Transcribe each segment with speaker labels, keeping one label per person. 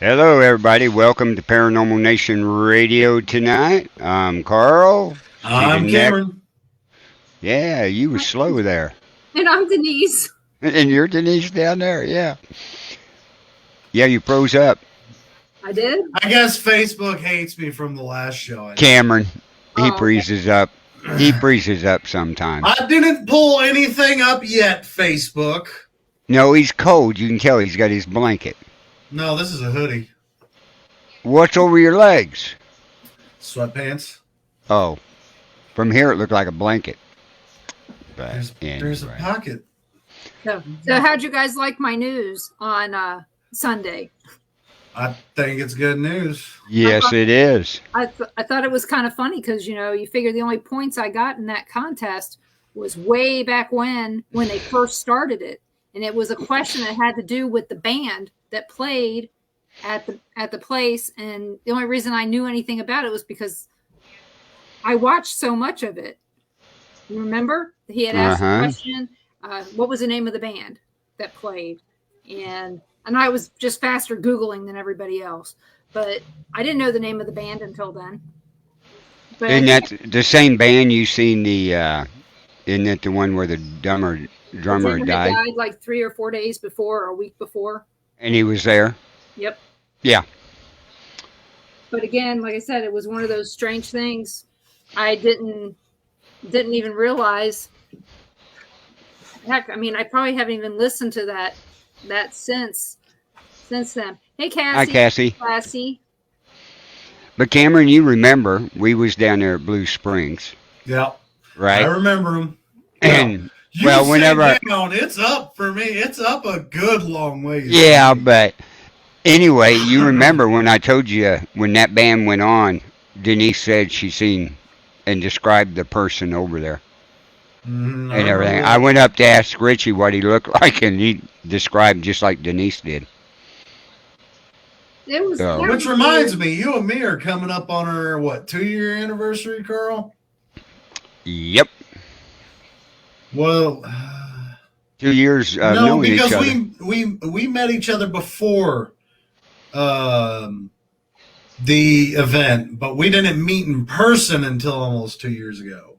Speaker 1: Hello, everybody. Welcome to Paranormal Nation Radio tonight. I'm Carl. To the
Speaker 2: I'm
Speaker 1: next.
Speaker 2: Cameron.
Speaker 1: Yeah, you were slow there.
Speaker 3: And I'm Denise.
Speaker 1: And you're Denise down there. Yeah. Yeah, you froze up.
Speaker 3: I did?
Speaker 2: I guess Facebook hates me from the last show.
Speaker 1: Cameron, he
Speaker 3: Oh, okay.
Speaker 1: freezes up. He freezes up sometimes.
Speaker 2: I didn't pull anything up yet, Facebook.
Speaker 1: No, he's cold. You can tell he's got his blanket.
Speaker 2: No, this is a hoodie.
Speaker 1: What's over your legs?
Speaker 2: Sweatpants.
Speaker 1: Oh, from here it looked like a blanket. But
Speaker 2: There's a
Speaker 1: anyway.
Speaker 2: pocket.
Speaker 3: So how'd you guys like my news on Sunday?
Speaker 2: I think it's good news.
Speaker 1: Yes, it is.
Speaker 3: I thought it was kind of funny because, you figure the only points I got in that contest was way back when they first started it. And it was a question that had to do with the band that played at the place. And the only reason I knew anything about it was because I watched so much of it. You remember? He had asked the question, what was the name of the band that played? And I was just faster Googling than everybody else. But I didn't know the name of the band until then. But
Speaker 1: Isn't that the same band you seen isn't it the one where the drummer died?
Speaker 3: died like 3 or 4 days before or a week before.
Speaker 1: And he was there?
Speaker 3: Yep.
Speaker 1: Yeah.
Speaker 3: But again, like I said, it was one of those strange things I didn't even realize. Heck, I mean, I probably haven't even listened to that since then. Hey, Cassie.
Speaker 1: Hi, Cassie.
Speaker 3: Cassie.
Speaker 1: But Cameron, you remember we was down there at Blue Springs,
Speaker 2: Yep.
Speaker 1: right?
Speaker 2: I remember them.
Speaker 1: And
Speaker 2: You
Speaker 1: well,
Speaker 2: sit
Speaker 1: whenever
Speaker 2: down, it's up for me. It's up a good long ways.
Speaker 1: yeah, but anyway, you remember when I told you when that band went on, Denise said she seen and described the person over there
Speaker 2: Mhm,
Speaker 1: and everything.
Speaker 2: remember
Speaker 1: I went up to ask Richie what he looked like, and he described just like Denise did.
Speaker 3: It was.
Speaker 1: So-
Speaker 2: that. Which reminds me, you and me are coming up on our 2-year anniversary, Carl?
Speaker 1: Yep,
Speaker 2: Well,
Speaker 1: 2 years
Speaker 2: no,
Speaker 1: knowing each
Speaker 2: because
Speaker 1: other.
Speaker 2: we met each other before the event, but we didn't meet in person until almost 2 years ago.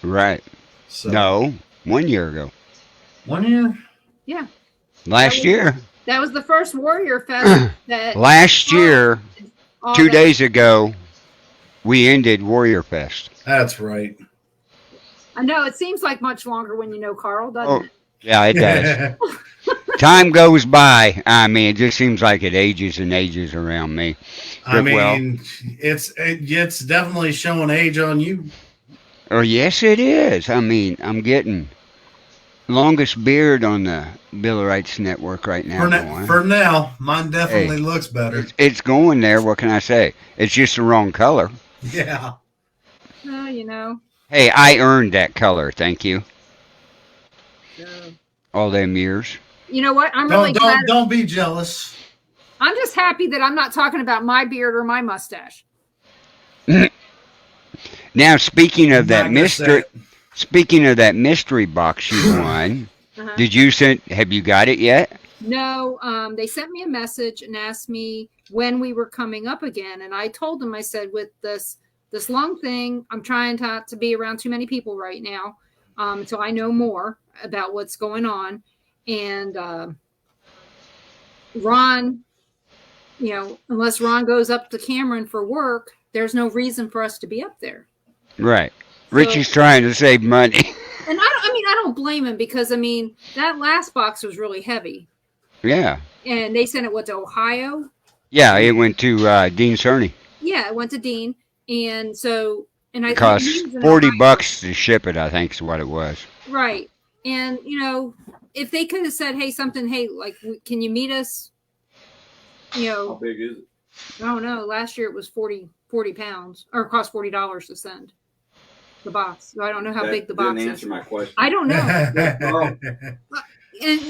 Speaker 1: Right?
Speaker 2: So
Speaker 1: No, 1 year ago.
Speaker 2: 1 year.
Speaker 3: Yeah.
Speaker 1: Last year.
Speaker 3: That was the first Warrior Fest that
Speaker 1: Last year,
Speaker 3: all
Speaker 1: 2
Speaker 3: that-
Speaker 1: days ago, we ended Warrior Fest.
Speaker 2: That's right.
Speaker 3: I know it seems like much longer when you know Carl, doesn't
Speaker 1: Oh,
Speaker 3: it?
Speaker 1: yeah, it does. Time goes by. I mean, it just seems like it ages and ages around me.
Speaker 2: I
Speaker 1: Well-
Speaker 2: mean, it's definitely showing age on you.
Speaker 1: Oh, yes, it is. I mean, I'm getting longest beard on the Bill Wright's network right now. going.
Speaker 2: For now, mine definitely
Speaker 1: Hey.
Speaker 2: looks better.
Speaker 1: It's going there. What can I say? It's just the wrong color.
Speaker 2: Yeah.
Speaker 3: Well,
Speaker 1: Hey, I earned that color. Thank you.
Speaker 3: so-
Speaker 1: All them years.
Speaker 3: You know what? I'm really glad.
Speaker 2: Don't be jealous.
Speaker 3: I'm just happy that I'm not talking about my beard or my mustache.
Speaker 1: Now, speaking of that
Speaker 2: Not gonna say
Speaker 1: mystery,
Speaker 2: it.
Speaker 1: speaking of that mystery box you won,
Speaker 3: Uh-huh.
Speaker 1: did you send? Have you got it yet?
Speaker 3: No, they sent me a message and asked me when we were coming up again, and I told them, I said, with this lung thing, I'm trying not to be around too many people right now, until I know more about what's going on. And Ron, unless Ron goes up to Cameron for work, there's no reason for us to be up there.
Speaker 1: Right. Richie's trying to save money.
Speaker 3: And I don't blame him because that last box was really heavy,
Speaker 1: Yeah.
Speaker 3: and they sent it to Ohio.
Speaker 1: Yeah, it went to Dean Cerny.
Speaker 3: Yeah, it went to Dean, and so I
Speaker 1: It cost
Speaker 3: he's in
Speaker 1: $40
Speaker 3: Ohio.
Speaker 1: to ship it, I think is what it was.
Speaker 3: Right, and if they could have said, hey, like, can you meet us?
Speaker 4: How big is it?
Speaker 3: I don't know. Last year it was 40 pounds, or it cost $40 to send the box. So I don't know how
Speaker 4: That
Speaker 3: big the box
Speaker 4: didn't
Speaker 3: is.
Speaker 4: answer my question.
Speaker 3: I don't know.
Speaker 4: Oh,
Speaker 3: And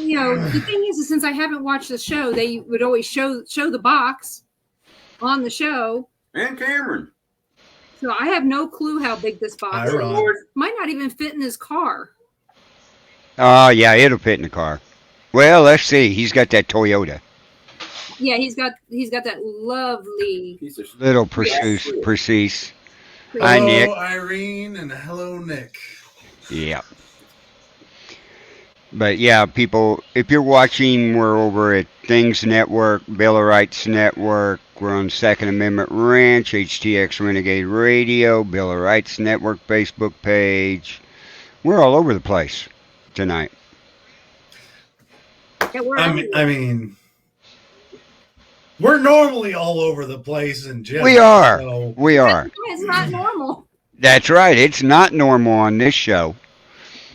Speaker 3: the thing is since I haven't watched the show, they would always show the box on the show.
Speaker 4: and Cameron.
Speaker 3: So I have no clue how big this box
Speaker 2: Hi,
Speaker 3: is.
Speaker 2: Ron.
Speaker 3: Might not even fit in his car.
Speaker 1: Oh, yeah, it'll fit in the car. Well, let's see. He's got that Toyota.
Speaker 3: Yeah, he's got that lovely.
Speaker 4: Piece of
Speaker 1: Little
Speaker 4: Yeah.
Speaker 1: precise. Hi,
Speaker 2: Hello,
Speaker 1: Nick.
Speaker 2: Irene, and hello, Nick.
Speaker 1: Yeah. But yeah, people, if you're watching, we're over at Things Network, Bill of Rights Network. We're on Second Amendment Ranch, HTX Renegade Radio, Bill of Rights Network Facebook page. We're all over the place tonight.
Speaker 3: Yeah, we're
Speaker 2: I mean, we're normally all over the place in general.
Speaker 1: We are.
Speaker 2: So.
Speaker 1: We are.
Speaker 3: It's not normal.
Speaker 1: That's right. It's not normal on this show.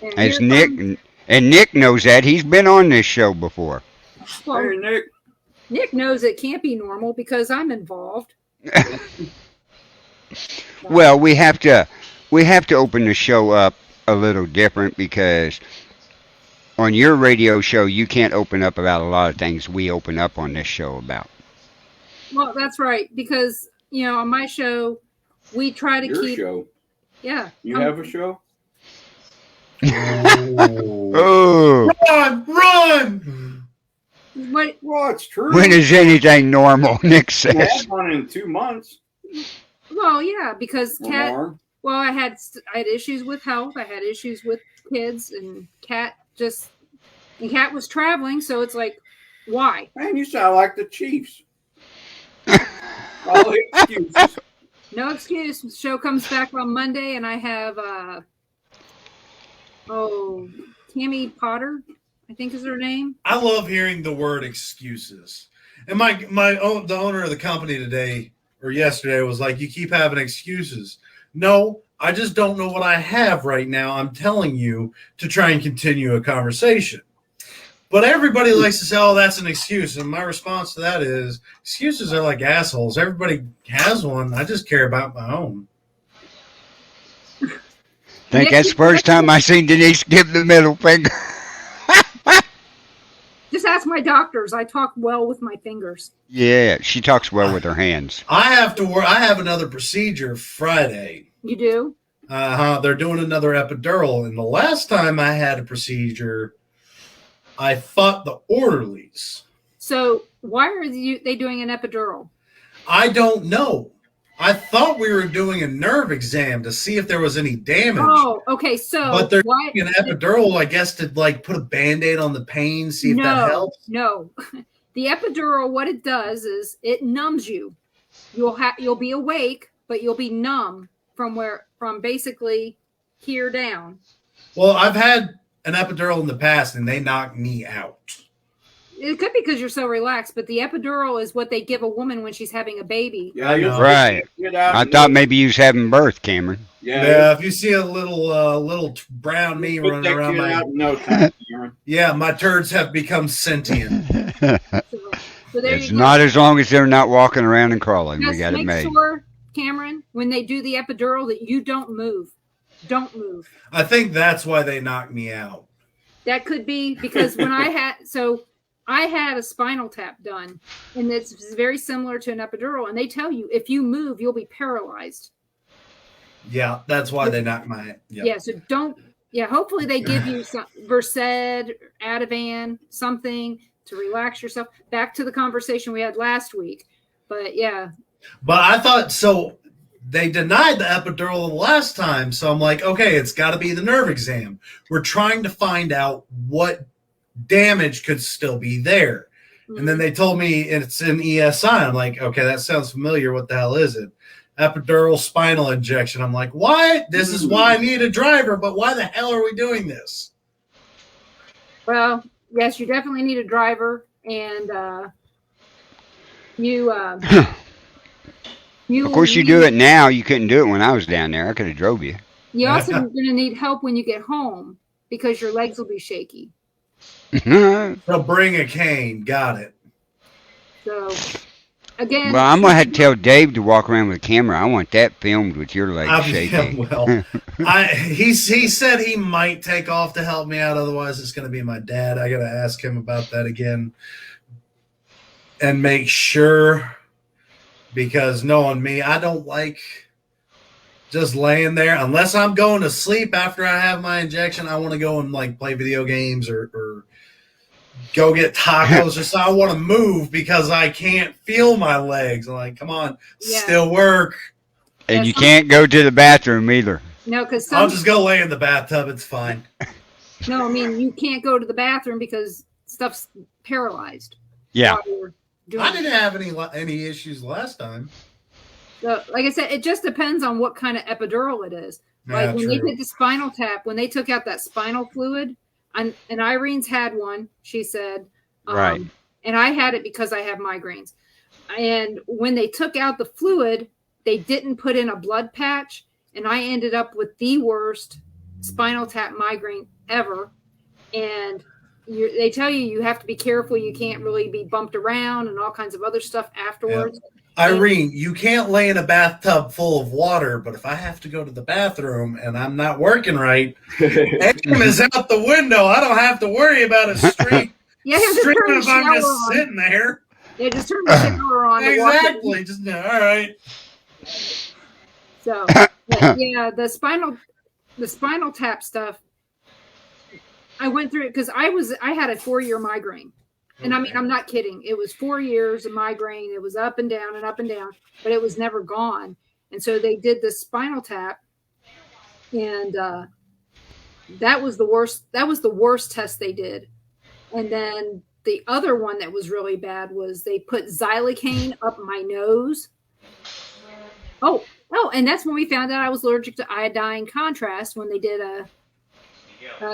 Speaker 3: And
Speaker 1: As
Speaker 3: here
Speaker 1: Nick
Speaker 3: comes-
Speaker 1: and Nick knows that. He's been on this show before.
Speaker 3: well,
Speaker 4: Hey, Nick.
Speaker 3: Nick knows it can't be normal because I'm involved.
Speaker 1: Well, we have to open the show up a little different because on your radio show you can't open up about a lot of things we open up on this show about.
Speaker 3: Well, that's right because on my show we try to
Speaker 4: Your
Speaker 3: keep.
Speaker 4: show.
Speaker 3: Yeah.
Speaker 4: You have a show?
Speaker 1: Oh,
Speaker 2: Run!
Speaker 3: What?
Speaker 4: Well, it's true.
Speaker 1: when is anything normal? Nick
Speaker 4: We
Speaker 1: says.
Speaker 4: had one in 2 months.
Speaker 3: Well, yeah, because
Speaker 4: or
Speaker 3: Cat.
Speaker 4: more.
Speaker 3: Well, I had issues with health. I had issues with kids, and Cat was traveling, so it's like, why?
Speaker 4: Man, you sound like the Chiefs. All the excuses.
Speaker 3: No excuse. The show comes back on Monday, and I have Tammy Potter, I think is her name.
Speaker 2: I love hearing the word excuses. And the owner of the company today or yesterday was like, "You keep having excuses." No, I just don't know what I have right now. I'm telling you to try and continue a conversation. But everybody likes to say, "Oh, that's an excuse." And my response to that is, excuses are like assholes. Everybody has one. I just care about my own.
Speaker 1: Think that's the first time I seen Denise give the middle finger.
Speaker 3: Just ask my doctors. I talk well with my fingers.
Speaker 1: Yeah, she talks well with her hands.
Speaker 2: I have to work. I have another procedure Friday.
Speaker 3: You do?
Speaker 2: They're doing another epidural. And the last time I had a procedure, I fought the orderlies.
Speaker 3: So why are they doing an epidural?
Speaker 2: I don't know. I thought we were doing a nerve exam to see if there was any damage.
Speaker 3: Oh, okay. So
Speaker 2: But they're
Speaker 3: why?
Speaker 2: doing an epidural, I guess, to like put a Band-Aid on the pain, see if that helps.
Speaker 3: No. The epidural, what it does is it numbs you. You'll be awake, but you'll be numb from basically here down.
Speaker 2: Well, I've had an epidural in the past, and they knocked me out.
Speaker 3: It could be because you're so relaxed, but the epidural is what they give a woman when she's having a baby.
Speaker 4: Yeah, you're
Speaker 1: Right.
Speaker 4: Get out
Speaker 1: I
Speaker 4: and
Speaker 1: thought
Speaker 4: look.
Speaker 1: maybe you was having birth, Cameron.
Speaker 2: Yeah, if you see a little brown me
Speaker 4: Put
Speaker 2: running
Speaker 4: that
Speaker 2: around
Speaker 4: kid
Speaker 2: my
Speaker 4: out in no time, Cameron.
Speaker 2: yeah, my turds have become sentient.
Speaker 3: So there
Speaker 1: It's
Speaker 3: you go.
Speaker 1: not as long as they're not walking around and crawling. We
Speaker 3: Just
Speaker 1: got it
Speaker 3: make
Speaker 1: made.
Speaker 3: sure, Cameron, when they do the epidural, that you don't move. Don't move.
Speaker 2: I think that's why they knocked me out.
Speaker 3: That could be because when I had a spinal tap done, and it's very similar to an epidural, and they tell you if you move, you'll be paralyzed.
Speaker 2: Yeah, that's why they knocked my.
Speaker 3: Yeah, so don't. Yeah, hopefully they give you some Versed, Ativan, something to relax yourself. Back to the conversation we had last week, but yeah.
Speaker 2: But I thought so. They denied the epidural the last time, so I'm like, okay, it's got to be the nerve exam. We're trying to find out what damage could still be there. And then they told me it's in ESI. I'm like, okay, that sounds familiar. What the hell is it? Epidural spinal injection. I'm like, why? This is why I need a driver, but why the hell are we doing this?
Speaker 3: Well, yes, you definitely need a driver, and you.
Speaker 1: Of course, you do it now. You couldn't do it when I was down there. I could have drove you.
Speaker 3: You also are going to need help when you get home because your legs will be shaky.
Speaker 2: So bring a cane. Got it.
Speaker 3: So, again.
Speaker 1: Well, I'm gonna have to tell Dave to walk around with a camera. I want that filmed with your legs shaking.
Speaker 2: Well, he said he might take off to help me out. Otherwise, it's going to be my dad. I got to ask him about that again and make sure, because knowing me, I don't like just laying there unless I'm going to sleep after I have my injection. I want to go and like play video games or go get tacos. Just I want to move because I can't feel my legs. I'm like, come on,
Speaker 3: Yeah.
Speaker 2: still work.
Speaker 1: And
Speaker 3: Yeah,
Speaker 1: you can't go to the bathroom either.
Speaker 3: No, because
Speaker 2: I'll just go lay in the bathtub. It's fine.
Speaker 3: no, I mean you can't go to the bathroom because stuff's paralyzed.
Speaker 1: Yeah.
Speaker 3: while you're doing
Speaker 2: I
Speaker 3: it.
Speaker 2: didn't have any issues last time.
Speaker 3: So, like I said, it just depends on what kind of epidural it is. Like
Speaker 2: Yeah,
Speaker 3: when they
Speaker 2: true.
Speaker 3: did the spinal tap, when they took out that spinal fluid, and Irene's had one, she said,
Speaker 1: Right.
Speaker 3: and I had it because I have migraines. And when they took out the fluid, they didn't put in a blood patch, and I ended up with the worst spinal tap migraine ever. And they tell you have to be careful. You can't really be bumped around and all kinds of other stuff afterwards.
Speaker 2: Irene, you can't lay in a bathtub full of water, but if I have to go to the bathroom and I'm not working right, aim is out the window. I don't have to worry about a stream.
Speaker 3: Yeah, just
Speaker 2: stream
Speaker 3: turn the
Speaker 2: if I'm
Speaker 3: shower
Speaker 2: just
Speaker 3: on.
Speaker 2: sitting there.
Speaker 3: Yeah, just turn the shower on. to wash it.
Speaker 2: Exactly. Just all right.
Speaker 3: So, but yeah, the spinal tap stuff. I went through it because I had a 4-year migraine, and I mean I'm not kidding. It was 4 years of migraine. It was up and down and up and down, but it was never gone. And so they did the spinal tap, and that was the worst. That was the worst test they did. And then the other one that was really bad was they put xylocaine up my nose. Oh, and that's when we found out I was allergic to iodine contrast when they did a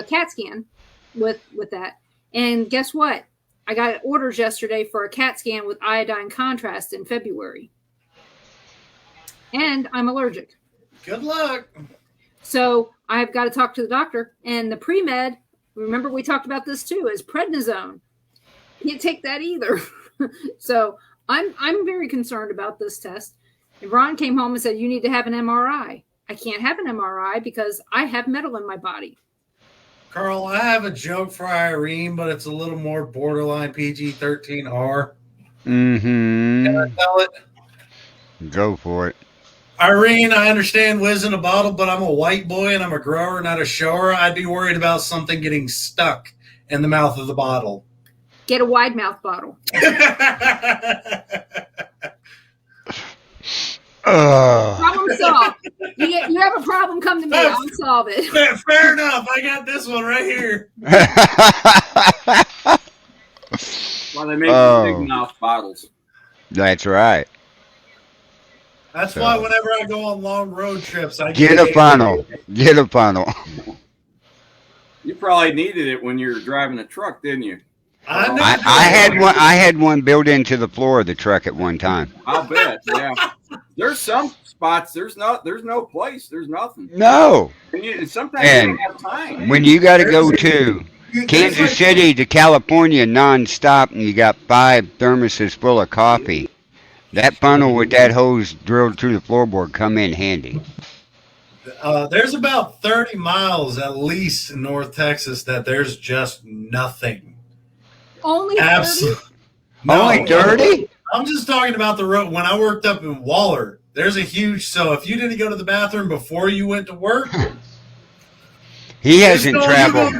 Speaker 3: CAT scan with that. And guess what? I got orders yesterday for a CAT scan with iodine contrast in February. And I'm allergic.
Speaker 2: Good luck.
Speaker 3: So I've got to talk to the doctor. And the pre-med, remember we talked about this too, is prednisone. Can't take that either. So I'm very concerned about this test. And Ron came home and said, you need to have an MRI. I can't have an MRI because I have metal in my body.
Speaker 2: Carl, I have a joke for Irene, but it's a little more borderline PG-13R.
Speaker 1: Mm-hmm.
Speaker 2: Can I tell it?
Speaker 1: Go for it.
Speaker 2: Irene, I understand whiz in a bottle, but I'm a white boy and I'm a grower, not a shower. I'd be worried about something getting stuck in the mouth of the bottle.
Speaker 3: Get a wide mouth bottle. Problem solved. You have a problem, come to me. I'll solve it.
Speaker 2: Fair enough. I got this one right here.
Speaker 4: Well, they make the big mouth bottles.
Speaker 1: That's right.
Speaker 2: That's why whenever I go on long road trips, I
Speaker 1: Get a funnel. Get a funnel.
Speaker 4: You probably needed it when you were driving a truck, didn't you?
Speaker 1: I had one built into the floor of the truck at one time.
Speaker 4: I'll bet. Yeah. There's some spots. There's no place. There's nothing.
Speaker 1: No.
Speaker 4: And sometimes you don't have time.
Speaker 1: When you got to go to Kansas City to California nonstop, and you got 5 thermoses full of coffee, that funnel with that hose drilled through the floorboard come in handy.
Speaker 2: There's about 30 miles at least in North Texas that there's just nothing.
Speaker 3: Only 30?
Speaker 1: Only 30?
Speaker 2: I'm just talking about the road. When I worked up in Waller, there's a huge. So if you didn't go to the bathroom before you went to work,
Speaker 1: he hasn't traveled.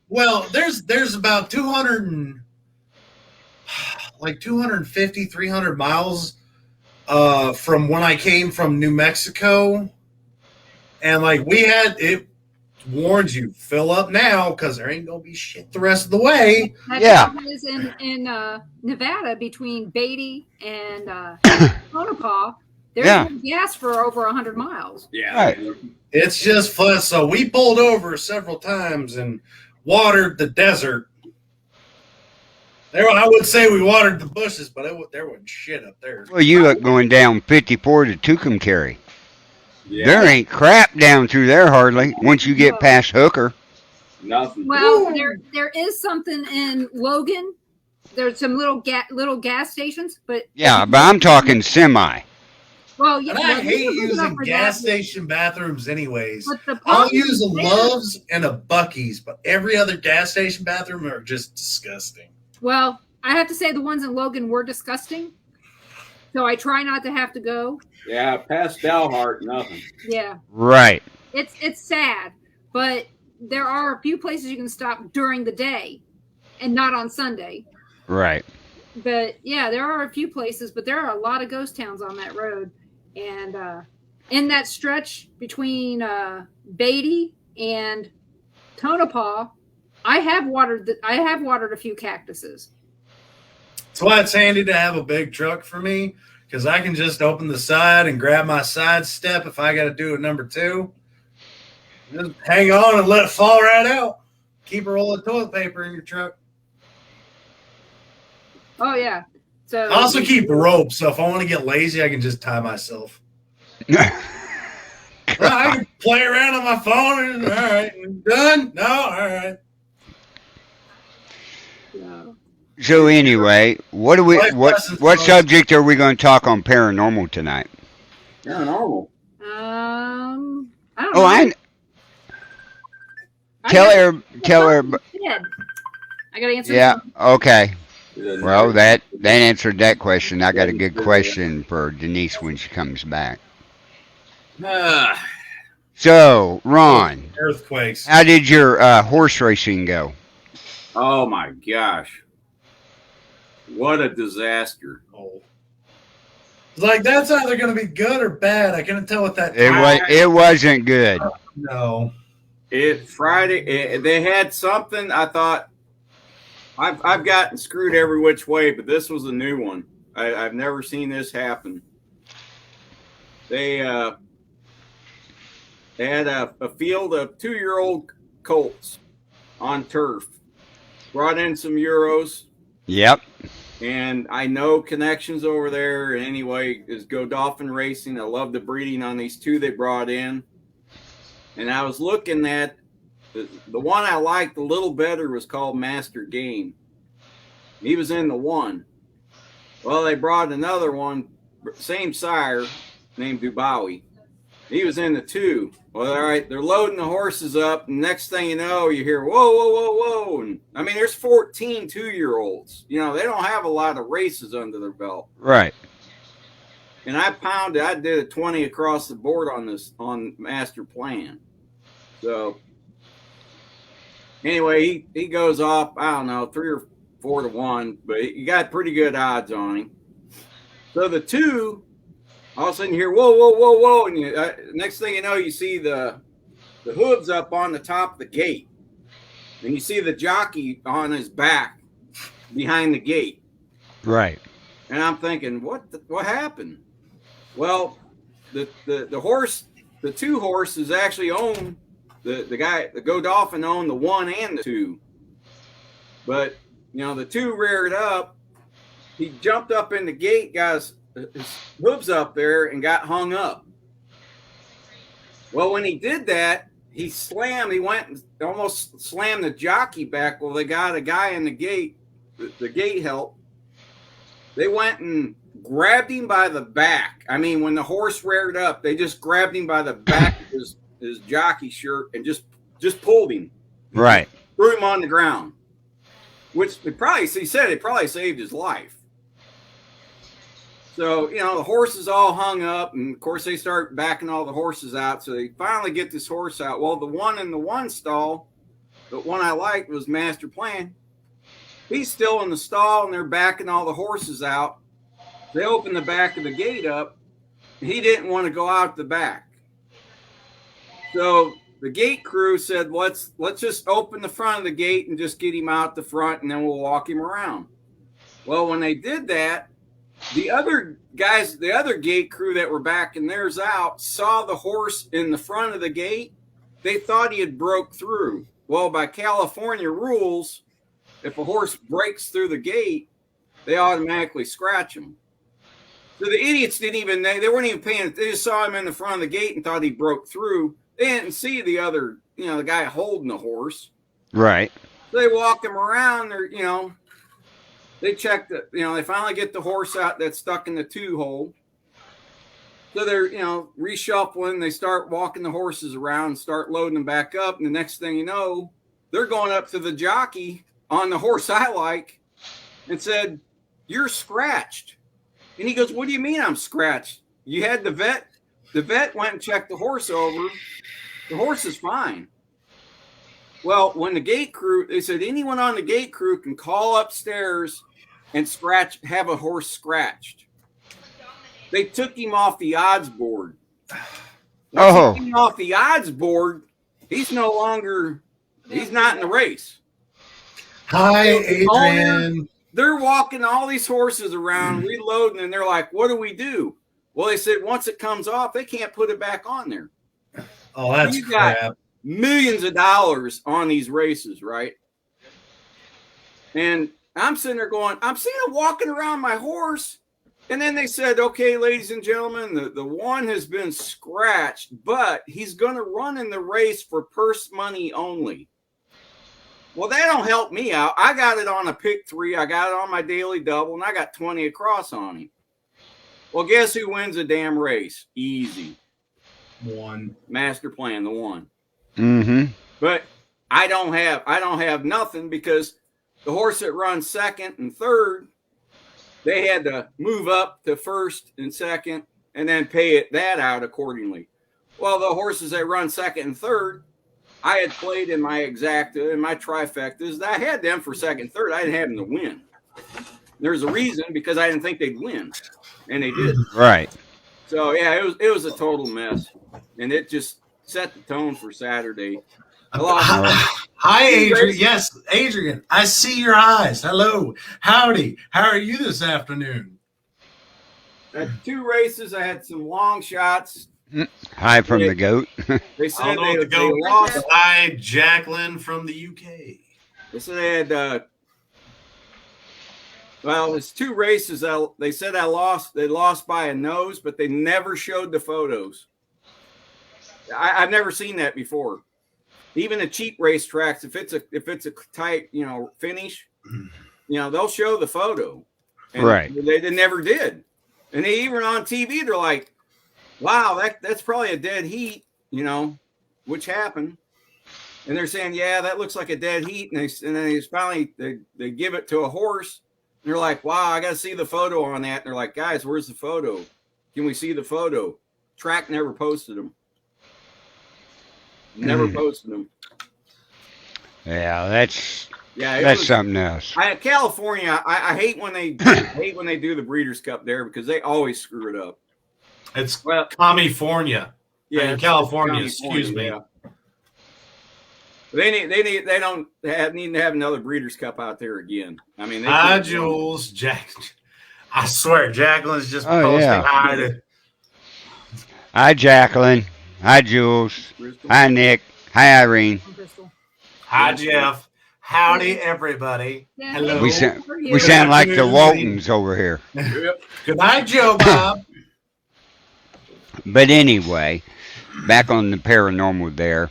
Speaker 2: Well, there's about 250, 300 miles from when I came from New Mexico, and like we had it. Warns you, fill up now because there ain't gonna be shit the rest of the way.
Speaker 3: That is in Nevada between Beatty and Tonopah. There's no gas for over 100 miles.
Speaker 4: Yeah,
Speaker 1: right.
Speaker 2: It's just fun. So we pulled over several times and watered the desert. I would say we watered the bushes, but there wasn't shit up there.
Speaker 1: Well, you look going down 54 to Tucumcari.
Speaker 4: Yeah.
Speaker 1: There ain't crap down through there hardly once you get past Hooker.
Speaker 4: Nothing.
Speaker 3: Well, there is something in Logan. There's some little gas stations, but
Speaker 1: but I'm talking semi.
Speaker 3: Well, yeah,
Speaker 2: And I hate using gas station bathrooms anyways. I'll use a Love's and a Buc-ee's, but every other gas station bathroom are just disgusting.
Speaker 3: Well, I have to say the ones in Logan were disgusting. So I try not to have to go.
Speaker 4: Yeah, past Dalhart, nothing.
Speaker 3: Yeah.
Speaker 1: Right.
Speaker 3: It's sad, but there are a few places you can stop during the day. and not on Sunday.
Speaker 1: Right.
Speaker 3: But yeah, there are a few places, but there are a lot of ghost towns on that road. And in that stretch between Beatty and Tonopah, I have watered a few cactuses.
Speaker 2: That's why it's handy to have a big truck for me, because I can just open the side and grab my side step if I got to do it number 2. Just hang on and let it fall right out. Keep a roll of toilet paper in your truck.
Speaker 3: Oh yeah. So
Speaker 2: I also keep rope, so if I want to get lazy, I can just tie myself. I can play around on my phone and all right, done? No, all right.
Speaker 3: no.
Speaker 1: So anyway, what subject are we going to talk on paranormal tonight?
Speaker 4: Paranormal.
Speaker 3: I don't
Speaker 1: Oh,
Speaker 3: know.
Speaker 1: tell her.
Speaker 3: Dead. I gotta answer.
Speaker 1: Yeah. Okay.
Speaker 4: It
Speaker 1: Well, that answered that question. I got a good question for Denise when she comes back. So, Ron,
Speaker 2: Earthquakes.
Speaker 1: how did your horse racing go?
Speaker 4: Oh my gosh. What a disaster.
Speaker 2: Oh. It's like that's either going to be good or bad. I couldn't tell what that.
Speaker 1: It wasn't good.
Speaker 2: No.
Speaker 4: They had something. I thought I've gotten screwed every which way, but this was a new one. I've never seen this happen. They had a field of 2-year-old colts on turf. Brought in some Euros.
Speaker 1: Yep.
Speaker 4: And I know connections over there. Anyway, is Godolphin Racing. I love the breeding on these 2 they brought in. And I was looking at the one I liked a little better was called Master Game. He was in the 1. Well, they brought another one, same sire, named Dubawi. He was in the 2. Well, all right, they're loading the horses up. And next thing you know, you hear, whoa, whoa, whoa, whoa. And I mean, there's 14 2-year-olds. You know, they don't have a lot of races under their belt.
Speaker 1: Right.
Speaker 4: And I did a 20 across the board on Master Plan. So anyway, he goes off, I don't know, 3 or 4 to 1, but he got pretty good odds on him. So the 2, all of a sudden you hear, whoa, whoa, whoa, whoa. And next thing you know, you see the hooves up on the top of the gate. And you see the jockey on his back behind the gate.
Speaker 1: Right.
Speaker 4: And I'm thinking, what happened? Well, the horse, the 2 horses actually own the Godolphin owned the 1 and the 2. But, you know, the 2 reared up. He jumped up in the gate, got his hooves up there and got hung up. Well, when he did that, he went and almost slammed the jockey back. Well, they got a guy in the gate, the gate help. They went and grabbed him by the back. I mean, when the horse reared up, they just grabbed him by the back of his jockey shirt and just pulled him.
Speaker 1: Right.
Speaker 4: Threw him on the ground. Which he said it probably saved his life. So, you know, the horses all hung up, and of course they start backing all the horses out. So they finally get this horse out. Well, the one in the 1 stall, the one I liked was Master Plan. He's still in the stall, and they're backing all the horses out. They open the back of the gate up. And he didn't want to go out the back. So the gate crew said, let's just open the front of the gate and just get him out the front, and then we'll walk him around. Well, when they did that, the other guys, the other gate crew that were backing theirs out, saw the horse in the front of the gate. They thought he had broke through. Well, by California rules, if a horse breaks through the gate, they automatically scratch him. So the idiots they weren't even paying. They just saw him in the front of the gate and thought he broke through. They didn't see the other, the guy holding the horse.
Speaker 1: Right.
Speaker 4: So they walk him around. They checked it. They finally get the horse out that's stuck in the 2 hole. So they're, reshuffling. They start walking the horses around and start loading them back up. And the next thing you know, they're going up to the jockey on the horse I like and said, "You're scratched." And he goes, "What do you mean I'm scratched? You had the vet. The vet went and checked the horse over. The horse is fine." Well, when the gate crew, they said anyone on the gate crew can call upstairs and have a horse scratched. They took him off the odds board. Once he came off the odds board, he's no longer, he's not in the race.
Speaker 2: Hi, Adrian.
Speaker 4: They're walking all these horses around, reloading, and they're like, what do we do? Well, they said once it comes off, they can't put it back on there.
Speaker 2: Oh, that's crap.
Speaker 4: Millions of dollars on these races, right? And I'm sitting there going, I'm seeing him walking around my horse. And then they said, okay, ladies and gentlemen, the one has been scratched, but he's going to run in the race for purse money only. Well, that don't help me out. I got it on a pick 3. I got it on my daily double, and I got 20 across on him. Well, guess who wins the damn race? Easy.
Speaker 2: One.
Speaker 4: Master Plan, the one.
Speaker 1: Mm-hmm.
Speaker 4: But I don't have nothing because the horse that runs second and third, they had to move up to first and second and then pay that out accordingly. Well, the horses that run second and third, I had played in my exacta and my trifectas. I had them for second and third. I didn't have them to win. There's a reason, because I didn't think they'd win, and they did.
Speaker 1: Right.
Speaker 4: So yeah, it was a total mess, and it just set the tone for Saturday.
Speaker 2: Hi, Adrian. Yes, Adrian. I see your eyes. Hello. Howdy. How are you this afternoon?
Speaker 4: I had 2 races. I had some long shots.
Speaker 1: Hi from the goat.
Speaker 4: They said
Speaker 2: they
Speaker 4: lost.
Speaker 2: Hi, Jacqueline from the UK.
Speaker 4: They said they had. Well, it's 2 races. They said I lost. They lost by a nose, but they never showed the photos. I've never seen that before. Even the cheap racetracks, if it's a tight, finish, they'll show the photo. And
Speaker 1: right.
Speaker 4: They never did. And they even on TV, they're like, wow, that's probably a dead heat, which happened. And they're saying, yeah, that looks like a dead heat. And then they finally they give it to a horse. And they're like, wow, I got to see the photo on that. And they're like, guys, where's the photo? Can we see the photo? Track never posted them. Never posted them.
Speaker 1: Yeah, that's
Speaker 4: was,
Speaker 1: something else.
Speaker 4: California, I hate when they do the Breeders' Cup there because they always screw it up.
Speaker 2: It's California.
Speaker 4: Yeah,
Speaker 2: California. Excuse me.
Speaker 4: Yeah. They don't need to have another Breeders' Cup out there again. I mean,
Speaker 2: hi, Jules. I swear, Jacqueline's just posting hi to.
Speaker 1: Hi, Jacqueline. Hi, Jules.
Speaker 4: Crystal.
Speaker 1: Hi, Nick. Hi, Irene.
Speaker 2: Hi, Jeff. Howdy, everybody.
Speaker 3: Yeah.
Speaker 2: Hello.
Speaker 1: We sound like the Waltons over here.
Speaker 2: Good night, Joe Bob.
Speaker 1: But anyway, back on the paranormal there.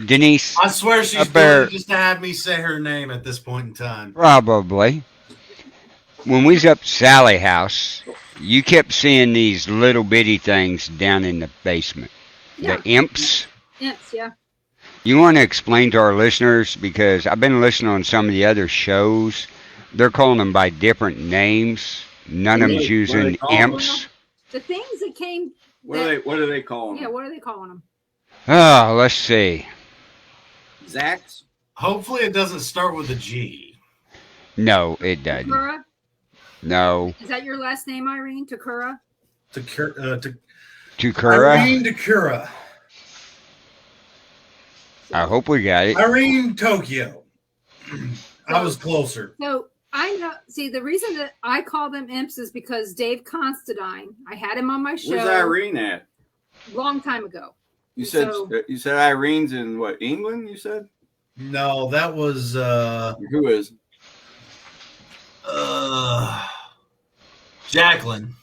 Speaker 1: Denise.
Speaker 2: I swear she's doing it just to have me say her name at this point in time.
Speaker 1: Probably. When we was up Sally house, you kept seeing these little bitty things down in the basement.
Speaker 3: Yeah.
Speaker 1: The imps.
Speaker 3: Imps, yeah.
Speaker 1: You want to explain to our listeners, because I've been listening on some of the other shows. They're calling them by different names. None of them's using imps.
Speaker 3: The things that came.
Speaker 4: What are they calling them?
Speaker 3: Yeah, what are they calling them?
Speaker 1: Oh, let's see.
Speaker 4: Zax?
Speaker 2: Hopefully it doesn't start with a G.
Speaker 1: No, it doesn't.
Speaker 3: Takura?
Speaker 1: No.
Speaker 3: Is that your last name, Irene? Takura?
Speaker 1: Takura?
Speaker 2: Irene Takura.
Speaker 1: I hope we got it.
Speaker 2: Irene Tokyo. I was closer.
Speaker 3: So I know. See, the reason that I call them imps is because Dave Constantine. I had him on my show.
Speaker 4: Where's Irene at?
Speaker 3: Long time ago.
Speaker 4: You said Irene's in what, England? You said?
Speaker 2: No, that was
Speaker 4: who is?
Speaker 2: Jacqueline.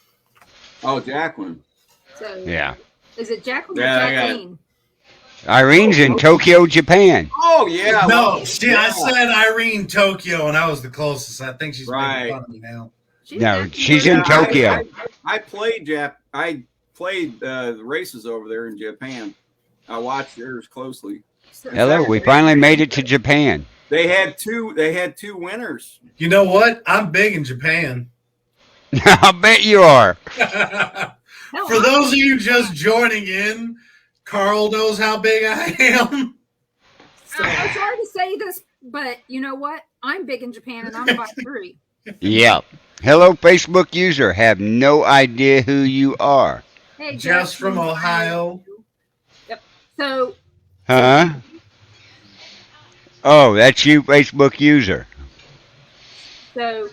Speaker 4: Oh, Jacqueline.
Speaker 3: So,
Speaker 1: yeah.
Speaker 3: Is it Jacqueline or Jacqueline?
Speaker 1: Irene's in Tokyo, Japan.
Speaker 4: Oh yeah.
Speaker 2: No, I said Irene Tokyo, and I was the closest. I think she's making fun of me now.
Speaker 1: She's in Tokyo.
Speaker 4: I played the races over there in Japan. I watched theirs closely.
Speaker 1: Hello, we finally made it to Japan.
Speaker 4: They had two winners.
Speaker 2: You know what? I'm big in Japan.
Speaker 1: I bet you are.
Speaker 2: For those of you just joining in, Carl knows how big I am.
Speaker 3: I'm sorry to say this, but you know what? I'm big in Japan and I'm 5'3".
Speaker 1: Yep. Hello, Facebook user. Have no idea who you are.
Speaker 3: Hey,
Speaker 2: Jeff's from Ohio.
Speaker 3: Yep. So,
Speaker 1: Huh? Oh, that's you, Facebook user.
Speaker 3: so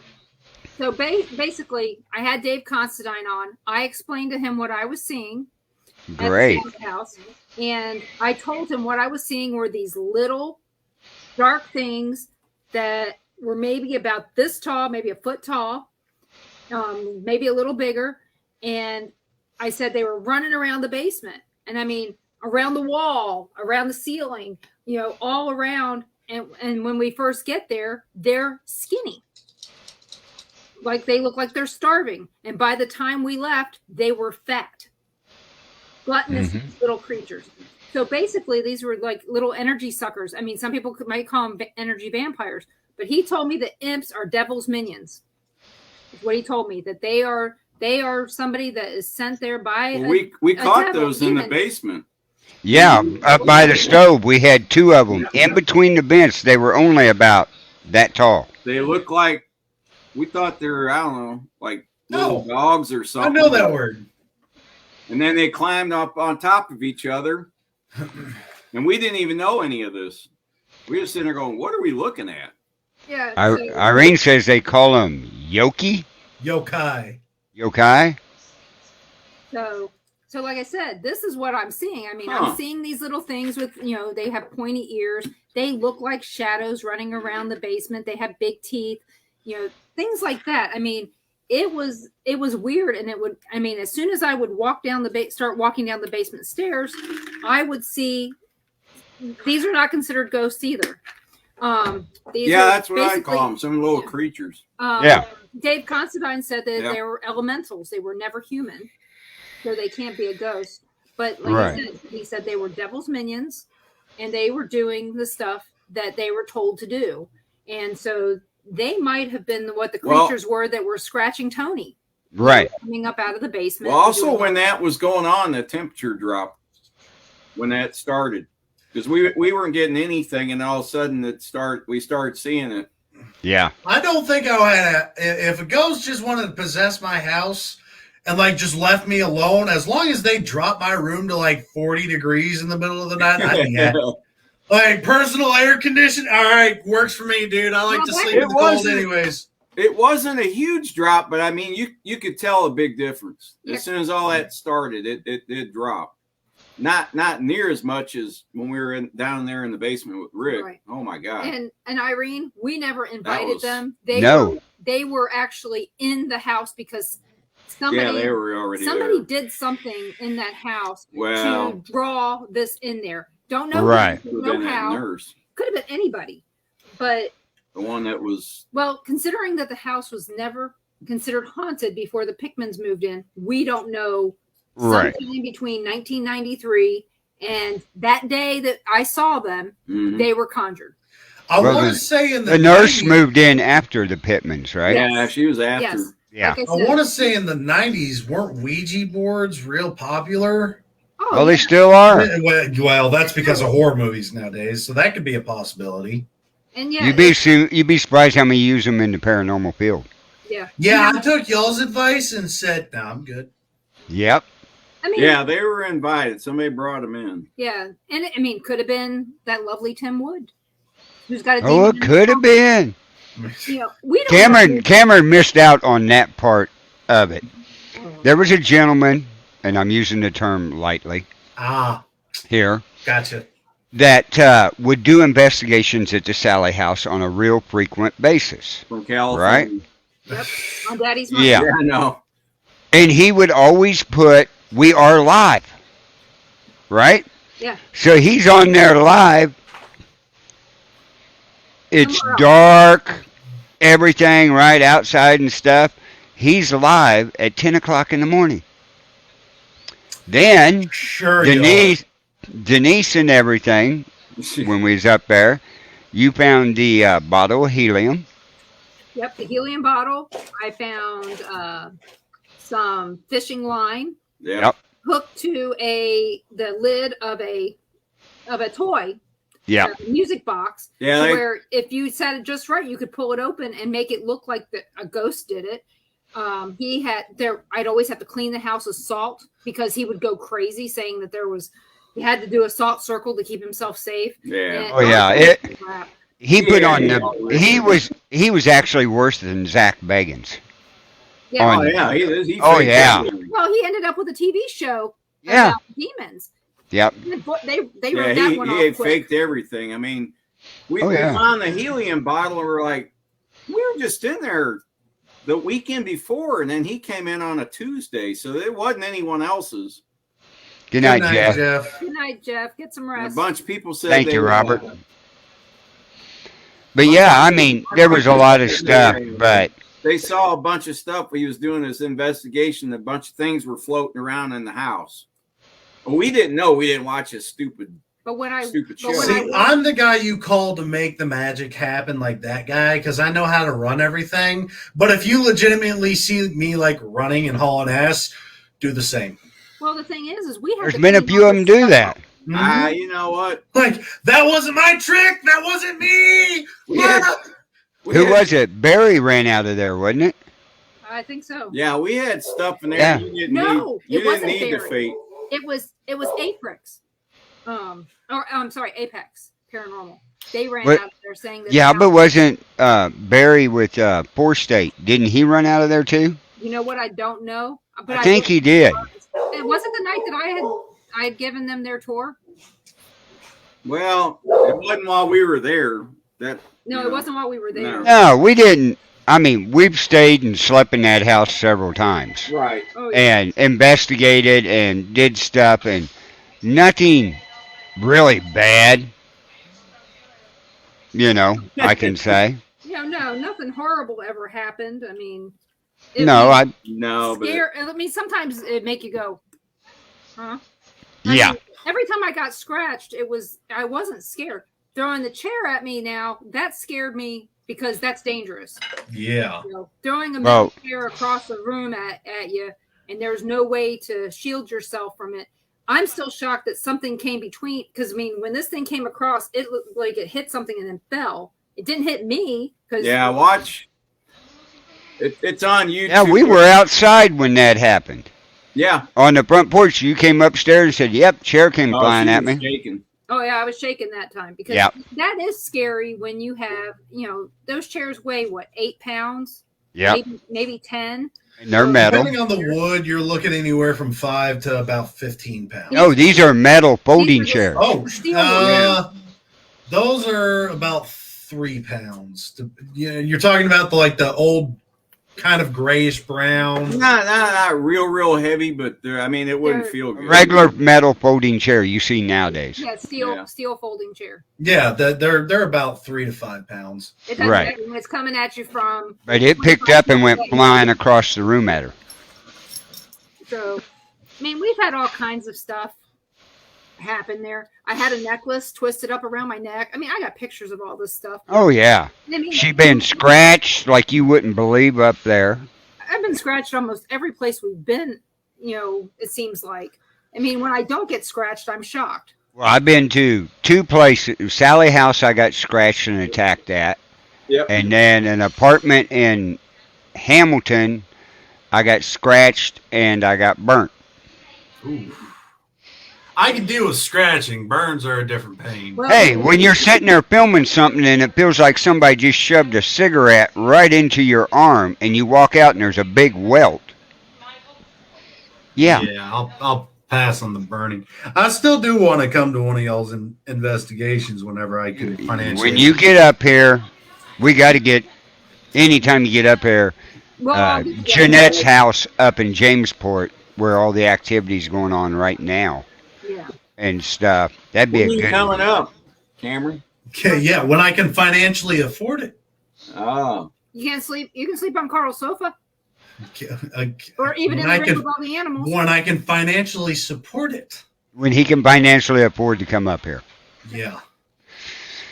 Speaker 3: basically, I had Dave Considine on. I explained to him what I was seeing
Speaker 1: Great.
Speaker 3: at the house, and I told him what I was seeing were these little dark things that were maybe about this tall, maybe a foot tall, maybe a little bigger. And I said they were running around the basement, and I mean around the wall, around the ceiling, all around. And when we first get there, they're skinny. Like they look like they're starving. And by the time we left, they were fat, gluttonous little creatures. So basically, these were like little energy suckers. I mean, some people might call them energy vampires, but he told me that imps are devil's minions. Is what he told me, that they are somebody that is sent there by.
Speaker 4: Well, we caught those in the basement.
Speaker 1: Yeah, up by the stove, we had two of them. In between the vents, they were only about that tall.
Speaker 4: They look like, we thought they were, I don't know, like little dogs or
Speaker 2: I
Speaker 4: something.
Speaker 2: know that word.
Speaker 4: And then they climbed up on top of each other. And we didn't even know any of this. We were sitting there going, what are we looking at?
Speaker 3: Yeah.
Speaker 1: Irene says they call them yokai.
Speaker 2: Yokai.
Speaker 3: So like I said, this is what I'm seeing. I mean, I'm seeing these little things with, they have pointy ears. They look like shadows running around the basement. They have big teeth, things like that. I mean, it was weird. And as soon as I would start walking down the basement stairs, I would see, these are not considered ghosts either.
Speaker 4: That's what I call them. Some little creatures.
Speaker 3: Dave Considine said that they were elementals. They were never human. So they can't be a ghost. But like he said they were devil's minions, and they were doing the stuff that they were told to do. And so they might have been what the creatures were that were scratching Tony.
Speaker 1: Right.
Speaker 3: Coming up out of the basement.
Speaker 4: Well, also when that was going on, the temperature dropped when that started. Because we weren't getting anything, and all of a sudden we started seeing it.
Speaker 1: Yeah.
Speaker 2: I don't think I had if a ghost just wanted to possess my house and just left me alone, as long as they dropped my room to 40 degrees in the middle of the night, I'd be happy. Personal air condition, all right, works for me, dude. I like to sleep in the cold anyways.
Speaker 4: It wasn't a huge drop, but I mean, you could tell a big difference. As soon as all that started, it did drop. Not near as much as when we were down there in the basement with Rick. Right. Oh my God!
Speaker 3: And Irene, we never invited them. They were actually in the house because
Speaker 4: they were already
Speaker 3: somebody
Speaker 4: there.
Speaker 3: Did something in that house to draw this in there. Don't know how. Could have been anybody, but
Speaker 4: the one that was
Speaker 3: considering that the house was never considered haunted before the Pickmans moved in, we don't know. Sometime between 1993 and that day that I saw them, they were conjured.
Speaker 2: I want to say
Speaker 1: the nurse moved in after the Pittmans, right?
Speaker 4: Yeah, she was after.
Speaker 3: Yes.
Speaker 1: Yeah.
Speaker 2: Like I want to say in the 90s, weren't Ouija boards real popular?
Speaker 3: Oh,
Speaker 1: well, they still are.
Speaker 2: Well, that's because of horror movies nowadays, so that could be a possibility.
Speaker 3: And yeah,
Speaker 1: you'd be surprised how many use them in the paranormal field.
Speaker 2: Yeah, I took y'all's advice and said, "No, I'm good."
Speaker 1: Yep.
Speaker 3: I mean,
Speaker 4: they were invited. Somebody brought them in.
Speaker 3: Yeah, and could have been that lovely Tim Wood, who's got a.
Speaker 1: Oh, it could have been.
Speaker 3: We don't.
Speaker 1: Cameron missed out on that part of it. There was a gentleman, and I'm using the term lightly. Here.
Speaker 2: Gotcha.
Speaker 1: That would do investigations at the Sally House on a real frequent basis.
Speaker 4: From California.
Speaker 1: Right?
Speaker 3: Yep. On Daddy's money.
Speaker 1: Yeah,
Speaker 4: I know.
Speaker 1: And he would always put, "We are live." Right?
Speaker 3: Yeah.
Speaker 1: So he's on there live. It's dark, everything right outside and stuff. He's live at 10 o'clock in the morning. Then Denise and everything, when we was up there, you found the bottle of helium.
Speaker 3: Yep, the helium bottle. I found some fishing line.
Speaker 1: Yep.
Speaker 3: Hooked to the lid of a toy
Speaker 1: Yeah.
Speaker 3: music box.
Speaker 4: Yeah,
Speaker 3: Where if you set it just right, you could pull it open and make it look like a ghost did it. He had there. I'd always have to clean the house with salt because he would go crazy saying that he had to do a salt circle to keep himself safe.
Speaker 4: Yeah.
Speaker 1: Oh yeah. He put on the. He was actually worse than Zach Bagans.
Speaker 3: Yeah.
Speaker 4: Oh yeah. He
Speaker 1: Oh, yeah.
Speaker 3: Well, he ended up with a TV show
Speaker 1: Yeah.
Speaker 3: about demons.
Speaker 1: Yep.
Speaker 3: They
Speaker 4: Yeah,
Speaker 3: wrote that one
Speaker 4: he
Speaker 3: off
Speaker 4: had
Speaker 3: quick.
Speaker 4: faked everything. I mean, we
Speaker 1: yeah.
Speaker 4: found the helium bottle and we're like, we were just in there the weekend before, and then he came in on a Tuesday, so it wasn't anyone else's.
Speaker 1: Good night,
Speaker 2: Good night,
Speaker 1: Jeff.
Speaker 2: Jeff.
Speaker 3: Good night, Jeff. Get some
Speaker 4: And
Speaker 3: rest.
Speaker 4: a bunch of people said
Speaker 1: Thank
Speaker 4: they
Speaker 1: you,
Speaker 4: were-
Speaker 1: Robert. But yeah, I mean, there was a lot of stuff, but
Speaker 4: They saw a bunch of stuff. He was doing this investigation. A bunch of things were floating around in the house. Well, we didn't know. We didn't watch his stupid
Speaker 3: But when I
Speaker 4: show.
Speaker 2: See, I'm the guy you call to make the magic happen, like that guy, because I know how to run everything. But if you legitimately see me like running and hauling ass, do the same.
Speaker 3: well, the thing is we have.
Speaker 1: there's
Speaker 3: to
Speaker 1: been a
Speaker 3: clean
Speaker 1: few
Speaker 3: all
Speaker 1: of them
Speaker 3: this
Speaker 1: do
Speaker 3: stuff
Speaker 1: that.
Speaker 3: up.
Speaker 2: Mhm.
Speaker 4: You know what?
Speaker 2: Like, that wasn't my trick. That wasn't me.
Speaker 4: We had-
Speaker 1: Who was it? Barry ran out of there, wasn't it?
Speaker 3: I think so.
Speaker 4: Yeah, we had stuff in there.
Speaker 1: Yeah.
Speaker 4: You didn't
Speaker 3: No,
Speaker 4: need, you
Speaker 3: it
Speaker 4: didn't
Speaker 3: wasn't
Speaker 4: need the
Speaker 3: Barry.
Speaker 4: fate.
Speaker 3: It was Apex. Or I'm sorry, Apex Paranormal. They ran
Speaker 1: What?
Speaker 3: out there saying that.
Speaker 1: Yeah,
Speaker 3: the
Speaker 1: but
Speaker 3: house-
Speaker 1: wasn't Barry with Poor State? Didn't he run out of there too?
Speaker 3: you know what? I don't know. But
Speaker 1: I think he did.
Speaker 3: It wasn't the night that I had given them their tour.
Speaker 4: Well, it wasn't while we were there.
Speaker 3: No,
Speaker 4: You
Speaker 3: it
Speaker 4: know,
Speaker 3: wasn't while we were there.
Speaker 4: no.
Speaker 1: No, we didn't. I mean, we've stayed and slept in that house several times
Speaker 4: Right.
Speaker 3: Oh, yeah.
Speaker 1: and investigated and did stuff, and nothing really bad, I can say.
Speaker 3: No, nothing horrible ever happened. I mean,
Speaker 1: No,
Speaker 4: No, but
Speaker 3: scare. I mean, sometimes it make you go, huh?
Speaker 1: yeah.
Speaker 3: mean, every time I got scratched, I wasn't scared. Throwing the chair at me now, that scared me because that's dangerous.
Speaker 2: Yeah.
Speaker 3: Throwing a
Speaker 1: Well-
Speaker 3: metal chair across the room at you, and there's no way to shield yourself from it. I'm still shocked that something came between. Because I mean, when this thing came across, it looked like it hit something and then fell. It didn't hit me.
Speaker 4: yeah, watch. It's on YouTube.
Speaker 1: Yeah, we were outside when that happened.
Speaker 4: Yeah.
Speaker 1: On the front porch, you came upstairs and said, yep, chair came flying
Speaker 4: she
Speaker 1: at
Speaker 4: was
Speaker 1: me.
Speaker 4: shaking.
Speaker 3: Oh yeah, I was shaking that time because
Speaker 1: Yep.
Speaker 3: that is scary when you have, those chairs weigh what, 8 pounds?
Speaker 1: Yep,
Speaker 3: Maybe 10.
Speaker 1: and they're metal.
Speaker 2: Depending on the wood, you're looking anywhere from 5 to about 15 pounds.
Speaker 1: Oh, these are metal folding
Speaker 3: These are
Speaker 1: chairs.
Speaker 2: Oh,
Speaker 3: Steel
Speaker 2: those are about 3 pounds. You're talking about the old kind of grayish brown.
Speaker 4: Not real heavy, but it wouldn't
Speaker 3: They're-
Speaker 4: feel good.
Speaker 1: Regular metal folding chair you see nowadays.
Speaker 3: Yeah, steel folding chair.
Speaker 2: Yeah, they're about 3 to 5 pounds.
Speaker 3: It doesn't
Speaker 1: Right.
Speaker 3: matter when it's coming at you from.
Speaker 1: But it picked up and went flying across the room at her.
Speaker 3: So, I mean, we've had all kinds of stuff happen there. I had a necklace twisted up around my neck. I mean, I got pictures of all this stuff.
Speaker 1: Oh, yeah.
Speaker 3: I mean,
Speaker 1: She been scratched like you wouldn't believe up there.
Speaker 3: I've been scratched almost every place we've been, it seems like. I mean, when I don't get scratched, I'm shocked.
Speaker 1: Well, I've been to 2 places. Sally House I got scratched and attacked at.
Speaker 4: Yep.
Speaker 1: And then an apartment in Hamilton I got scratched and I got burnt.
Speaker 2: Ooh. I can deal with scratching. Burns are a different pain.
Speaker 3: Well,
Speaker 1: Hey, when you're sitting there filming something and it feels like somebody just shoved a cigarette right into your arm and you walk out and there's a big welt. Yeah.
Speaker 2: I'll pass on the burning. I still do want to come to one of y'all's investigations whenever I can financially.
Speaker 1: When you get up here, we got to get, anytime you get up here,
Speaker 3: I'll get together.
Speaker 1: Jeanette's house up in Jamesport where all the activity's going on right now
Speaker 3: Yeah.
Speaker 1: and stuff. That'd be
Speaker 4: When
Speaker 1: a
Speaker 4: you
Speaker 1: good
Speaker 4: coming
Speaker 1: one.
Speaker 4: up, Cameron?
Speaker 2: Okay, yeah, when I can financially afford it.
Speaker 4: Oh.
Speaker 3: You can sleep on Carl's sofa,
Speaker 2: Uh,
Speaker 3: or even in
Speaker 2: when
Speaker 3: the
Speaker 2: I
Speaker 3: ring
Speaker 2: can,
Speaker 3: with all the animals.
Speaker 2: when I can financially support it.
Speaker 1: When he can financially afford to come up here.
Speaker 2: Yeah.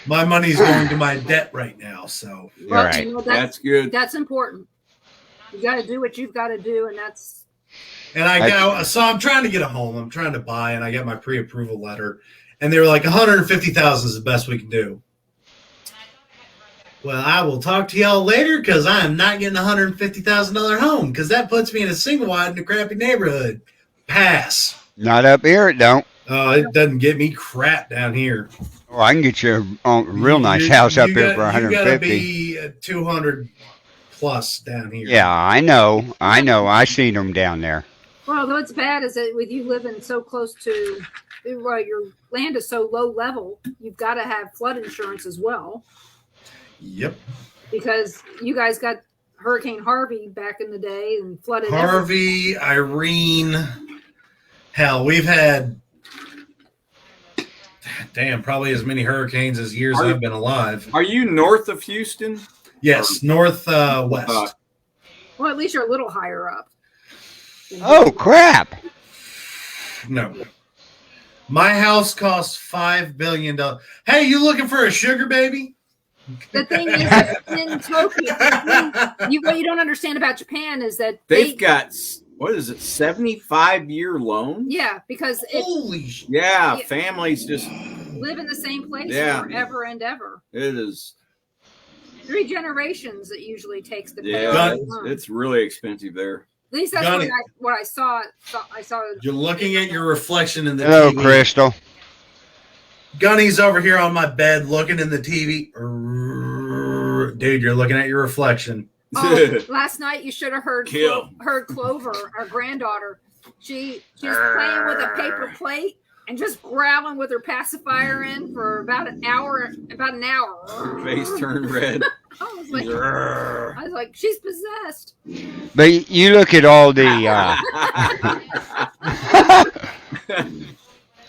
Speaker 2: My money's going to my debt right now, so
Speaker 3: Well,
Speaker 1: right.
Speaker 4: That's good.
Speaker 3: That's important. You got to do what you've got to do, and that's
Speaker 2: and so I'm trying to get a home. I'm trying to buy, and I got my pre-approval letter. And they were like, 150,000 is the best we can do. Well, I will talk to y'all later because I am not getting a $150,000 home because that puts me in a single wide in a crappy neighborhood. Pass.
Speaker 1: Not up here, it don't.
Speaker 2: It doesn't get me crap down here.
Speaker 1: Oh, I can get you a real nice house up here for 150.
Speaker 2: You got to be 200 plus down here.
Speaker 1: Yeah, I know. I seen them down there.
Speaker 3: Well, what's bad is that with you living so close to your land is so low level, you've got to have flood insurance as well.
Speaker 2: Yep.
Speaker 3: Because you guys got Hurricane Harvey back in the day and flooded.
Speaker 2: Harvey, Irene. Hell, we've had, probably as many hurricanes as years I've been alive.
Speaker 4: Are you north of Houston?
Speaker 2: Yes, northwest.
Speaker 3: Well, at least you're a little higher up.
Speaker 1: Oh, crap.
Speaker 2: No. My house costs $5 billion. Hey, you looking for a sugar baby?
Speaker 3: The thing is, in Tokyo, what you don't understand about Japan is that
Speaker 4: they've got, what is it, 75-year loan?
Speaker 3: Yeah, because
Speaker 2: holy shit.
Speaker 4: Yeah, families just
Speaker 3: live in the same place forever and ever.
Speaker 4: It is
Speaker 3: 3 generations it usually takes to pay.
Speaker 4: Yeah, it's really expensive there.
Speaker 3: At least that's what I saw.
Speaker 2: You're looking at your reflection in the
Speaker 1: Hello,
Speaker 2: TV.
Speaker 1: Crystal.
Speaker 2: Gunny's over here on my bed looking in the TV. Dude, you're looking at your reflection.
Speaker 3: Oh, last night you should have heard Clover, our granddaughter. She's playing with a paper plate and just growling with her pacifier in for about an hour.
Speaker 4: Her face turned red.
Speaker 3: I was like, she's possessed.
Speaker 1: But you look at all the.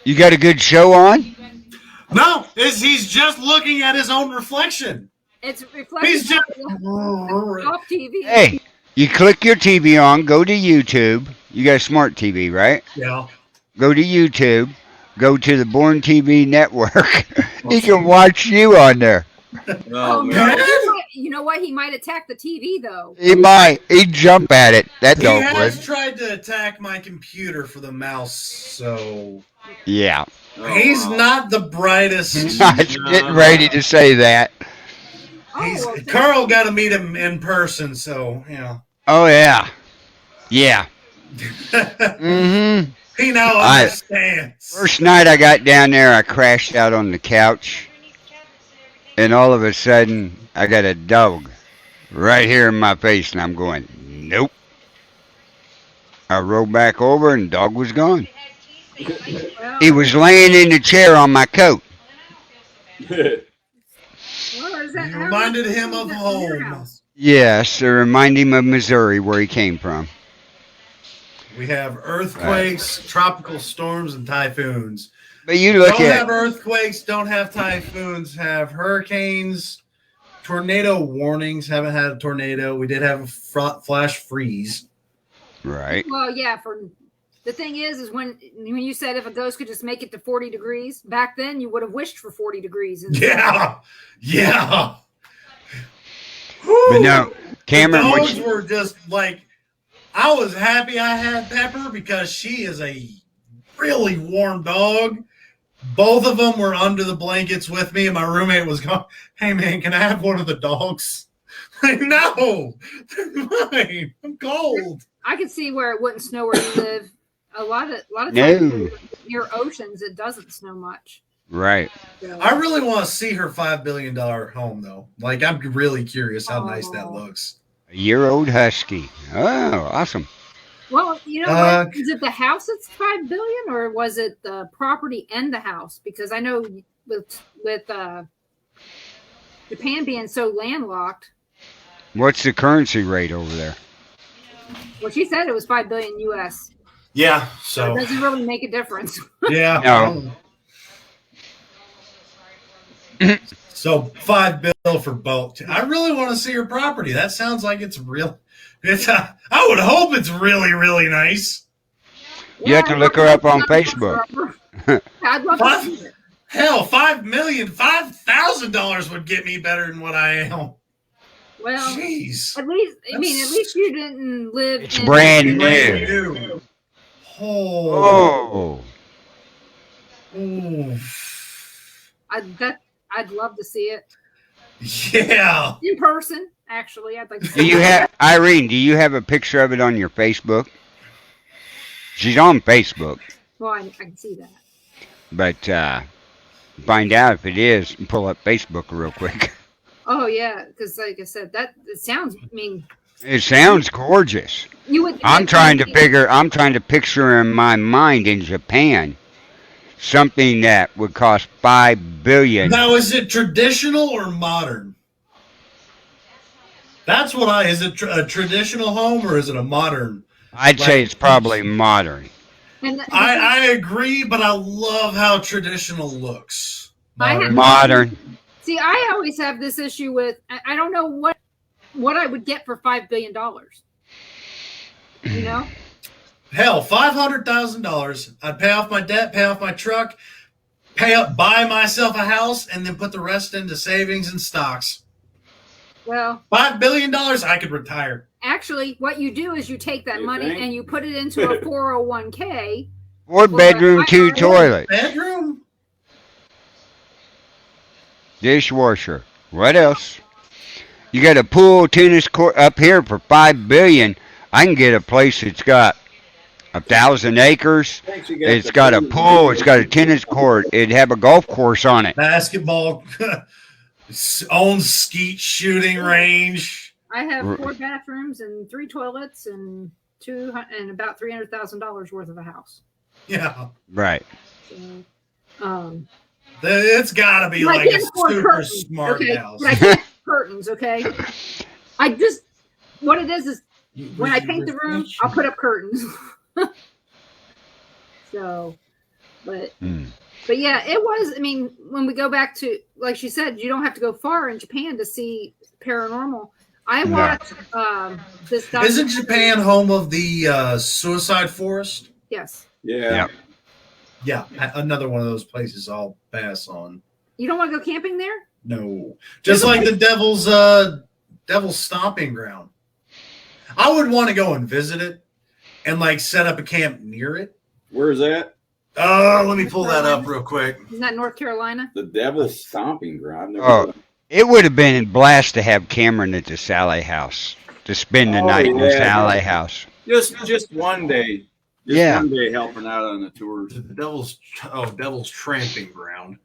Speaker 1: You got a good show on?
Speaker 2: No, he's just looking at his own reflection.
Speaker 3: It's reflecting. He's just off TV.
Speaker 1: Hey, you click your TV on, go to YouTube. You got a smart TV, right?
Speaker 2: Yeah.
Speaker 1: Go to YouTube. Go to the Born TV network. He can watch you on there.
Speaker 4: Oh, man.
Speaker 3: You know what? He might attack the TV, though.
Speaker 1: He might. He'd jump at it. That dog would.
Speaker 2: He has tried to attack my computer for the mouse, so...
Speaker 1: Yeah.
Speaker 2: He's not the brightest.
Speaker 1: I was getting ready to say that.
Speaker 2: Carl got to meet him in person, so, yeah.
Speaker 1: Oh, yeah. Yeah. Mm-hmm.
Speaker 2: He now understands.
Speaker 1: First night I got down there, I crashed out on the couch. And all of a sudden, I got a dog right here in my face, and I'm going, nope. I rolled back over, and the dog was gone. He was laying in the chair on my coat.
Speaker 2: You reminded him of home.
Speaker 1: Yes, it reminded him of Missouri, where he came from.
Speaker 2: We have earthquakes, tropical storms, and typhoons.
Speaker 1: But you look
Speaker 2: don't have earthquakes, don't have typhoons, have hurricanes, tornado warnings. Haven't had a tornado. We did have a flash freeze.
Speaker 1: Right.
Speaker 3: Well, yeah. The thing is when you said if a ghost could just make it to 40 degrees, back then you would have wished for 40 degrees.
Speaker 2: Yeah.
Speaker 1: But no, Cameron.
Speaker 2: Those were just like, I was happy I had Pepper because she is a really warm dog. Both of them were under the blankets with me, and my roommate was going, "Hey man, can I have one of the dogs?" Like, no, they're mine. I'm cold.
Speaker 3: I could see where it wouldn't snow where you live. A lot of times near oceans, it doesn't snow much.
Speaker 1: Right.
Speaker 3: So,
Speaker 2: I really want to see her $5 billion home, though. Like, I'm really curious how nice that looks.
Speaker 1: A year-old husky. Oh, awesome.
Speaker 3: Well, you know, what? Is it the house that's $5 billion, or was it the property and the house? Because I know with Japan being so landlocked.
Speaker 1: What's the currency rate over there?
Speaker 3: Well, she said it was $5 billion US.
Speaker 2: Yeah, so
Speaker 3: it doesn't really make a difference.
Speaker 2: Yeah.
Speaker 1: No.
Speaker 2: So $5 billion for both. I really want to see her property. That sounds like it's real. I would hope it's really, really nice.
Speaker 1: You have to look her up on Facebook.
Speaker 3: I'd love to see it.
Speaker 2: Hell, $5,000 would get me better than what I am.
Speaker 3: Well,
Speaker 2: jeez.
Speaker 3: At least you didn't live.
Speaker 1: It's brand new.
Speaker 2: Oh.
Speaker 1: Oh.
Speaker 2: Oof.
Speaker 3: I'd love to see it
Speaker 2: Yeah.
Speaker 3: in person. Actually, I'd like to
Speaker 1: Do
Speaker 3: see
Speaker 1: you
Speaker 3: it.
Speaker 1: have Irene? Do you have a picture of it on your Facebook? She's on Facebook,
Speaker 3: Well, I can see that.
Speaker 1: but find out if it is and pull up Facebook real quick.
Speaker 3: Oh yeah, because like I said, that it sounds. I mean,
Speaker 1: It sounds gorgeous.
Speaker 3: you would.
Speaker 1: I'm trying to picture in my mind in Japan something that would cost $5 billion.
Speaker 2: Now, is it traditional or modern? That's what is it a traditional home or is it a modern?
Speaker 1: I'd say it's probably modern.
Speaker 3: And
Speaker 2: I agree, but I love how traditional looks.
Speaker 3: I had-
Speaker 1: Modern.
Speaker 3: see, I always have this issue with. I don't know what I would get for $5 billion. You know,
Speaker 2: Hell, $500,000. I'd pay off my debt, pay off my truck, buy myself a house, and then put the rest into savings and stocks.
Speaker 3: well,
Speaker 2: $5 billion, I could retire.
Speaker 3: actually, what you do is you take that
Speaker 4: You
Speaker 3: money
Speaker 4: think?
Speaker 3: and you put it into a 401k.
Speaker 1: 4 bedroom, 2 toilets,
Speaker 2: Bedroom?
Speaker 1: dishwasher. What else? You got a pool, tennis court up here for $5 billion. I can get a place that's got 1,000 acres. It's got a pool. It's got a tennis court. It'd have a golf course on it.
Speaker 2: Basketball, owns skeet shooting range.
Speaker 3: I have 4 bathrooms and 3 toilets and about $300,000 worth of a house.
Speaker 2: Yeah.
Speaker 1: Right.
Speaker 3: So,
Speaker 2: It's got to be
Speaker 3: but I
Speaker 2: like a
Speaker 3: can't afford
Speaker 2: super
Speaker 3: curtains,
Speaker 2: smart
Speaker 3: okay?
Speaker 2: house.
Speaker 3: But I can't afford curtains, okay? What it is when I paint the room, I'll put up curtains. So, but yeah, it was. I mean, when we go back to, like she said, you don't have to go far in Japan to see paranormal. I watched this.
Speaker 2: Isn't Japan home of the suicide forest?
Speaker 3: Yes.
Speaker 4: Yeah.
Speaker 2: Yeah, another one of those places I'll pass on.
Speaker 3: You don't want to go camping there?
Speaker 2: No, just like the devil's stomping ground. I would want to go and visit it and like set up a camp near it.
Speaker 4: Where's that?
Speaker 2: Let me pull that up real quick.
Speaker 3: Isn't that North Carolina?
Speaker 4: The Devil's Stomping Ground.
Speaker 1: Oh, it would have been a blast to have Cameron at the Sally house to spend the night in the Sally house.
Speaker 4: Just one day. Just one day helping out on the tours.
Speaker 2: The Devil's Tramping Ground.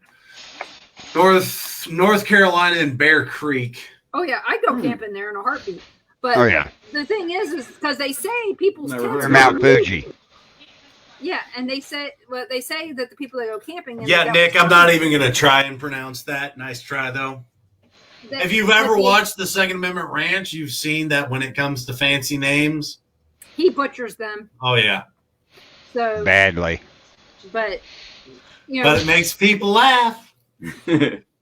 Speaker 2: North Carolina and Bear Creek.
Speaker 3: Oh yeah, I'd go camping there in a heartbeat. But
Speaker 1: Oh yeah,
Speaker 3: the thing is because they say people's
Speaker 4: Never
Speaker 3: tents
Speaker 4: heard
Speaker 1: or
Speaker 4: of
Speaker 1: Mount Fuji.
Speaker 3: Yeah, and they say that the people that go camping. And
Speaker 2: Yeah,
Speaker 3: they
Speaker 2: Nick, I'm not even going to try and pronounce that. Nice try, though. If you've ever watched the Second Amendment Ranch, you've seen that when it comes to fancy names.
Speaker 3: he butchers them.
Speaker 2: Oh, yeah.
Speaker 3: So,
Speaker 1: Badly.
Speaker 3: but you know,
Speaker 2: But it makes people laugh.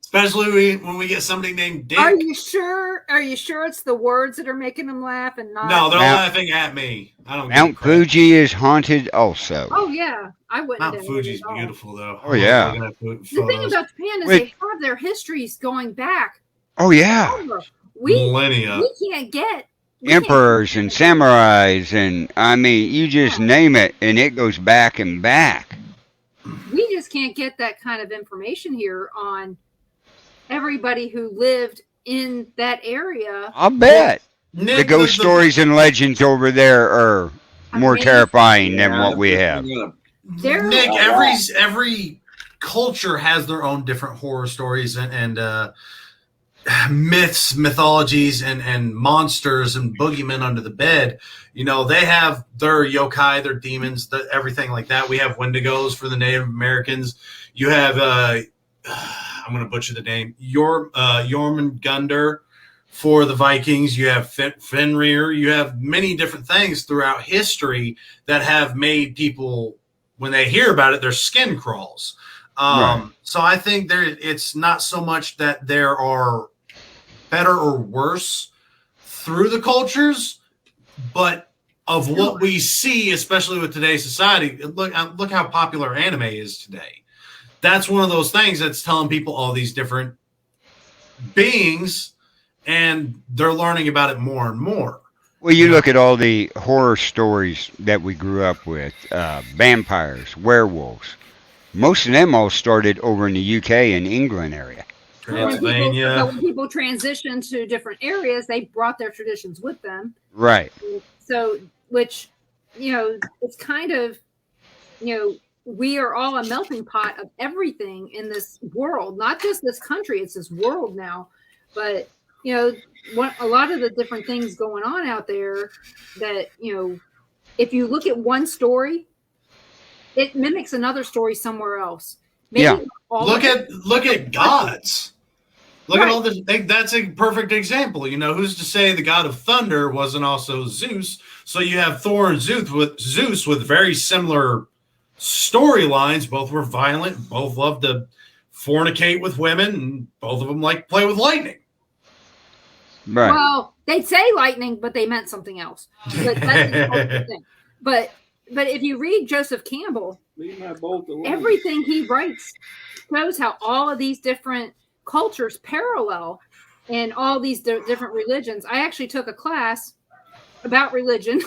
Speaker 2: Especially when we get somebody named Dick.
Speaker 3: are you sure? Are you sure it's the words that are making them laugh and not?
Speaker 2: No, they're
Speaker 1: Mount-
Speaker 2: laughing at me. I don't.
Speaker 1: Mount
Speaker 2: give a crap.
Speaker 1: Fuji is haunted also.
Speaker 3: Oh yeah, I wouldn't.
Speaker 2: Mount
Speaker 3: do it
Speaker 2: Fuji's
Speaker 3: at all.
Speaker 2: beautiful, though.
Speaker 1: Oh, yeah.
Speaker 2: I'm looking at
Speaker 3: The thing
Speaker 2: photos.
Speaker 3: about Japan is
Speaker 1: Wait.
Speaker 3: they have their histories going back
Speaker 1: Oh yeah,
Speaker 3: over. We
Speaker 2: Millennia.
Speaker 3: can't get
Speaker 1: emperors and samurais and I mean, you just name it, and it goes back and back.
Speaker 3: We just can't get that kind of information here on everybody who lived in that area.
Speaker 1: I'll bet
Speaker 2: Nick,
Speaker 1: the ghost stories and legends over there are more
Speaker 3: Amazing.
Speaker 1: terrifying than what we have.
Speaker 3: They're-
Speaker 2: Nick, every culture has their own different horror stories and myths, mythologies, and monsters and boogeymen under the bed. You know, they have their yokai, their demons, everything like that. We have Wendigos for the Native Americans. You have, I'm going to butcher the name, Jormungandr for the Vikings. You have Fenrir. You have many different things throughout history that have made people, when they hear about it, their skin crawls.
Speaker 1: Right.
Speaker 2: So I think it's not so much that there are better or worse through the cultures, but of what we see, especially with today's society. Look how popular anime is today. That's one of those things that's telling people all these different beings, and they're learning about it more and more.
Speaker 1: Well, you look at all the horror stories that we grew up with, vampires, werewolves, Most of them all started over in the UK and England area.
Speaker 2: Pennsylvania.
Speaker 3: When people transitioned to different areas, they brought their traditions with them.
Speaker 1: Right.
Speaker 3: So, which, it's kind of, we are all a melting pot of everything in this world, not just this country, it's this world now. But, a lot of the different things going on out there that, if you look at one story, it mimics another story somewhere else. Maybe
Speaker 2: look at gods. Look at all this. That's a perfect example. Who's to say the god of thunder wasn't also Zeus? So you have Thor and Zeus with very similar storylines. Both were violent. Both loved to fornicate with women, and both of them like to play with lightning.
Speaker 1: Right.
Speaker 3: Well, they'd say lightning, but they meant something else. But that's the thing. But if you read Joseph Campbell, everything he writes shows how all of these different cultures parallel in all these different religions. I actually took a class about religion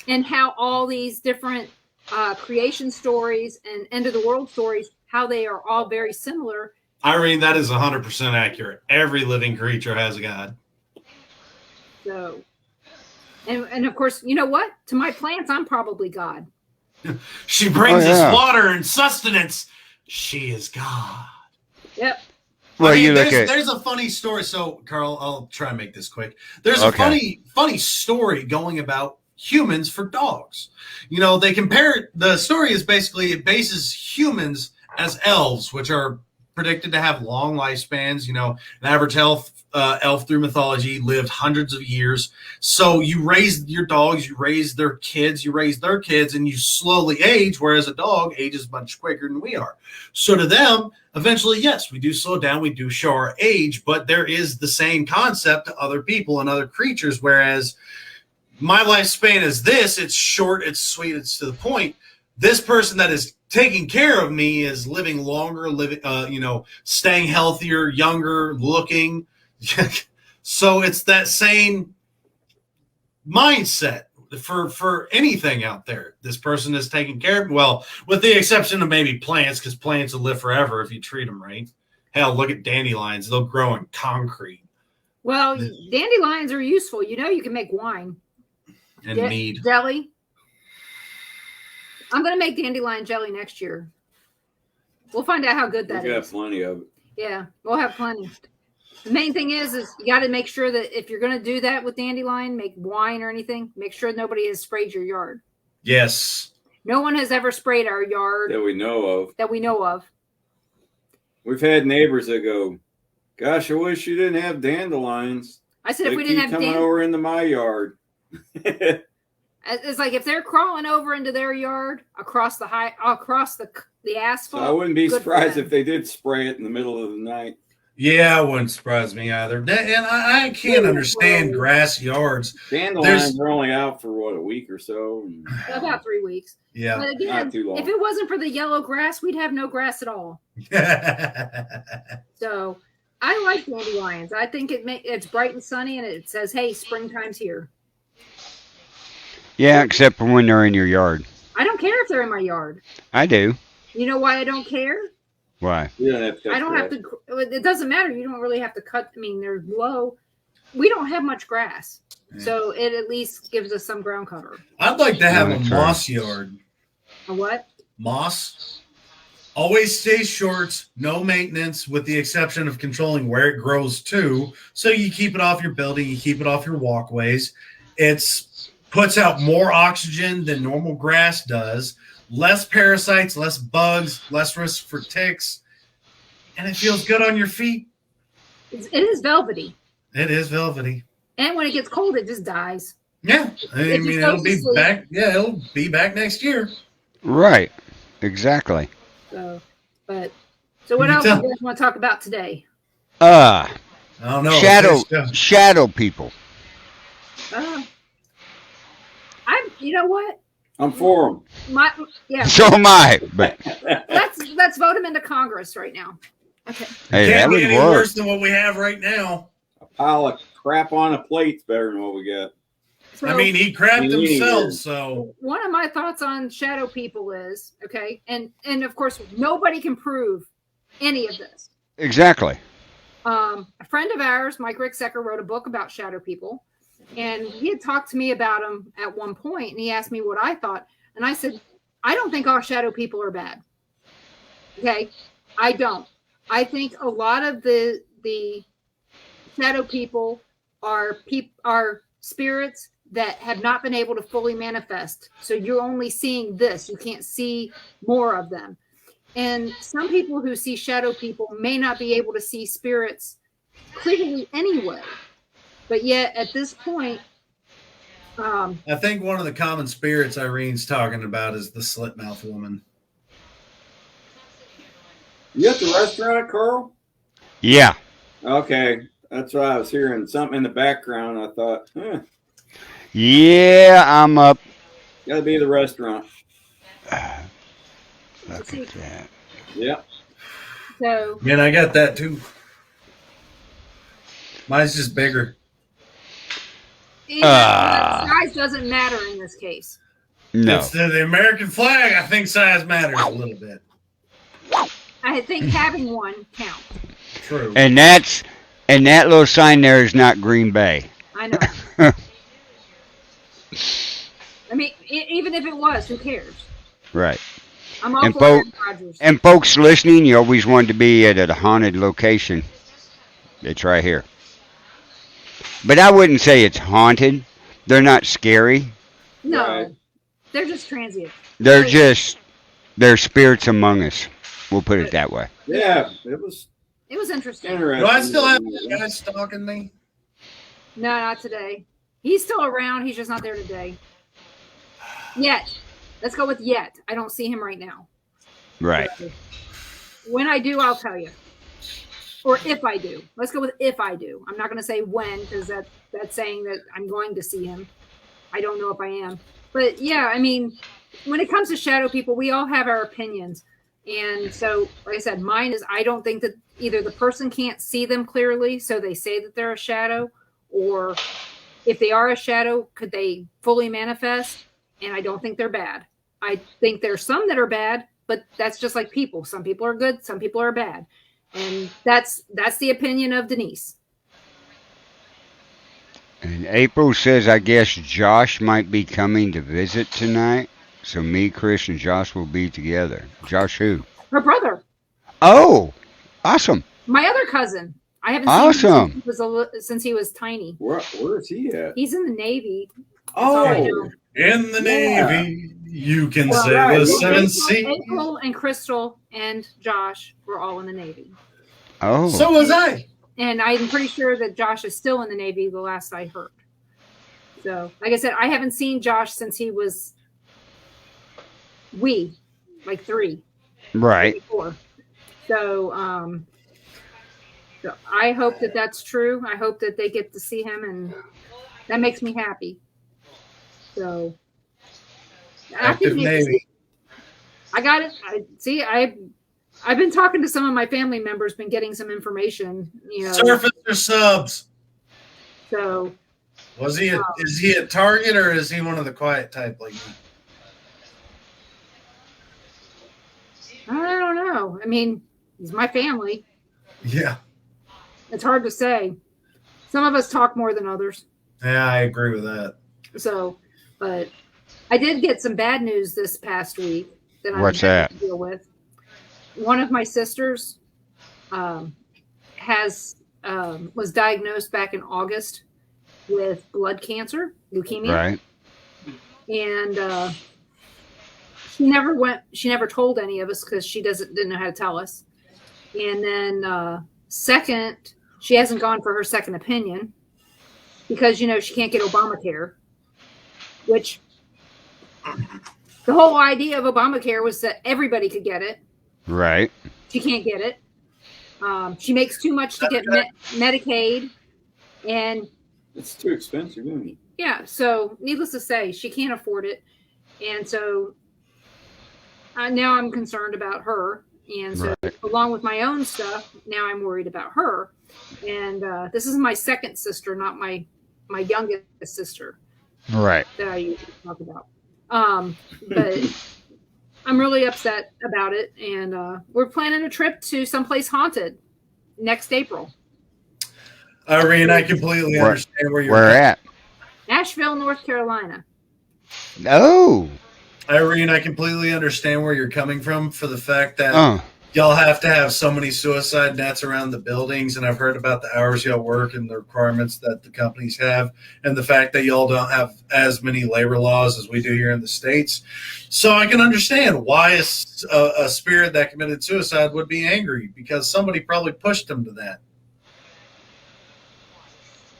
Speaker 3: and how all these different creation stories and end of the world stories, how they are all very similar.
Speaker 2: Irene, that is 100% accurate. Every living creature has a god.
Speaker 3: So, and of course, you know what? To my plants, I'm probably God.
Speaker 2: She brings us water and sustenance. She is God.
Speaker 3: Yep.
Speaker 1: Well,
Speaker 2: there's a funny story. So, Carl, I'll try and make this quick. There's a funny story going about humans for dogs. They compare the story is basically it bases humans as elves, which are predicted to have long lifespans. An average elf through mythology lived hundreds of years. So you raise your dogs, you raise their kids, and you slowly age, whereas a dog ages much quicker than we are. So to them, eventually, yes, we do slow down, we do show our age, but there is the same concept to other people and other creatures, whereas my lifespan is this, it's short, it's sweet, it's to the point. This person that is taking care of me is living longer, staying healthier, younger, looking. So it's that same mindset for anything out there. This person is taking care of, well, with the exception of maybe plants, because plants will live forever if you treat them right. Hell, look at dandelions. They'll grow in concrete.
Speaker 3: Well, dandelions are useful. You can make wine.
Speaker 2: And mead.
Speaker 3: Jelly. I'm going to make dandelion jelly next year. We'll find out how good that is.
Speaker 4: We have plenty of it.
Speaker 3: Yeah, we'll have plenty. The main thing is you got to make sure that if you're going to do that with dandelion, make wine or anything, make sure nobody has sprayed your yard.
Speaker 2: Yes.
Speaker 3: No one has ever sprayed our yard.
Speaker 4: That we know of.
Speaker 3: We've
Speaker 4: had neighbors that go, gosh, I wish you didn't have dandelions.
Speaker 3: I said, if we didn't have
Speaker 4: coming over into my yard.
Speaker 3: It's like if they're crawling over into their yard across the asphalt.
Speaker 4: So I wouldn't be surprised if they did spray it in the middle of the night.
Speaker 2: Yeah, it wouldn't surprise me either. And I can't understand grass yards.
Speaker 4: Dandelions are only out for a week or so.
Speaker 3: About 3 weeks.
Speaker 2: Yeah,
Speaker 3: but again,
Speaker 4: not too long.
Speaker 3: If it wasn't for the yellow grass, we'd have no grass at all. So I like dandelions. I think it's bright and sunny, and it says, "Hey, springtime's here."
Speaker 1: Yeah, except for when they're in your yard.
Speaker 3: I don't care if they're in my yard.
Speaker 1: I do.
Speaker 3: You know why I don't care?
Speaker 1: Why?
Speaker 4: You don't have to cut
Speaker 3: I don't have to. It doesn't matter. You don't really have to cut. I mean, they're low. We don't have much grass, so it at least gives us some ground cover.
Speaker 2: I'd like to have a moss yard.
Speaker 3: A what?
Speaker 2: Moss. Always stays short, no maintenance, with the exception of controlling where it grows to. So you keep it off your building, you keep it off your walkways. It's puts out more oxygen than normal grass does, less parasites, less bugs, less risk for ticks, and it feels good on your feet.
Speaker 3: It is velvety.
Speaker 2: It is velvety.
Speaker 3: And when it gets cold, it just dies.
Speaker 2: Yeah. I mean, it'll be back. Yeah, it'll be back next year.
Speaker 1: Right. Exactly.
Speaker 3: So what else do you guys want to talk about today?
Speaker 2: I don't know.
Speaker 1: Shadow people.
Speaker 3: You know what?
Speaker 4: I'm for them.
Speaker 1: So am I. But
Speaker 3: let's vote him into Congress right now. Okay.
Speaker 1: Hey,
Speaker 2: Can't
Speaker 1: that
Speaker 2: be
Speaker 1: would
Speaker 2: any
Speaker 1: work.
Speaker 2: worse than what we have right now.
Speaker 4: A pile of crap on a plate's better than what we got.
Speaker 2: I mean, he crapped
Speaker 4: Me
Speaker 2: himself,
Speaker 4: neither.
Speaker 2: so
Speaker 3: one of my thoughts on shadow people is okay, and of course nobody can prove any of this.
Speaker 1: Exactly.
Speaker 3: A friend of ours, Mike Ricksecker, wrote a book about shadow people, and he had talked to me about them at one point, and he asked me what I thought, and I said, I don't think all shadow people are bad. Okay, I don't. I think a lot of the shadow people are spirits that have not been able to fully manifest. So you're only seeing this. You can't see more of them. And some people who see shadow people may not be able to see spirits clearly anyway. But yet at this point,
Speaker 2: I think one of the common spirits Irene's talking about is the slit mouth woman.
Speaker 4: You at the restaurant, Carl?
Speaker 1: Yeah.
Speaker 4: Okay, that's why I was hearing something in the background. I thought,
Speaker 1: Yeah, I'm up.
Speaker 4: gotta be the restaurant.
Speaker 1: Look at that.
Speaker 4: Yep.
Speaker 3: so
Speaker 2: Man, I got that too. Mine's just bigger.
Speaker 3: size doesn't matter in this case.
Speaker 1: No.
Speaker 2: It's the American flag. I think size matters a little bit.
Speaker 3: I think having one counts.
Speaker 2: True.
Speaker 1: And that little sign there is not Green Bay.
Speaker 3: I know. I mean, even if it was, who cares?
Speaker 1: Right.
Speaker 3: I'm all
Speaker 1: And
Speaker 3: for Aaron Rodgers.
Speaker 1: And folks listening, you always wanted to be at a haunted location. It's right here. But I wouldn't say it's haunted. They're not scary.
Speaker 3: No,
Speaker 4: Right.
Speaker 3: they're just transient.
Speaker 1: They're spirits among us. We'll put it that way.
Speaker 4: Yeah, it was
Speaker 3: It was interesting.
Speaker 4: interesting.
Speaker 2: Do I still have that guy stalking me?
Speaker 3: No, not today. He's still around. He's just not there today. Yet. Let's go with yet. I don't see him right now.
Speaker 1: Right.
Speaker 3: When I do, I'll tell you. Or if I do. Let's go with if I do. I'm not going to say when because that's saying that I'm going to see him. I don't know if I am. But yeah, I mean, when it comes to shadow people, we all have our opinions. And so, like I said, mine is I don't think that either the person can't see them clearly, so they say that they're a shadow, or if they are a shadow, could they fully manifest? And I don't think they're bad. I think there's some that are bad, but that's just like people. Some people are good, some people are bad. And that's the opinion of Denise.
Speaker 1: And April says, I guess Josh might be coming to visit tonight. So me, Chris, and Josh will be together. Josh who?
Speaker 3: Her brother,
Speaker 1: Oh, awesome.
Speaker 3: my other cousin. I haven't
Speaker 1: Awesome.
Speaker 3: seen him since he was tiny.
Speaker 4: Where is he at?
Speaker 3: He's in the Navy. all I
Speaker 4: Oh,
Speaker 3: know.
Speaker 2: In the
Speaker 4: Yeah.
Speaker 2: Navy, you can
Speaker 3: Well,
Speaker 2: sail
Speaker 4: right.
Speaker 2: the seven seas.
Speaker 3: April and Crystal and Josh were all in the Navy.
Speaker 1: Oh.
Speaker 2: So was I.
Speaker 3: And I'm pretty sure that Josh is still in the Navy, the last I heard. So, like I said, I haven't seen Josh since he was like 3,
Speaker 1: Right.
Speaker 3: 4. So, so I hope that that's true. I hope that they get to see him, and that makes me happy. So,
Speaker 2: Active Navy.
Speaker 3: I got it. I've been talking to some of my family members, been getting some information,
Speaker 2: Surface or subs?
Speaker 3: So
Speaker 2: Is he a target or is he one of the quiet type like me?
Speaker 3: I don't know. I mean, he's my family.
Speaker 2: Yeah.
Speaker 3: It's hard to say. Some of us talk more than others.
Speaker 2: Yeah, I agree with that.
Speaker 3: So, but I did get some bad news this past week that I'm
Speaker 1: What's
Speaker 3: having
Speaker 1: that?
Speaker 3: to deal with. One of my sisters was diagnosed back in August with blood cancer, leukemia,
Speaker 1: Right.
Speaker 3: and she never told any of us because she didn't know how to tell us. And then second, she hasn't gone for her second opinion because she can't get Obamacare, which the whole idea of Obamacare was that everybody could get it.
Speaker 1: Right.
Speaker 3: She can't get it. She makes too much to get Medicaid, and
Speaker 4: it's too expensive, isn't it?
Speaker 3: yeah, so needless to say, she can't afford it. And so now I'm concerned about her. And so
Speaker 1: Right.
Speaker 3: along with my own stuff, now I'm worried about her. And this is my second sister, not my youngest sister.
Speaker 1: Right.
Speaker 3: that I usually talk about. But I'm really upset about it, and we're planning a trip to someplace haunted next April.
Speaker 2: Irene, I completely
Speaker 1: Where,
Speaker 2: understand where you're
Speaker 1: where
Speaker 2: coming.
Speaker 1: at?
Speaker 3: Asheville, North Carolina.
Speaker 1: Oh.
Speaker 2: Irene, I completely understand where you're coming from for the fact that
Speaker 1: Oh.
Speaker 2: y'all have to have so many suicide nets around the buildings, and I've heard about the hours y'all work and the requirements that the companies have, and the fact that y'all don't have as many labor laws as we do here in the States. So I can understand why a spirit that committed suicide would be angry, because somebody probably pushed them to that.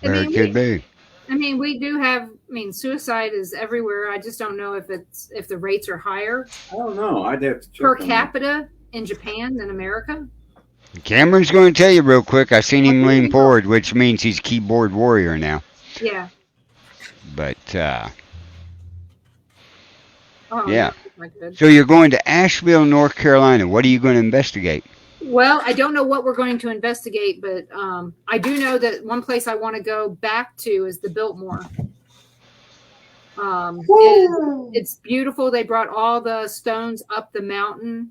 Speaker 1: Very could be.
Speaker 3: I mean, we do have. I mean, suicide is everywhere. I just don't know if the rates are higher.
Speaker 4: I don't know. I'd have to check
Speaker 3: per
Speaker 4: on
Speaker 3: capita in Japan than America.
Speaker 1: Cameron's going to tell you real quick. I seen him lean forward, which means he's keyboard warrior now.
Speaker 3: Yeah.
Speaker 1: But
Speaker 3: Oh,
Speaker 1: yeah.
Speaker 3: my good.
Speaker 1: So you're going to Asheville, North Carolina. What are you going to investigate?
Speaker 3: Well, I don't know what we're going to investigate, but I do know that one place I want to go back to is the Biltmore. It's beautiful. They brought all the stones up the mountain.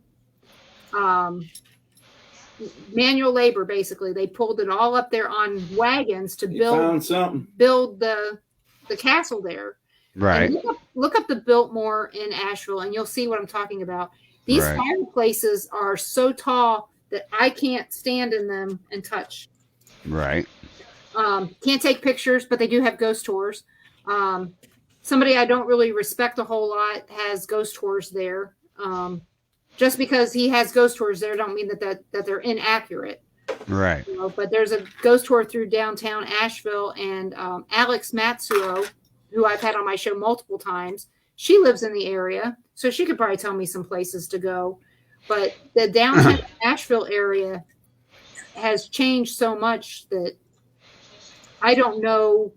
Speaker 3: Manual labor, basically. They pulled it all up there on wagons to build the castle there.
Speaker 1: Right.
Speaker 3: And look up the Biltmore in Asheville, and you'll see what I'm talking about. These fireplaces are so tall that I can't stand in them and touch.
Speaker 1: Right.
Speaker 3: Can't take pictures, but they do have ghost tours. Somebody I don't really respect a whole lot has ghost tours there. Just because he has ghost tours there, don't mean that they're inaccurate.
Speaker 1: Right.
Speaker 3: You know, but there's a ghost tour through downtown Asheville, and Alex Matsuo, who I've had on my show multiple times, she lives in the area, so she could probably tell me some places to go. But the downtown Asheville area has changed so much that I don't know.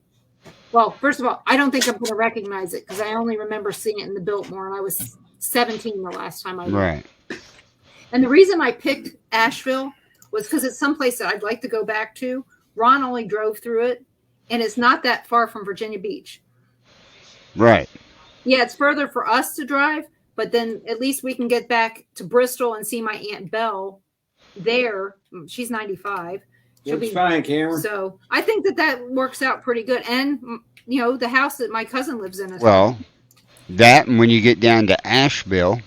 Speaker 3: Well, first of all, I don't think I'm going to recognize it because I only remember seeing it in the Biltmore, and I was 17 the last time I went.
Speaker 1: Right.
Speaker 3: And the reason I picked Asheville was because it's someplace that I'd like to go back to. Ron only drove through it, and it's not that far from Virginia Beach.
Speaker 1: Right.
Speaker 3: Yeah, it's further for us to drive, but then at least we can get back to Bristol and see my Aunt Belle there. She's 95. She'll be
Speaker 4: fine, Cameron.
Speaker 3: So I think that works out pretty good. And, you know, the house that my cousin lives in.
Speaker 1: Well, that, and when you get down to Asheville,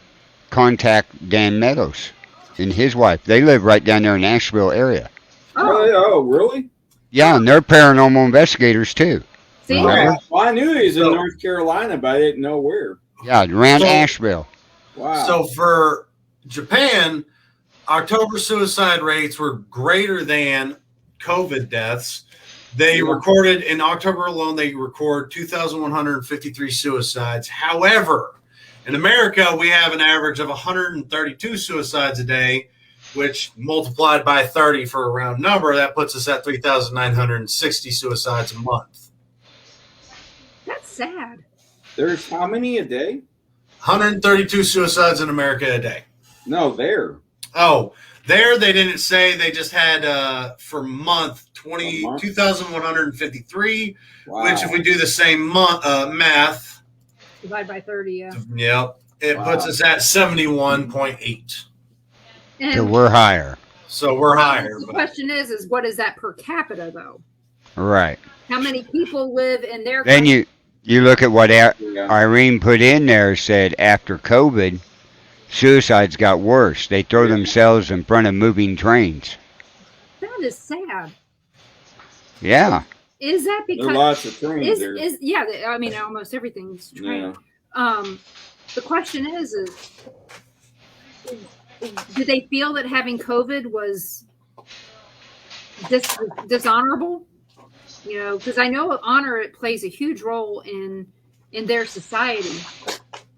Speaker 1: contact Dan Meadows and his wife. They live right down there in the Asheville area.
Speaker 4: Oh, really?
Speaker 1: Yeah, and they're paranormal investigators too.
Speaker 3: See?
Speaker 4: Well, I knew he was in North Carolina, but I didn't know where.
Speaker 1: Yeah, around Asheville.
Speaker 4: Wow.
Speaker 2: So for Japan, October suicide rates were greater than COVID deaths. They recorded in October alone, they record 2,153 suicides. However, in America, we have an average of 132 suicides a day, which multiplied by 30 for a round number, that puts us at 3,960 suicides a month.
Speaker 3: That's sad.
Speaker 4: There's how many a day?
Speaker 2: 132 suicides in America a day.
Speaker 4: No, there.
Speaker 2: Oh, there they didn't say. They just had for month 2,153, which if we do the same math.
Speaker 3: Divide by 30, yeah.
Speaker 2: Yep. It puts us at 71.8.
Speaker 1: So we're higher.
Speaker 2: So we're higher.
Speaker 3: The question is what is that per capita, though?
Speaker 1: Right.
Speaker 3: How many people live in their
Speaker 1: Then
Speaker 3: country?
Speaker 1: you look at what Irene put in there, said after COVID, suicides got worse. They throw themselves in front of moving trains.
Speaker 3: That is sad.
Speaker 1: Yeah.
Speaker 3: Is that because
Speaker 4: there are lots of trains there?
Speaker 3: I mean, almost everything's train.
Speaker 4: Yeah.
Speaker 3: The question is do they feel that having COVID was dishonorable? You know, because I know honor plays a huge role in their society.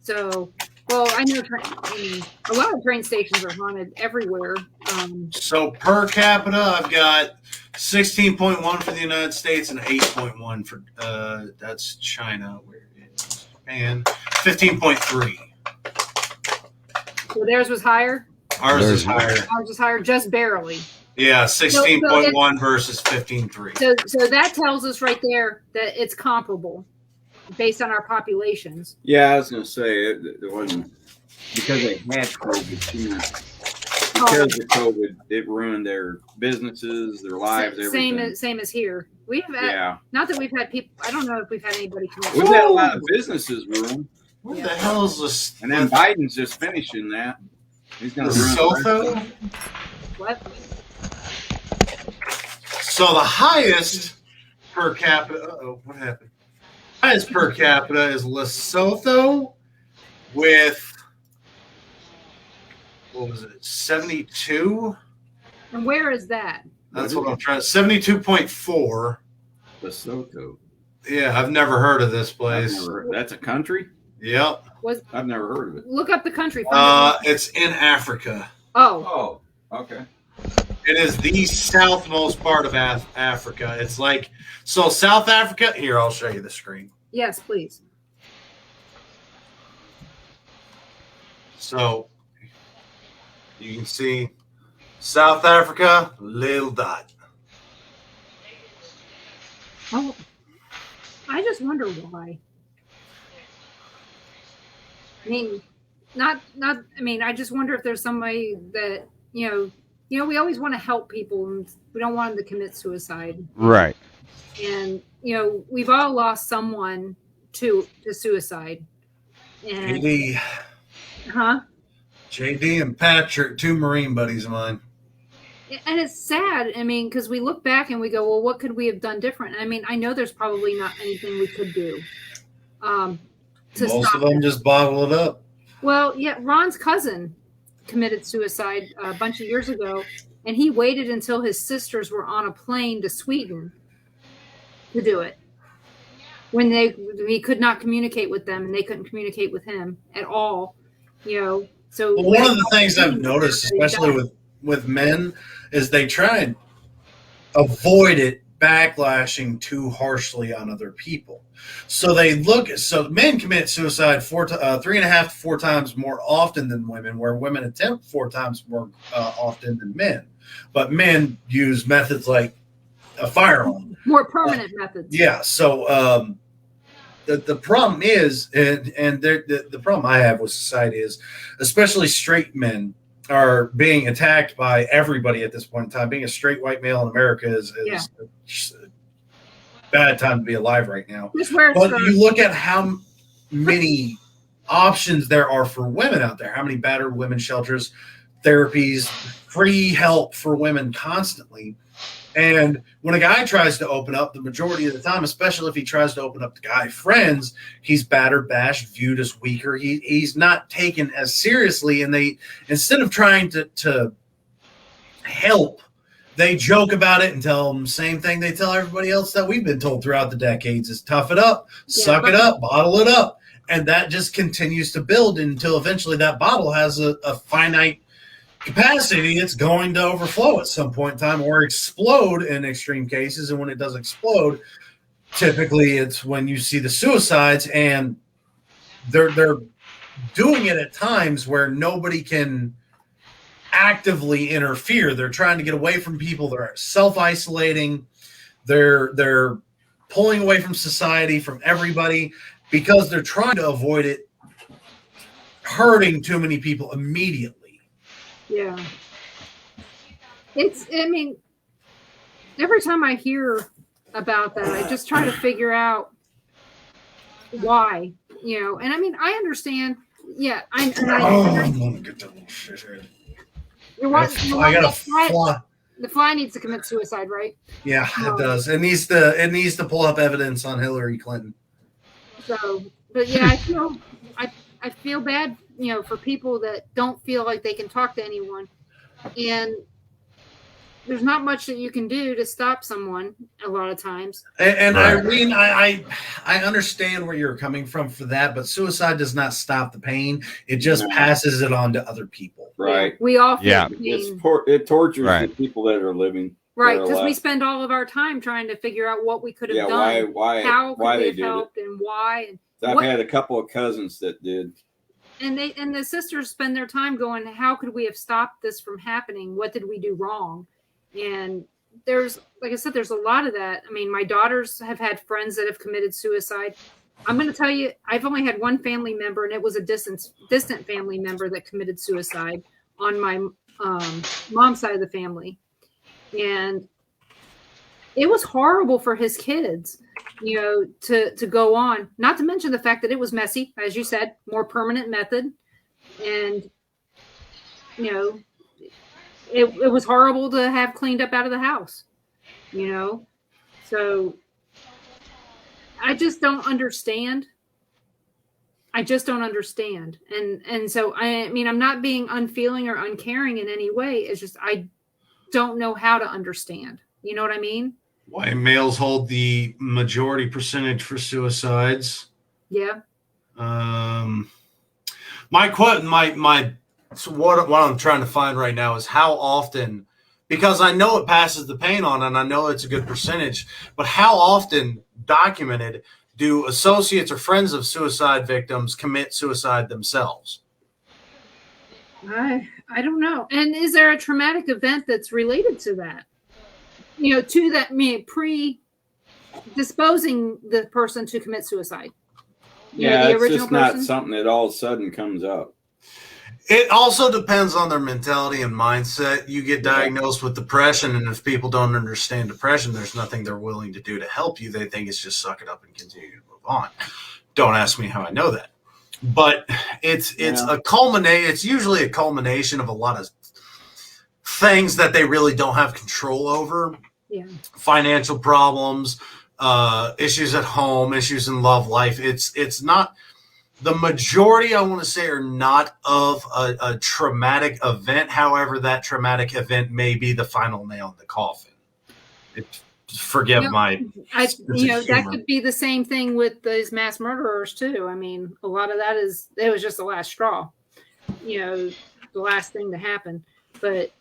Speaker 3: So, well, I know a lot of train stations are haunted everywhere.
Speaker 2: So per capita, I've got 16.1 for the United States and 8.1 for that's China. Where is Japan? 15.3.
Speaker 3: So theirs was higher.
Speaker 2: Ours is higher.
Speaker 3: Ours is higher, just barely.
Speaker 2: Yeah, 16.1 versus 15.3.
Speaker 3: So that tells us right there that it's comparable. based on our populations.
Speaker 4: Yeah, I was going to say it wasn't because they had COVID. Because of COVID, it ruined their businesses, their lives, everything.
Speaker 3: Same as here. We've had, not that we've had people. I don't know if we've had anybody commit.
Speaker 4: We've had a lot of businesses ruined.
Speaker 2: What the hell is this?
Speaker 4: And then Biden's just finishing that. He's going to ruin
Speaker 2: Lesotho?
Speaker 3: What?
Speaker 2: So the highest per capita. What happened? Highest per capita is Lesotho with, what was it, 72?
Speaker 3: And where is that?
Speaker 2: That's what I'm trying. 72.4.
Speaker 4: Lesotho.
Speaker 2: Yeah, I've never heard of this place.
Speaker 4: That's a country?
Speaker 2: Yep.
Speaker 4: I've never heard of it.
Speaker 3: Look up the country.
Speaker 2: It's in Africa.
Speaker 3: Oh.
Speaker 4: Oh, okay.
Speaker 2: It is the southmost part of Africa. It's like, so South Africa. Here, I'll show you the screen.
Speaker 3: Yes, please.
Speaker 2: So you can see South Africa, little dot.
Speaker 3: Oh, I just wonder why. I mean, not. I mean, I just wonder if there's somebody that you know, we always want to help people, and we don't want them to commit suicide.
Speaker 1: Right.
Speaker 3: And we've all lost someone to suicide. And
Speaker 2: JD.
Speaker 3: Huh?
Speaker 2: JD and Patrick, two Marine buddies of mine.
Speaker 3: And it's sad. I mean, because we look back and we go, well, what could we have done different? I mean, I know there's probably not anything we could do.
Speaker 2: Most of them just bottle it up.
Speaker 3: Well, yeah, Ron's cousin committed suicide a bunch of years ago, and he waited until his sisters were on a plane to Sweden to do it. When he could not communicate with them, and they couldn't communicate with him at all. So
Speaker 2: one of the things I've noticed, especially with men, is they try and avoid it backlashing too harshly on other people. So men commit suicide 3.5 to 4 times more often than women, where women attempt 4 times more often than men. But men use methods like a firearm.
Speaker 3: More permanent methods.
Speaker 2: Yeah. So the problem is, and the problem I have with society is, especially straight men are being attacked by everybody at this point in time. Being a straight white male in America is a bad time to be alive right now. But you look at how many options there are for women out there, how many battered women shelters, therapies, free help for women constantly. And when a guy tries to open up, the majority of the time, especially if he tries to open up to guy friends, he's battered, bashed, viewed as weaker. He's not taken as seriously. And they, instead of trying to help, they joke about it and tell them the same thing they tell everybody else that we've been told throughout the decades is tough it up, suck it up, bottle it up. And that just continues to build until eventually that bottle has a finite capacity. It's going to overflow at some point in time or explode in extreme cases. And when it does explode, typically it's when you see the suicides, and they're doing it at times where nobody can actively interfere. They're trying to get away from people. They're self-isolating. They're pulling away from society, from everybody, because they're trying to avoid it hurting too many people immediately.
Speaker 3: Yeah. I mean, every time I hear about that, I just try to figure out why, and I mean, I understand. Yeah.
Speaker 2: I'm going to get that little shithead.
Speaker 3: The fly needs to commit suicide, right?
Speaker 2: Yeah, it does. It needs to pull up evidence on Hillary Clinton.
Speaker 3: So, but yeah, I feel bad, for people that don't feel like they can talk to anyone, and there's not much that you can do to stop someone a lot of times.
Speaker 2: And Irene, I understand where you're coming from for that, but suicide does not stop the pain. It just passes it on to other people.
Speaker 4: Right.
Speaker 3: We all feel pain.
Speaker 4: It tortures the people that are living.
Speaker 3: Right, because we spend all of our time trying to figure out what we could have done. How they helped and why.
Speaker 4: I've had a couple of cousins that did.
Speaker 3: And the sisters spend their time going, how could we have stopped this from happening? What did we do wrong? And there's, like I said, there's a lot of that. I mean, my daughters have had friends that have committed suicide. I'm going to tell you, I've only had one family member, and it was a distant family member that committed suicide on my mom's side of the family. And it was horrible for his kids, to go on, not to mention the fact that it was messy, as you said, more permanent method. And, it was horrible to have cleaned up out of the house, so I just don't understand. And so, I mean, I'm not being unfeeling or uncaring in any way. It's just, I don't know how to understand. You know what I mean?
Speaker 2: Why males hold the majority percentage for suicides.
Speaker 3: Yeah.
Speaker 2: So what I'm trying to find right now is how often, because I know it passes the pain on and I know it's a good percentage, but how often documented do associates or friends of suicide victims commit suicide themselves?
Speaker 3: I don't know. And is there a traumatic event that's related to that? To that, predisposing the person to commit suicide.
Speaker 4: The it's just not something that all of a sudden comes up.
Speaker 2: It also depends on their mentality and mindset. You get diagnosed with depression, and if people don't understand depression, there's nothing they're willing to do to help you. They think it's just suck it up and continue to move on. Don't ask me how I know that. But it's it's usually a culmination of a lot of things that they really don't have control over.
Speaker 3: Yeah.
Speaker 2: Financial problems, issues at home, issues in love life. It's not the majority, I want to say, are not of a traumatic event. However, that traumatic event may be the final nail in the coffin.
Speaker 3: That could be the same thing with these mass murderers too. I mean, a lot of that it was just the last straw, the last thing to happen. But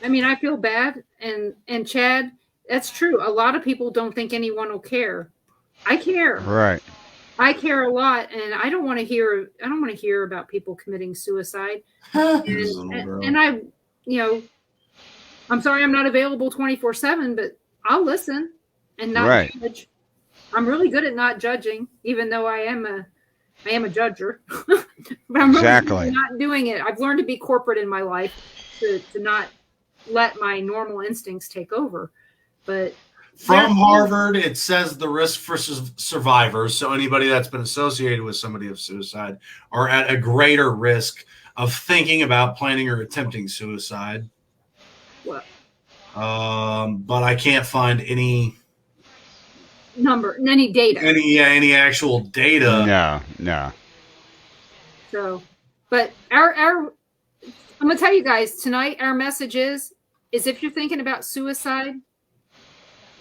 Speaker 3: I mean, I feel bad, and Chad, that's true. A lot of people don't think anyone will care. I care.
Speaker 1: Right.
Speaker 3: I care a lot, and I don't want to hear about people committing suicide. and I, I'm sorry I'm not available 24/7, but I'll listen and not judge. I'm really good at not judging, even though I am a judger. But I'm really not doing it. I've learned to be corporate in my life to not let my normal instincts take over. But
Speaker 2: from Harvard, it says the risk for survivors, so anybody that's been associated with somebody of suicide, are at a greater risk of thinking about planning or attempting suicide.
Speaker 3: What?
Speaker 2: But I can't find any
Speaker 3: data.
Speaker 2: Any actual data.
Speaker 1: No.
Speaker 3: So, but our I'm gonna tell you guys tonight. Our message is if you're thinking about suicide,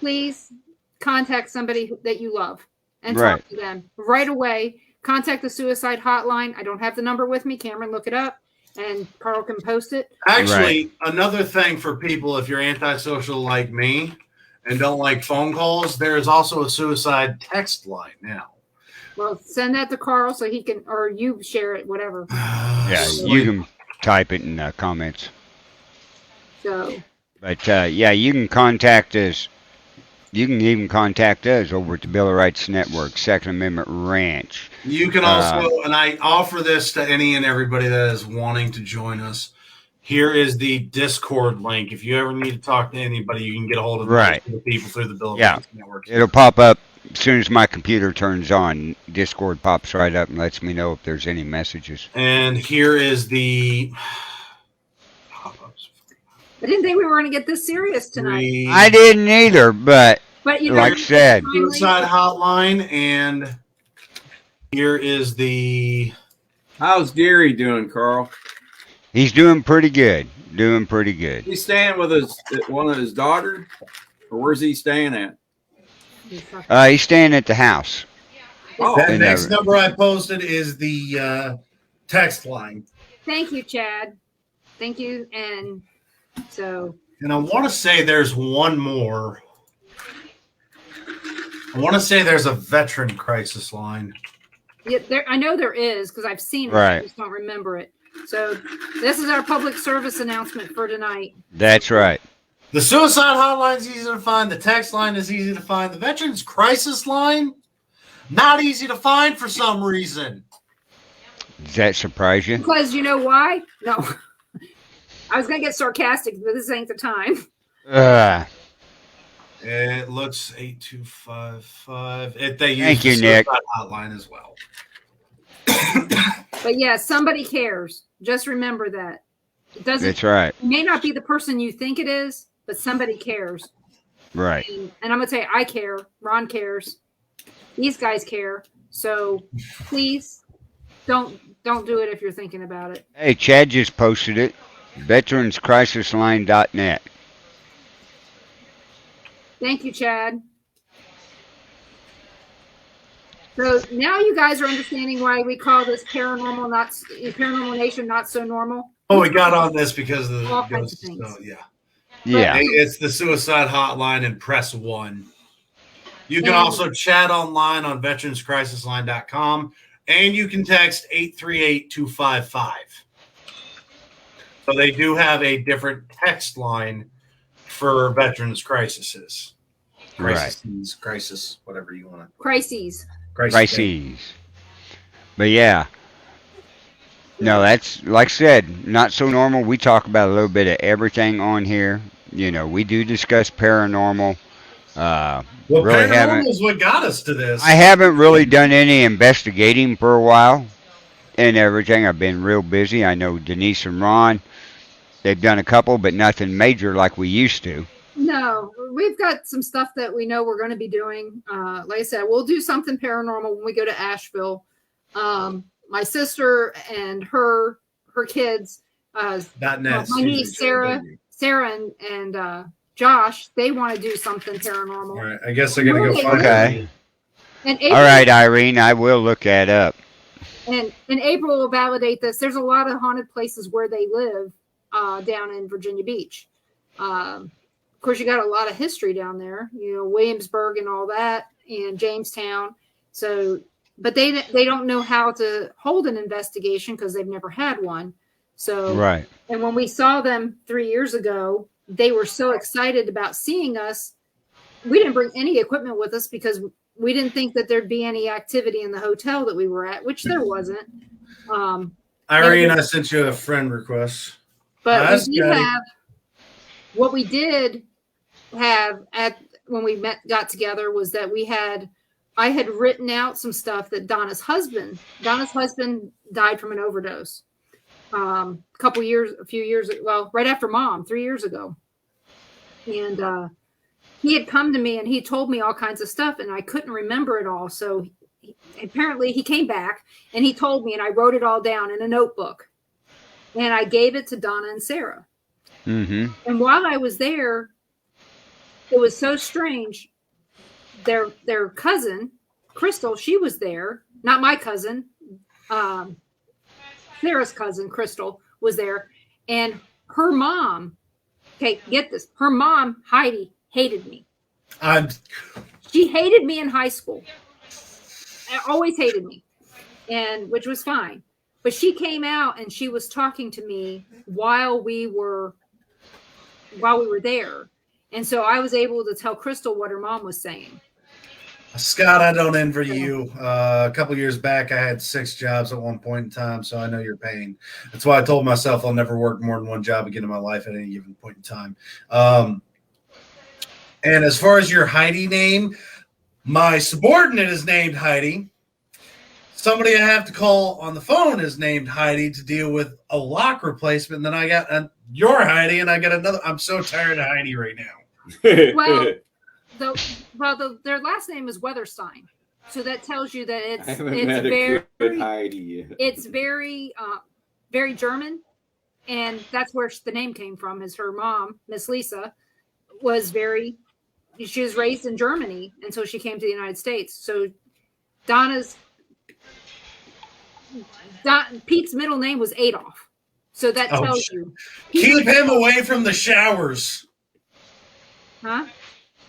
Speaker 3: please contact somebody that you love and talk to them right away. Contact the suicide hotline. I don't have the number with me. Cameron, look it up, and Carl can post it.
Speaker 2: Actually, another thing for people, if you're antisocial like me and don't like phone calls, there is also a suicide text line now.
Speaker 3: Well, send that to Carl so he can, or you share it, whatever.
Speaker 1: You can type it in the comments.
Speaker 3: So.
Speaker 1: But you can contact us. You can even contact us over at the Bill of Rights Network, Second Amendment Ranch.
Speaker 2: You can also, and I offer this to any and everybody that is wanting to join us. Here is the Discord link. If you ever need to talk to anybody, you can get a hold of the people through the Bill of Rights Network.
Speaker 1: It'll pop up as soon as my computer turns on. Discord pops right up and lets me know if there's any messages.
Speaker 2: And here is the...
Speaker 3: I didn't think we were going to get this serious tonight.
Speaker 1: I didn't either, but like I said,
Speaker 2: suicide hotline, and here is the.
Speaker 4: How's Gary doing, Carl?
Speaker 1: He's doing pretty good.
Speaker 4: He's staying with one of his daughters, or where's he staying at?
Speaker 1: He's staying at the house.
Speaker 2: That next number I posted is the text line.
Speaker 3: Thank you, Chad. Thank you, and.
Speaker 2: And I want to say there's one more. I want to say there's a veteran crisis line.
Speaker 3: Yeah, I know there is because I've seen it. I just don't remember it. So this is our public service announcement for tonight.
Speaker 1: That's right.
Speaker 2: The suicide hotline is easy to find. The text line is easy to find. The Veterans Crisis line, not easy to find for some reason.
Speaker 1: Does that surprise you?
Speaker 3: Because you know why? No. I was going to get sarcastic, but this ain't the time.
Speaker 2: It looks 8255. They use
Speaker 1: Thank
Speaker 2: the
Speaker 1: you, Nick.
Speaker 2: suicide hotline as well.
Speaker 3: But yeah, somebody cares. Just remember that. It doesn't.
Speaker 1: That's right.
Speaker 3: It may not be the person you think it is, but somebody cares.
Speaker 1: Right.
Speaker 3: And I'm going to say, I care. Ron cares. These guys care. So please don't do it if you're thinking about it.
Speaker 1: Hey, Chad just posted it. VeteransCrisisLine.net.
Speaker 3: Thank you, Chad. So now you guys are understanding why we call this Paranormal Nation not so normal.
Speaker 2: Oh, we got on this because of
Speaker 3: All
Speaker 2: the
Speaker 3: kinds of
Speaker 2: ghosts.
Speaker 3: things.
Speaker 2: So, yeah.
Speaker 1: Yeah.
Speaker 2: It's the suicide hotline and press 1. You can
Speaker 3: And-
Speaker 2: also chat online on veteranscrisisline.com, and you can text 838-255. So they do have a different text line for veterans crises. Crisis, whatever you want to.
Speaker 3: Crises.
Speaker 1: Crises. But yeah. No, that's, like I said, not so normal. We talk about a little bit of everything on here. You know, we do discuss paranormal.
Speaker 2: Well,
Speaker 1: Really
Speaker 2: paranormal is what got us to this.
Speaker 1: I haven't really done any investigating for a while and everything. I've been real busy. I know Denise and Ron, they've done a couple, but nothing major like we used to.
Speaker 3: No, we've got some stuff that we know we're going to be doing. Like I said, we'll do something paranormal when we go to Asheville. My sister and her kids,
Speaker 2: .net.
Speaker 3: my niece Sarah and Josh, they want to do something paranormal.
Speaker 2: All right, I guess I got to go find
Speaker 1: Okay.
Speaker 2: it.
Speaker 3: And April,
Speaker 1: All right, Irene, I will look that up.
Speaker 3: and April will validate this. There's a lot of haunted places where they live down in Virginia Beach. Of course, you got a lot of history down there, you know, Williamsburg and all that, and Jamestown. So, but they don't know how to hold an investigation because they've never had one. So,
Speaker 1: Right.
Speaker 3: and when we saw them 3 years ago, they were so excited about seeing us. We didn't bring any equipment with us because we didn't think that there'd be any activity in the hotel that we were at, which there wasn't.
Speaker 2: Irene, I sent you a friend request.
Speaker 3: But
Speaker 2: Nice,
Speaker 3: we did
Speaker 2: Patty.
Speaker 3: have what we did have at when we got together was that I had written out some stuff that Donna's husband died from an overdose. A few years, well, right after Mom, 3 years ago. And he had come to me and he told me all kinds of stuff and I couldn't remember it all. So apparently he came back and he told me and I wrote it all down in a notebook. And I gave it to Donna and Sarah.
Speaker 1: Mm-hmm.
Speaker 3: And while I was there, it was so strange. Their cousin, Crystal, she was there. Not my cousin. Sarah's cousin, Crystal, was there. And her mom, okay, get this. Her mom, Heidi, hated me. She hated me in high school. Always hated me. And which was fine. But she came out and she was talking to me while we were there. And so I was able to tell Crystal what her mom was saying.
Speaker 2: Scott, I don't envy you. A couple years back, I had 6 jobs at one point in time, so I know your pain. That's why I told myself I'll never work more than one job again in my life at any given point in time. And as far as your Heidi name, my subordinate is named Heidi. Somebody I have to call on the phone is named Heidi to deal with a lock replacement. And then I got your Heidi, and I got another. I'm so tired of Heidi right now.
Speaker 3: Well, their last name is Weatherstein, so that tells you that it's
Speaker 4: good Heidi yet.
Speaker 3: It's very very German, and that's where the name came from. Is her mom, Miss Lisa, she was raised in Germany, and so she came to the United States. So Pete's middle name was Adolf, so that tells you.
Speaker 2: Keep him away from the showers.
Speaker 3: Huh?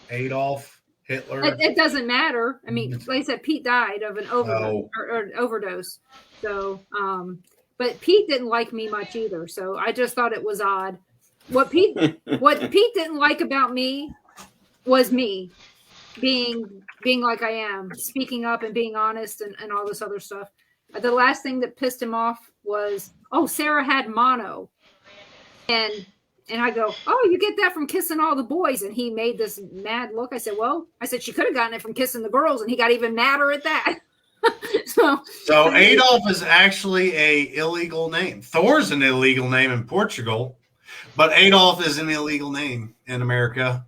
Speaker 2: Adolf Hitler.
Speaker 3: It doesn't matter. I mean, like I said, Pete died of an overdose. So, but Pete didn't like me much either. So I just thought it was odd. what Pete didn't like about me was me being like I am, speaking up and being honest and all this other stuff. The last thing that pissed him off was, oh, Sarah had mono. And I go, oh, you get that from kissing all the boys. And he made this mad look. I said, she could have gotten it from kissing the girls. And he got even madder at that. So
Speaker 2: Adolf is actually a illegal name. Thor's an illegal name in Portugal, but Adolf is an illegal name in America.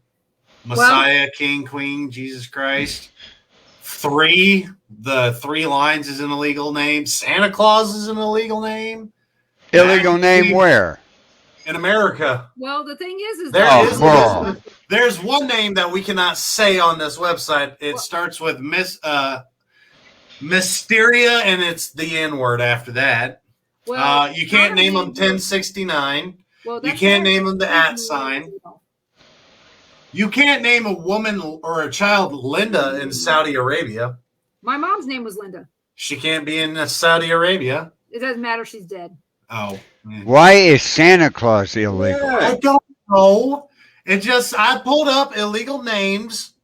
Speaker 2: Messiah, King, Queen, Jesus Christ. The 3 lines is an illegal name. Santa Claus is an illegal name.
Speaker 1: Illegal name where?
Speaker 2: In America.
Speaker 3: Well, the thing is
Speaker 2: there's one name that we cannot say on this website. It starts with Mysteria, and it's the N word after that.
Speaker 3: Well,
Speaker 2: you can't name them 1069.
Speaker 3: Well,
Speaker 2: you can't name them the @ sign. You can't name a woman or a child Linda in Saudi Arabia.
Speaker 3: My mom's name was Linda.
Speaker 2: She can't be in Saudi Arabia.
Speaker 3: It doesn't matter. She's dead.
Speaker 2: Oh.
Speaker 1: Why is Santa Claus illegal?
Speaker 2: I don't know. I pulled up illegal names,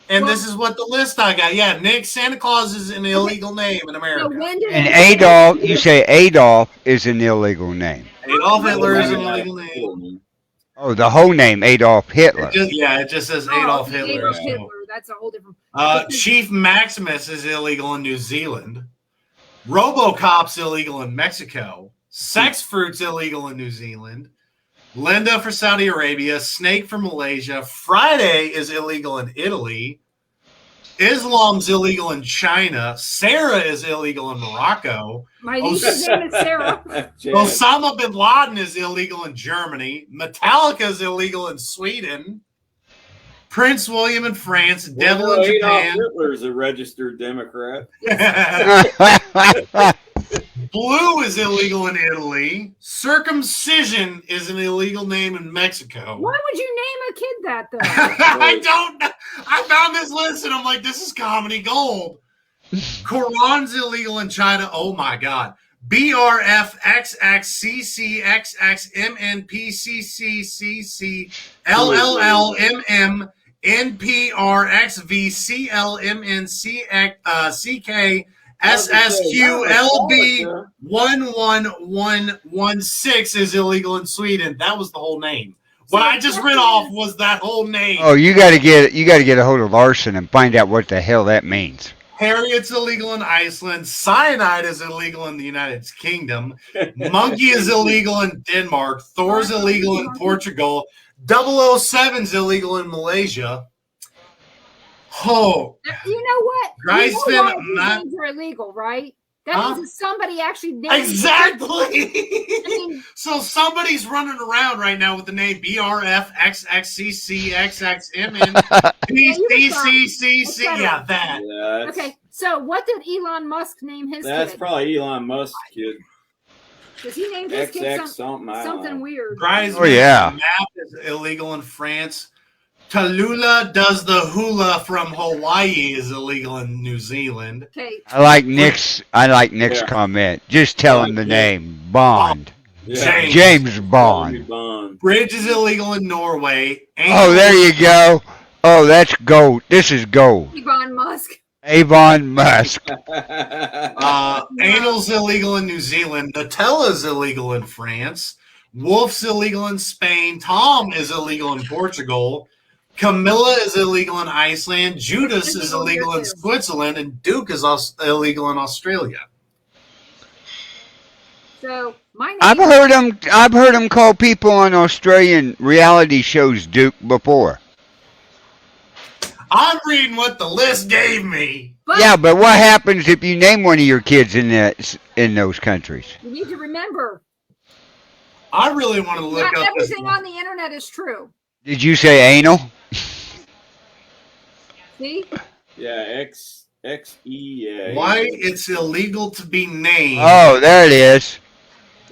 Speaker 2: and this is what the list I got. Yeah, Nick, Santa Claus is an illegal name in America.
Speaker 1: And Adolf, you say Adolf is an illegal name.
Speaker 2: Adolf Hitler is an illegal name.
Speaker 1: Oh, the whole name, Adolf Hitler.
Speaker 2: It just says Adolf Hitler.
Speaker 3: Adolf Hitler. That's a whole different.
Speaker 2: Chief Maximus is illegal in New Zealand. RoboCop's illegal in Mexico. Sex Fruit's illegal in New Zealand. Linda for Saudi Arabia. Snake for Malaysia. Friday is illegal in Italy. Islam's illegal in China. Sarah is illegal in Morocco.
Speaker 3: My niece's name is Sarah.
Speaker 2: Osama bin Laden is illegal in Germany. Metallica is illegal in Sweden. Prince William in France. Devil in Japan.
Speaker 4: Hitler's a registered Democrat.
Speaker 2: Blue is illegal in Italy. Circumcision is an illegal name in Mexico.
Speaker 3: Why would you name a kid that, though?
Speaker 2: I don't know. I found this list and I'm like, this is comedy gold. Quran's illegal in China. Oh my God. BRF XX CC MN CC LLL MM NPR CK SSQLB 11116 is illegal in Sweden. That was the whole name. What I just read off was that whole name.
Speaker 1: Oh, you got to get a hold of Larson and find out what the hell that means.
Speaker 2: Harriet's illegal in Iceland. Cyanide is illegal in the United Kingdom. Monkey is illegal in Denmark. Thor's illegal in Portugal. 007's illegal in Malaysia. Oh,
Speaker 3: you know what? Names are illegal, right? That means that somebody actually named
Speaker 2: exactly. So somebody's running around right now with the name BRF XXCCXXMN PCCCC. Yeah, that.
Speaker 4: Yeah,
Speaker 3: okay, so what did Elon Musk name his kid?
Speaker 4: That's probably Elon Musk's kid.
Speaker 3: Because he named his kid something weird.
Speaker 2: Oh, yeah. Map is illegal in France. Tallulah does the hula from Hawaii is illegal in New Zealand.
Speaker 3: Okay.
Speaker 1: I like Nick's comment. Just tell him the name. Bond.
Speaker 2: Yeah.
Speaker 1: James Bond.
Speaker 2: Bridge is illegal in Norway.
Speaker 1: Oh, there you go. Oh, that's gold. This is gold.
Speaker 3: Elon Musk.
Speaker 1: Avon Musk.
Speaker 2: Anal's illegal in New Zealand. Nutella's illegal in France. Wolf's illegal in Spain. Tom is illegal in Portugal. Camilla is illegal in Iceland. Judas is illegal in Switzerland, and Duke is illegal in Australia.
Speaker 3: So
Speaker 1: I've heard him call people on Australian reality shows Duke before.
Speaker 2: I'm reading what the list gave me.
Speaker 1: But what happens if you name one of your kids in those countries?
Speaker 3: You need to remember.
Speaker 2: I really want to look up.
Speaker 3: Not everything on the internet is true.
Speaker 1: Did you say anal?
Speaker 3: See?
Speaker 4: Yeah, XE.
Speaker 2: Why it's illegal to be named.
Speaker 1: Oh, there it is.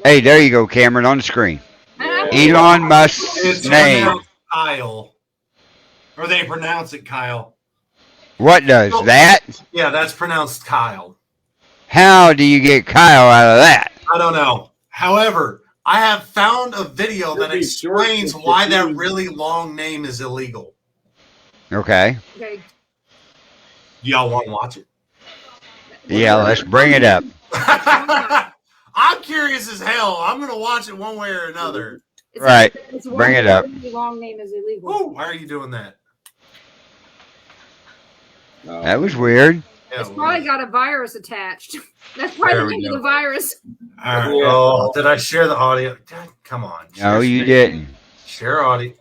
Speaker 1: Hey, there you go, Cameron, on the screen.
Speaker 3: Yeah.
Speaker 1: Elon Musk's
Speaker 2: it's
Speaker 1: name.
Speaker 2: Pronounced Kyle. Or they pronounce it Kyle.
Speaker 1: What does that?
Speaker 2: Yeah, that's pronounced Kyle.
Speaker 1: How do you get Kyle out of that?
Speaker 2: I don't know. However, I have found a video
Speaker 4: Could
Speaker 2: that
Speaker 4: be short
Speaker 2: explains
Speaker 4: and
Speaker 2: why that
Speaker 4: confusing.
Speaker 2: really long name is illegal.
Speaker 1: Okay.
Speaker 3: Okay.
Speaker 2: Do y'all want to watch it?
Speaker 1: Yeah, let's bring it up.
Speaker 2: I'm curious as hell. I'm going to watch it one way or another.
Speaker 3: It's
Speaker 1: Right.
Speaker 3: It's
Speaker 1: Bring it up.
Speaker 3: The long name is illegal.
Speaker 2: Ooh, why are you doing that?
Speaker 4: No.
Speaker 1: That was weird.
Speaker 3: It's probably got a virus attached. That's probably
Speaker 2: There
Speaker 3: the
Speaker 2: we
Speaker 3: name
Speaker 2: go.
Speaker 3: of the virus.
Speaker 2: All right.
Speaker 4: Yeah.
Speaker 2: Oh, did I share the audio? God, come on.
Speaker 1: No,
Speaker 2: Share
Speaker 1: you
Speaker 2: screen.
Speaker 1: didn't.
Speaker 2: Share audio.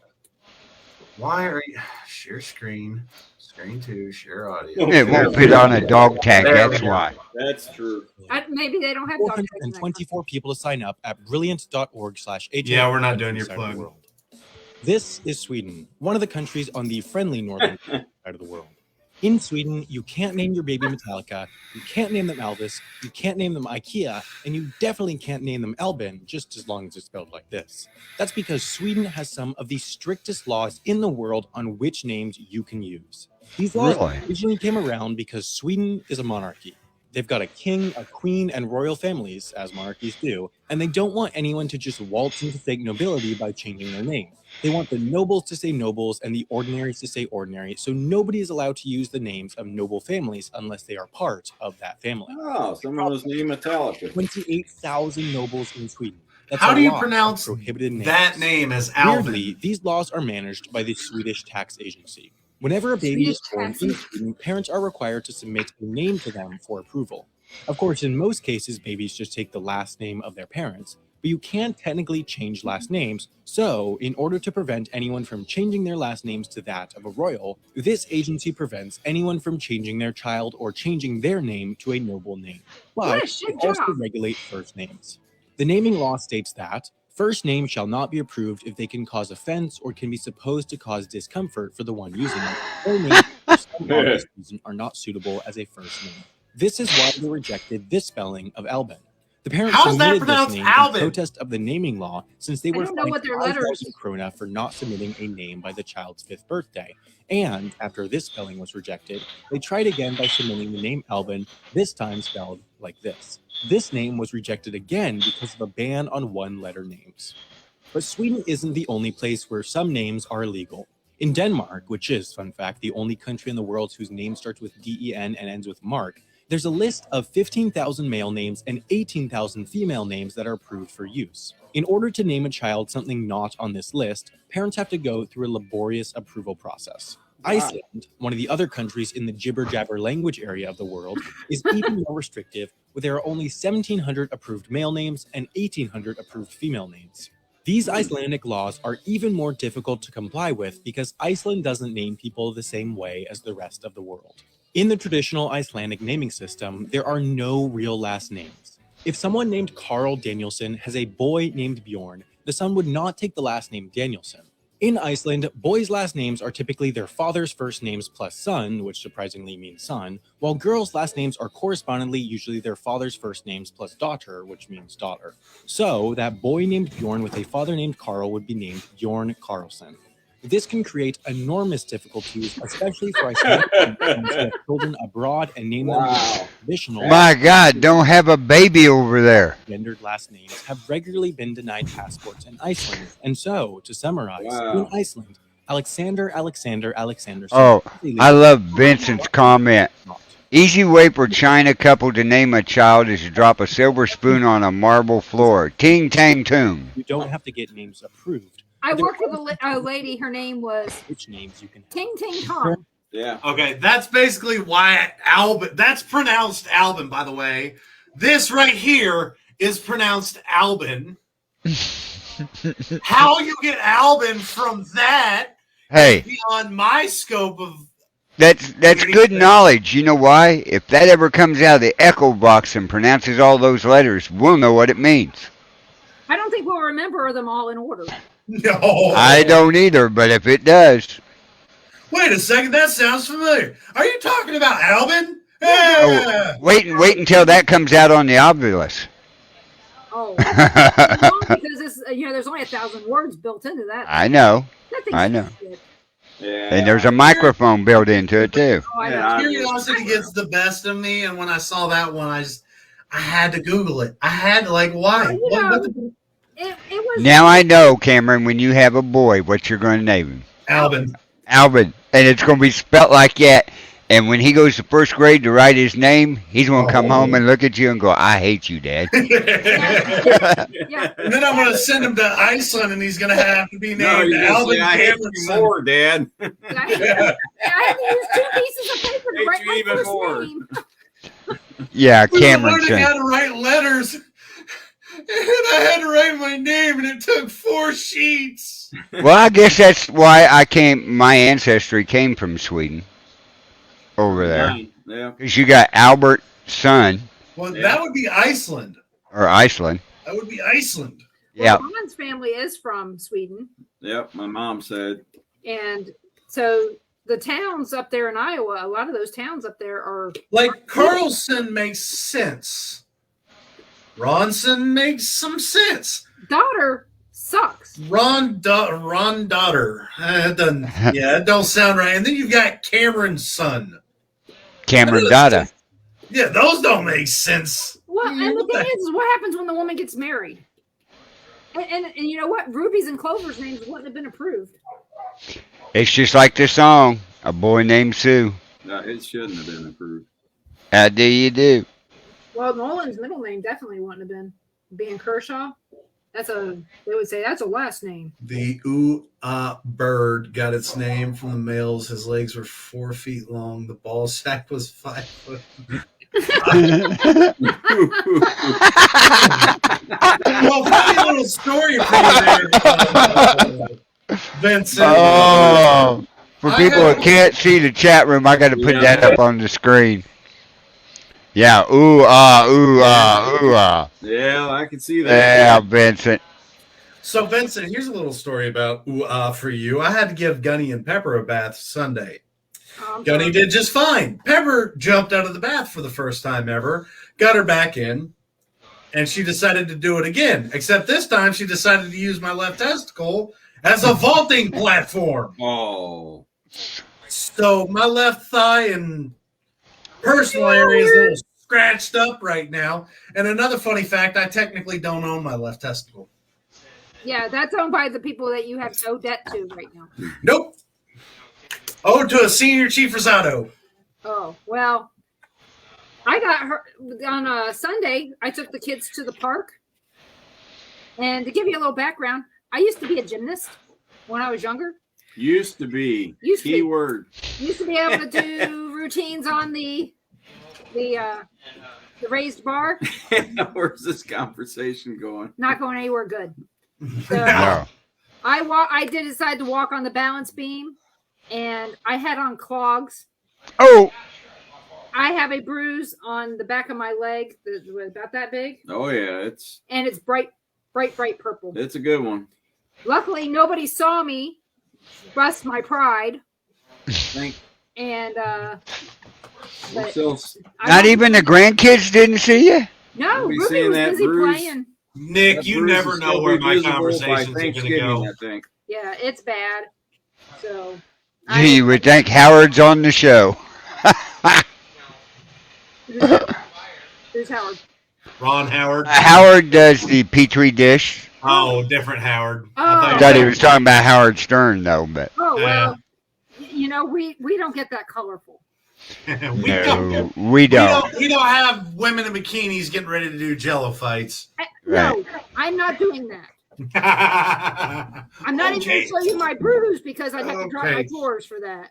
Speaker 2: Why are you share screen? Screen 2, share audio.
Speaker 1: It won't fit on a dog tag. That's why.
Speaker 4: That's true.
Speaker 3: Maybe they don't have dog tags in that
Speaker 5: 424 people to sign up at brilliant.org/HO.
Speaker 2: Yeah, we're not doing your
Speaker 5: inside the
Speaker 2: plug.
Speaker 5: world. This is Sweden, one of the countries on the friendly northern side of the world. In Sweden, you can't name your baby Metallica, you can't name them Elvis, you can't name them IKEA, and you definitely can't name them Albin, just as long as it's spelled like this. That's because Sweden has some of the strictest laws in the world on which names you can use. These laws
Speaker 1: Really?
Speaker 5: originally came around because Sweden is a monarchy. They've got a king, a queen, and royal families, as monarchies do, and they don't want anyone to just waltz into fake nobility by changing their name. They want the nobles to say nobles and the ordinaries to say ordinary, so nobody is allowed to use the names of noble families unless they are part of that family.
Speaker 4: Oh, someone was named Metallica.
Speaker 5: 28,000 nobles in Sweden. That's
Speaker 2: How
Speaker 5: a
Speaker 2: do you
Speaker 5: lot of
Speaker 2: pronounce
Speaker 5: prohibited names.
Speaker 2: that name as Alvin?
Speaker 5: Weirdly, these laws are managed by the Swedish tax agency. Whenever a baby is born in Sweden, parents are required to submit a name to them for approval. Of course, in most cases, babies just take the last name of their parents, but you can technically change last names. So, in order to prevent anyone from changing their last names to that of a royal, this agency prevents anyone from changing their child or changing their name to a noble name.
Speaker 3: What a
Speaker 5: But
Speaker 3: shit
Speaker 5: they also
Speaker 3: job.
Speaker 5: regulate first names. The naming law states that first names shall not be approved if they can cause offense or can be supposed to cause discomfort for the one using it, or names for some obvious reason are not suitable as a first name. This is why they rejected this spelling of Albin. The parents
Speaker 2: How is that
Speaker 5: submitted this
Speaker 2: pronounced
Speaker 5: name
Speaker 2: Albin?
Speaker 5: in protest of the naming law since they
Speaker 3: I
Speaker 5: were
Speaker 3: don't know
Speaker 5: fined
Speaker 3: what their
Speaker 5: 5,000
Speaker 3: letters-
Speaker 5: krona for not submitting a name by the child's 5th birthday. And after this spelling was rejected, they tried again by submitting the name Albin, this time spelled like this. This name was rejected again because of a ban on one-letter names. But Sweden isn't the only place where some names are illegal. In Denmark, which is, fun fact, the only country in the world whose name starts with D-E-N and ends with Mark, there's a list of 15,000 male names and 18,000 female names that are approved for use. In order to name a child something not on this list, parents have to go through a laborious approval process.
Speaker 4: Wow.
Speaker 5: Iceland, one of the other countries in the jibber-jabber language area of the world, is even more restrictive, where there are only 1,700 approved male names and 1,800 approved female names. These Icelandic laws are even more difficult to comply with because Iceland doesn't name people the same way as the rest of the world. In the traditional Icelandic naming system, there are no real last names. If someone named Carl Danielson has a boy named Bjorn, the son would not take the last name Danielson. In Iceland, boys' last names are typically their father's first names plus son, which surprisingly means son, while girls' last names are correspondingly usually their father's first names plus daughter, which means daughter. So, that boy named Bjorn with a father named Carl would be named Bjorn Carlson. This can create enormous difficulties, especially for Icelandic parents who have children abroad and name them
Speaker 4: Wow.
Speaker 5: traditional
Speaker 1: My God, don't have a baby over there.
Speaker 5: gendered last names have regularly been denied passports in Iceland. And so, to summarize,
Speaker 4: Wow.
Speaker 5: in Iceland, Alexander.
Speaker 1: Oh, I love Vincent's comment. Easy way for China couple to name a child is to drop a silver spoon on a marble floor. Ting tang toom.
Speaker 5: You don't have to get names approved.
Speaker 3: I worked with a lady. Her name was
Speaker 5: Which names you can have.
Speaker 3: Ting Ting Tom.
Speaker 4: Yeah.
Speaker 2: Okay, that's basically why Albin. That's pronounced Albin, by the way. This right here is pronounced Albin. How you get Albin from that
Speaker 1: Hey,
Speaker 2: beyond my scope of.
Speaker 1: that's good knowledge. You know why? If that ever comes out of the echo box and pronounces all those letters, we'll know what it means.
Speaker 3: I don't think we'll remember them all in order.
Speaker 2: No.
Speaker 1: I don't either, but if it does,
Speaker 2: Wait a second, that sounds familiar. Are you talking about Albin?
Speaker 1: Oh,
Speaker 2: Yeah.
Speaker 1: wait until that comes out on the Obulus.
Speaker 3: Oh, because this, there's only 1,000 words built into that.
Speaker 1: I know,
Speaker 3: That thing's
Speaker 1: I know.
Speaker 3: shit.
Speaker 4: Yeah.
Speaker 1: And there's a microphone built into it too.
Speaker 3: Oh, I
Speaker 4: Yeah,
Speaker 3: know.
Speaker 2: Curiosity gets the best of me, and when I saw that one, I had to Google it. I had to, like, why?
Speaker 3: You
Speaker 2: What
Speaker 3: know,
Speaker 2: the-
Speaker 3: it was
Speaker 1: Now I know, Cameron, when you have a boy, what you're going to name him.
Speaker 2: Albin.
Speaker 1: Alvin. And it's going to be spelt like that. And when he goes to first grade to write his name, he's going to come home and look at you and go, I hate you, Dad.
Speaker 3: yeah.
Speaker 2: And then I'm going to send him to Iceland, and he's going to have to be
Speaker 4: No,
Speaker 2: named
Speaker 4: you just
Speaker 2: Albin
Speaker 4: say, I hate
Speaker 2: Cameron.
Speaker 4: you more, Dad.
Speaker 3: I had to use 2 pieces of paper to
Speaker 4: Hate
Speaker 3: write
Speaker 4: you
Speaker 3: my
Speaker 4: even
Speaker 3: first
Speaker 4: more.
Speaker 3: name.
Speaker 1: Yeah,
Speaker 2: We were
Speaker 1: Cameron
Speaker 2: learning
Speaker 1: son.
Speaker 2: how to write letters, and I had to write my name, and it took 4 sheets.
Speaker 1: Well, I guess that's why my ancestry came from Sweden over there.
Speaker 4: Yeah.
Speaker 1: Because you got Albert's son,
Speaker 2: Well,
Speaker 4: Yeah.
Speaker 2: that would be Iceland.
Speaker 1: or Iceland.
Speaker 2: That would be Iceland.
Speaker 1: Yeah.
Speaker 3: Well, Ron's family is from Sweden,
Speaker 4: Yep. My mom said.
Speaker 3: and so the towns up there in Iowa, a lot of those towns up there are
Speaker 2: Like, Carlson makes sense. Ronson makes some sense.
Speaker 3: daughter sucks.
Speaker 2: Ron daughter. It don't sound right. And then you've got Cameron's son.
Speaker 1: Cameron Dada.
Speaker 2: Yeah, those don't make sense.
Speaker 3: Well, and the thing is what happens when the woman gets married? And you know what? Ruby's and Clover's names wouldn't have been approved.
Speaker 1: It's just like the song, A Boy Named Sue.
Speaker 4: No, it shouldn't have been approved.
Speaker 1: How do you do?
Speaker 3: Well, Nolan's middle name definitely wouldn't have been. Being Kershaw, they would say that's a last name.
Speaker 2: The bird got its name from the males. His legs were 4 feet long. The ball sack was 5 foot. Well, funny little story for you there, Vincent.
Speaker 1: Oh, for people that can't see the chat room, I got to put that up on the screen. Yeah, ooh ah, ooh ah, ooh ah.
Speaker 4: Yeah, I can see that.
Speaker 1: Yeah, Vincent.
Speaker 2: So, Vincent, here's a little story about for you. I had to give Gunny and Pepper a bath Sunday. Gunny did just fine. Pepper jumped out of the bath for the first time ever, got her back in, and she decided to do it again. Except this time she decided to use my left testicle as a vaulting platform.
Speaker 4: Oh.
Speaker 2: So my left thigh and personal area is a little scratched up right now. And another funny fact, I technically don't own my left testicle.
Speaker 3: Yeah, that's owned by the people that you have no debt to right now.
Speaker 2: Nope. Owed to a senior chief Rosado.
Speaker 3: Oh, well, I got her on a Sunday. I took the kids to the park. And to give you a little background, I used to be a gymnast when I was younger.
Speaker 4: Used to be.
Speaker 3: Used to be.
Speaker 4: Keyword.
Speaker 3: Used to be able to do routines on the raised bar.
Speaker 4: Where's this conversation going?
Speaker 3: Not going anywhere good. So
Speaker 1: No.
Speaker 3: I did decide to walk on the balance beam, and I had on clogs.
Speaker 1: Oh,
Speaker 3: I have a bruise on the back of my leg that's about that big,
Speaker 4: Oh yeah, it's
Speaker 3: and it's bright purple.
Speaker 4: a good one.
Speaker 3: Luckily, nobody saw me bust my pride,
Speaker 4: Think
Speaker 3: and
Speaker 4: we're still
Speaker 1: not even the grandkids didn't see you?
Speaker 3: no.
Speaker 4: We'll be
Speaker 3: Ruby
Speaker 4: seeing
Speaker 3: was
Speaker 4: that
Speaker 3: busy
Speaker 4: bruise.
Speaker 3: playing.
Speaker 2: Nick,
Speaker 4: that
Speaker 2: you
Speaker 4: bruise
Speaker 2: never
Speaker 4: will
Speaker 2: know
Speaker 4: still
Speaker 2: where
Speaker 4: be
Speaker 2: my
Speaker 4: visible by
Speaker 2: conversations are going to
Speaker 4: Thanksgiving,
Speaker 2: go.
Speaker 4: I think.
Speaker 3: Yeah, it's bad. So
Speaker 1: You would think Howard's on the show.
Speaker 3: Who's Howard?
Speaker 2: Ron Howard.
Speaker 1: Howard does the Petri dish.
Speaker 2: Oh, different Howard.
Speaker 1: I thought he was talking about Howard Stern, though, but
Speaker 3: Oh well, you know we don't get that colorful.
Speaker 1: no, we don't.
Speaker 2: We don't have women in bikinis getting ready to do Jello fights.
Speaker 3: No, I'm not doing that. I'm not even going to show you my bruise because I'd have to drop my
Speaker 2: Okay.
Speaker 3: drawers for that.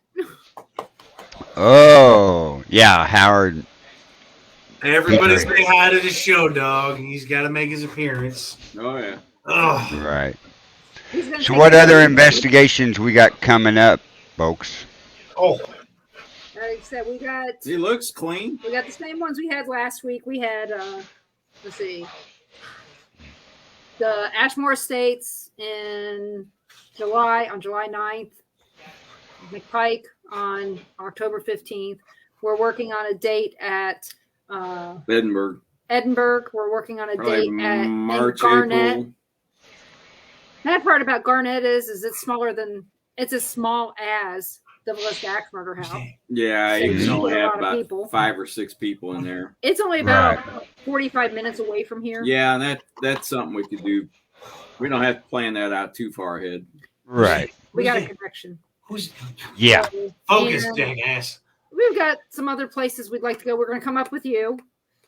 Speaker 1: Oh, yeah, Howard.
Speaker 2: Everybody say hi to the show, dog. He's got to make his appearance.
Speaker 4: Oh yeah.
Speaker 2: Oh,
Speaker 1: Right.
Speaker 3: He's gonna
Speaker 1: So,
Speaker 3: take
Speaker 1: what
Speaker 3: it-
Speaker 1: other investigations we got coming up, folks?
Speaker 2: oh,
Speaker 3: Like I said, we got
Speaker 4: He looks clean.
Speaker 3: the same ones we had last week. We had let's see, the Ashmore Estates on July 9th, McPike on October 15th. We're working on a date at
Speaker 4: Edinburgh.
Speaker 3: Edinburgh. We're working on a
Speaker 4: Probably
Speaker 3: date at
Speaker 4: March,
Speaker 3: Garnett.
Speaker 4: April.
Speaker 3: That part about Garnett is it's as small as the Villisca Axe Murder House.
Speaker 4: Yeah, you
Speaker 3: Six
Speaker 4: can only
Speaker 3: people, a
Speaker 4: have
Speaker 3: lot of
Speaker 4: about
Speaker 3: people.
Speaker 4: 5 or 6 people in there.
Speaker 3: It's only about 45 minutes away from here.
Speaker 4: Yeah, and that's something we could do We don't have to plan that out too far ahead.
Speaker 1: Right.
Speaker 3: We got a connection.
Speaker 2: Who's
Speaker 1: Yeah.
Speaker 3: So,
Speaker 2: focus,
Speaker 3: and
Speaker 2: jackass?
Speaker 3: we've got some other places we'd like to go. We're going to come up with you.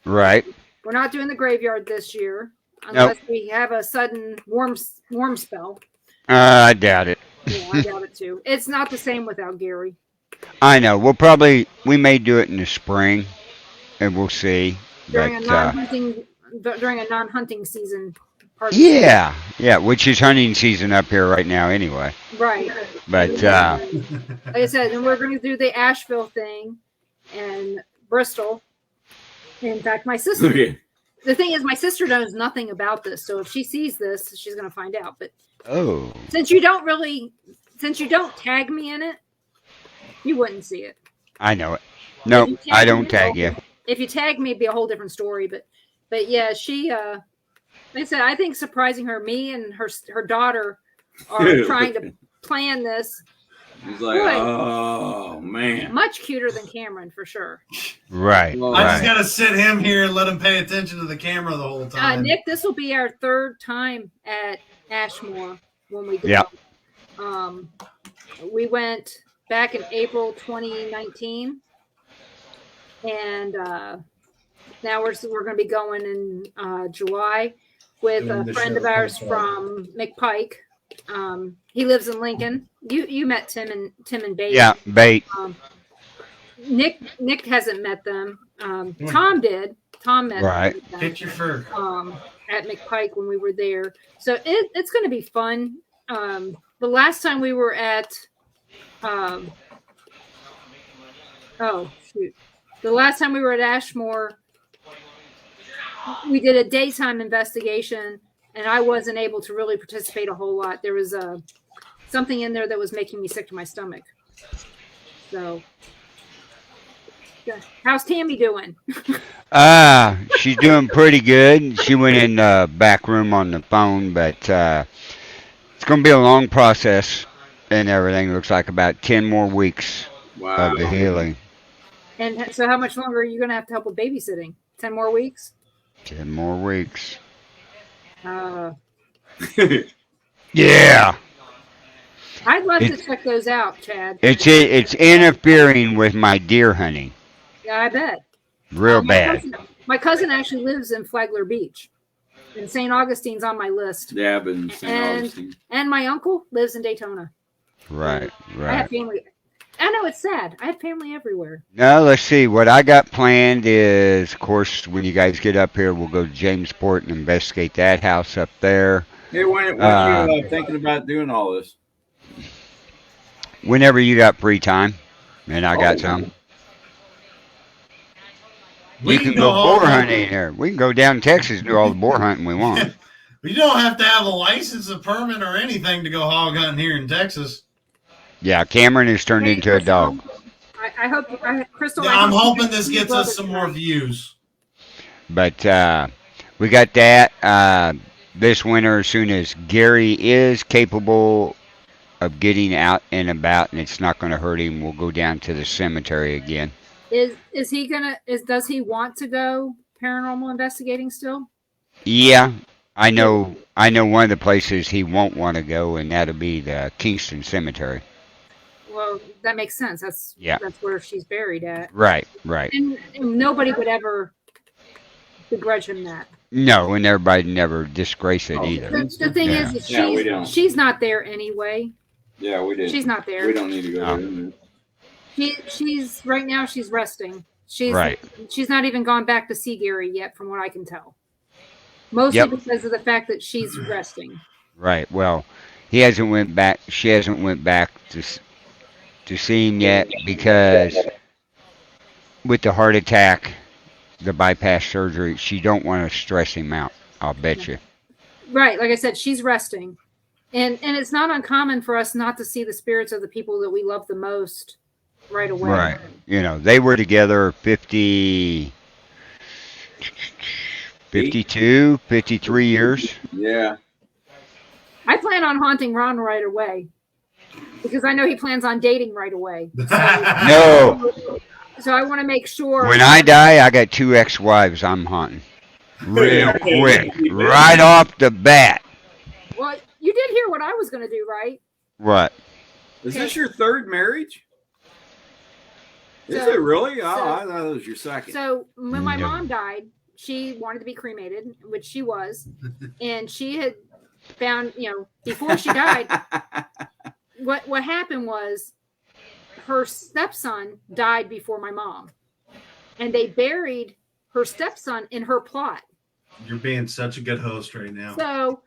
Speaker 1: Right.
Speaker 3: We're not doing the graveyard this year
Speaker 1: Nope.
Speaker 3: unless we have a sudden warm spell.
Speaker 1: I doubt it.
Speaker 3: Yeah, I doubt it too. It's not the same without Gary.
Speaker 1: I know. We may do it in the spring, and we'll see.
Speaker 3: During a
Speaker 1: But
Speaker 3: non-hunting season.
Speaker 1: yeah, which is hunting season up here right now anyway.
Speaker 3: Right.
Speaker 1: But
Speaker 3: Like I said, and we're going to do the Asheville thing and Bristol. In fact, my sister.
Speaker 4: Okay.
Speaker 3: The thing is, my sister knows nothing about this, so if she sees this, she's going to find out. But
Speaker 1: oh,
Speaker 3: since you don't tag me in it, you wouldn't see it.
Speaker 1: I know it. Nope,
Speaker 3: If you
Speaker 1: I
Speaker 3: tag
Speaker 1: don't
Speaker 3: me,
Speaker 1: tag you.
Speaker 3: If you tag me, it'd be a whole different story. But yeah, she. Like I said, I think surprising her, me and her daughter are trying to plan this.
Speaker 4: He's like,
Speaker 3: Boy.
Speaker 4: oh man,
Speaker 3: Much cuter than Cameron for sure.
Speaker 1: Right.
Speaker 4: Well,
Speaker 2: I just
Speaker 1: right.
Speaker 2: gotta sit him here and let him pay attention to the camera the whole time.
Speaker 3: Nick, this will be our third time at Ashmore when we go.
Speaker 1: Yep.
Speaker 3: We went back in April 2019, and now we're going to be going in July with a friend of ours from McPike. He lives in Lincoln. You met Tim and Bate.
Speaker 1: Yeah, bait.
Speaker 3: Nick hasn't met them. Tom did. Tom met
Speaker 1: Right.
Speaker 3: them.
Speaker 2: Get your fur.
Speaker 3: At McPike when we were there. So it's going to be fun. The last time we were at, the last time we were at Ashmore, we did a daytime investigation, and I wasn't able to really participate a whole lot. There was something in there that was making me sick to my stomach. So, how's Tammy doing?
Speaker 1: She's doing pretty good. She went in the back room on the phone, but it's going to be a long process and everything. Looks like about 10 more weeks
Speaker 4: wow.
Speaker 1: of the healing.
Speaker 3: And so, how much longer are you going to have to help with babysitting? 10 more weeks?
Speaker 1: 10 more weeks.
Speaker 3: Uh,
Speaker 1: Yeah.
Speaker 3: I'd love to check those out, Chad.
Speaker 1: It's interfering with my deer hunting.
Speaker 3: Yeah, I bet.
Speaker 1: Real bad.
Speaker 3: My cousin actually lives in Flagler Beach, and St. Augustine's on my list.
Speaker 4: Dab and St.
Speaker 3: And-
Speaker 4: Augustine.
Speaker 3: And my uncle lives in Daytona.
Speaker 1: Right,
Speaker 3: I have
Speaker 1: right.
Speaker 3: family. I know it's sad. I have family everywhere.
Speaker 1: Now, let's see. What I got planned is, of course, when you guys get up here, we'll go to Jamesport and investigate that house up there.
Speaker 4: Hey, when are you thinking about doing all this?
Speaker 1: Whenever you got free time, and I got some.
Speaker 2: We
Speaker 1: You can
Speaker 2: can
Speaker 1: go
Speaker 2: go
Speaker 1: boar
Speaker 2: home.
Speaker 1: hunting there. We can go down to Texas and do all the boar hunting we want.
Speaker 2: You don't have to have a license, a permit, or anything to go hog hunting here in Texas.
Speaker 1: Yeah, Cameron has turned
Speaker 3: Hey,
Speaker 1: into a dog.
Speaker 3: I hope, Crystal. I
Speaker 2: I'm
Speaker 3: hope you
Speaker 2: hoping
Speaker 3: get
Speaker 2: this
Speaker 3: to
Speaker 2: gets
Speaker 3: see
Speaker 2: us some
Speaker 3: brother
Speaker 2: more
Speaker 3: tonight.
Speaker 2: views.
Speaker 1: But we got that this winter as soon as Gary is capable of getting out and about and it's not going to hurt him. We'll go down to the cemetery again.
Speaker 3: Is he gonna? Does he want to go paranormal investigating still?
Speaker 1: Yeah, I know one of the places he won't want to go, and that'll be the Kingston Cemetery.
Speaker 3: Well, that makes sense. That's where she's buried at,
Speaker 1: Right, right.
Speaker 3: and nobody would ever begrudge him that.
Speaker 1: No, and everybody never disgrace it either.
Speaker 3: The thing
Speaker 1: Yeah.
Speaker 3: is,
Speaker 4: Yeah, we don't.
Speaker 3: she's not there anyway.
Speaker 4: Yeah, we did.
Speaker 3: She's not there.
Speaker 4: We don't need to go
Speaker 1: No.
Speaker 4: there.
Speaker 3: She's right now. She's resting. She's
Speaker 1: Right.
Speaker 3: She's not even gone back to see Gary yet, from what I can tell. Mostly
Speaker 1: Yep.
Speaker 3: because of the fact that she's resting.
Speaker 1: Right. Well, he hasn't went back. She hasn't went back to see him yet because with the heart attack, the bypass surgery, she don't want to stress him out. I'll bet you.
Speaker 3: Right, like I said, she's resting, and it's not uncommon for us not to see the spirits of the people that we love the most right away.
Speaker 1: Right. You know, they were together 52, 53 years.
Speaker 4: Yeah.
Speaker 3: I plan on haunting Ron right away because I know he plans on dating right away.
Speaker 1: No.
Speaker 3: So I want to make sure.
Speaker 1: When I die, I got 2 ex-wives I'm haunting. Real quick. Right off the bat.
Speaker 3: Well, you did hear what I was going to do, right?
Speaker 1: What?
Speaker 4: Is
Speaker 3: Okay.
Speaker 4: this your third marriage? Is
Speaker 3: So-
Speaker 4: it really? Oh,
Speaker 3: so-
Speaker 4: I thought it was your second.
Speaker 3: So when my
Speaker 1: No.
Speaker 3: mom died, she wanted to be cremated, which she was, and she had found, before she died, what happened was her stepson died before my mom, and they buried her stepson in her plot.
Speaker 2: You're being such a good host right now.
Speaker 3: So,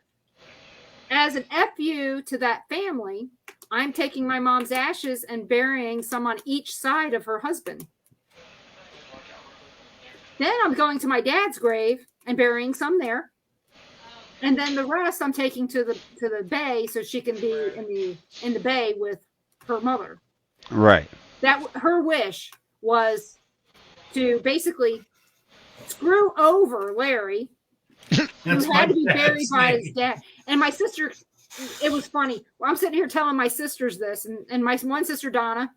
Speaker 3: as an FU to that family, I'm taking my mom's ashes and burying some on each side of her husband. Then I'm going to my dad's grave and burying some there. And then the rest I'm taking to the bay so she can be in the bay with her mother.
Speaker 1: Right.
Speaker 3: That her wish was to basically screw over Larry,
Speaker 2: That's
Speaker 3: who had to be
Speaker 2: my
Speaker 3: buried
Speaker 2: dad's
Speaker 3: by his
Speaker 2: name.
Speaker 3: dad. And my sister, it was funny. Well, I'm sitting here telling my sisters this, and my one sister, Donna,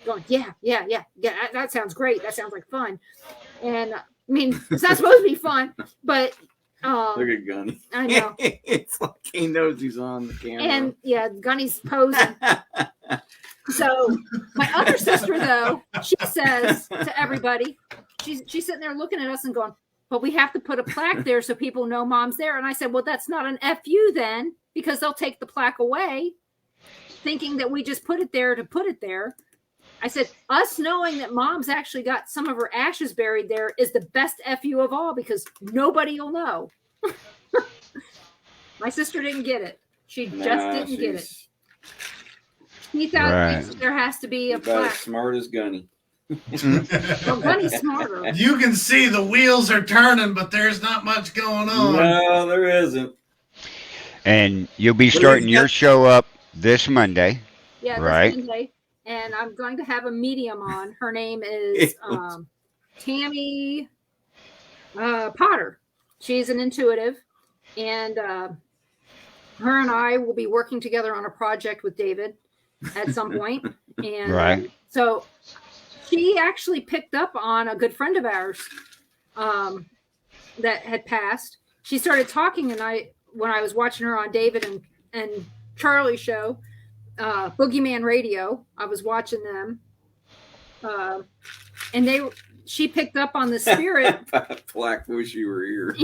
Speaker 3: going, yeah, that sounds great. That sounds like fun. And I mean, it's not supposed to be fun, but
Speaker 4: Look at Gunny.
Speaker 3: I know.
Speaker 4: It's like he knows he's on the camera.
Speaker 3: And yeah, Gunny's posing. So my other sister, though, she says to everybody, she's sitting there looking at us and going, but we have to put a plaque there so people know mom's there. And I said, well, that's not an FU then, because they'll take the plaque away, thinking that we just put it there to put it there. I said, us knowing that mom's actually got some of her ashes buried there is the best FU of all, because nobody will know. My sister didn't get it. She just didn't get it. He thought thinks there has to be a
Speaker 4: About as
Speaker 3: plaque.
Speaker 4: smart as Gunny.
Speaker 3: Well, Gunny's smarter.
Speaker 2: You can see the wheels are turning, but there's not much going on.
Speaker 4: No, there isn't.
Speaker 1: And you'll be starting your show up this Monday.
Speaker 3: Yeah,
Speaker 1: Right.
Speaker 3: this Monday. And I'm going to have a medium on. Her name is Tammy Potter. She's an intuitive. And her and I will be working together on a project with David at some point. And
Speaker 1: Right.
Speaker 3: so she actually picked up on a good friend of ours that had passed. She started talking, and when I was watching her on David and Charlie's show, Boogeyman Radio, I was watching them, and she picked up on the spirit.
Speaker 4: Black wish you were here.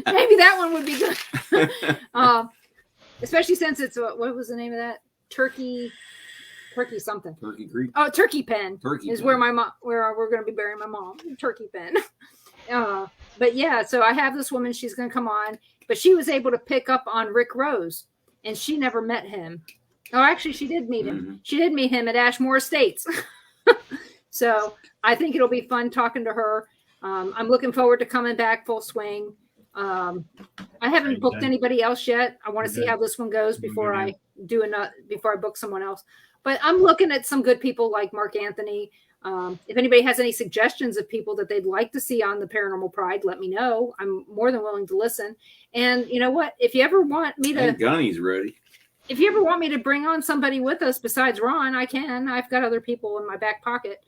Speaker 3: Maybe that one would be good, especially since it's what was the name of that? Turkey something.
Speaker 4: Turkey Creek.
Speaker 3: Oh, Turkey Pen
Speaker 4: Turkey
Speaker 3: is
Speaker 4: Pen.
Speaker 3: where my mom, where we're going to be burying my mom. Turkey Pen. But yeah, so I have this woman. She's going to come on, but she was able to pick up on Rick Rose, and she never met him. Oh, actually, she did meet him.
Speaker 4: Mm-hmm.
Speaker 3: She did meet him at Ashmore Estates. So I think it'll be fun talking to her. I'm looking forward to coming back full swing. I haven't booked anybody else yet. I want to see how this one goes before I book someone else. But I'm looking at some good people like Mark Anthony. If anybody has any suggestions of people that they'd like to see on the Paranormal Pride, let me know. I'm more than willing to listen. And you know what? If you ever want me to,
Speaker 4: And Gunny's ready.
Speaker 3: if you ever want me to bring on somebody with us besides Ron, I can. I've got other people in my back pocket.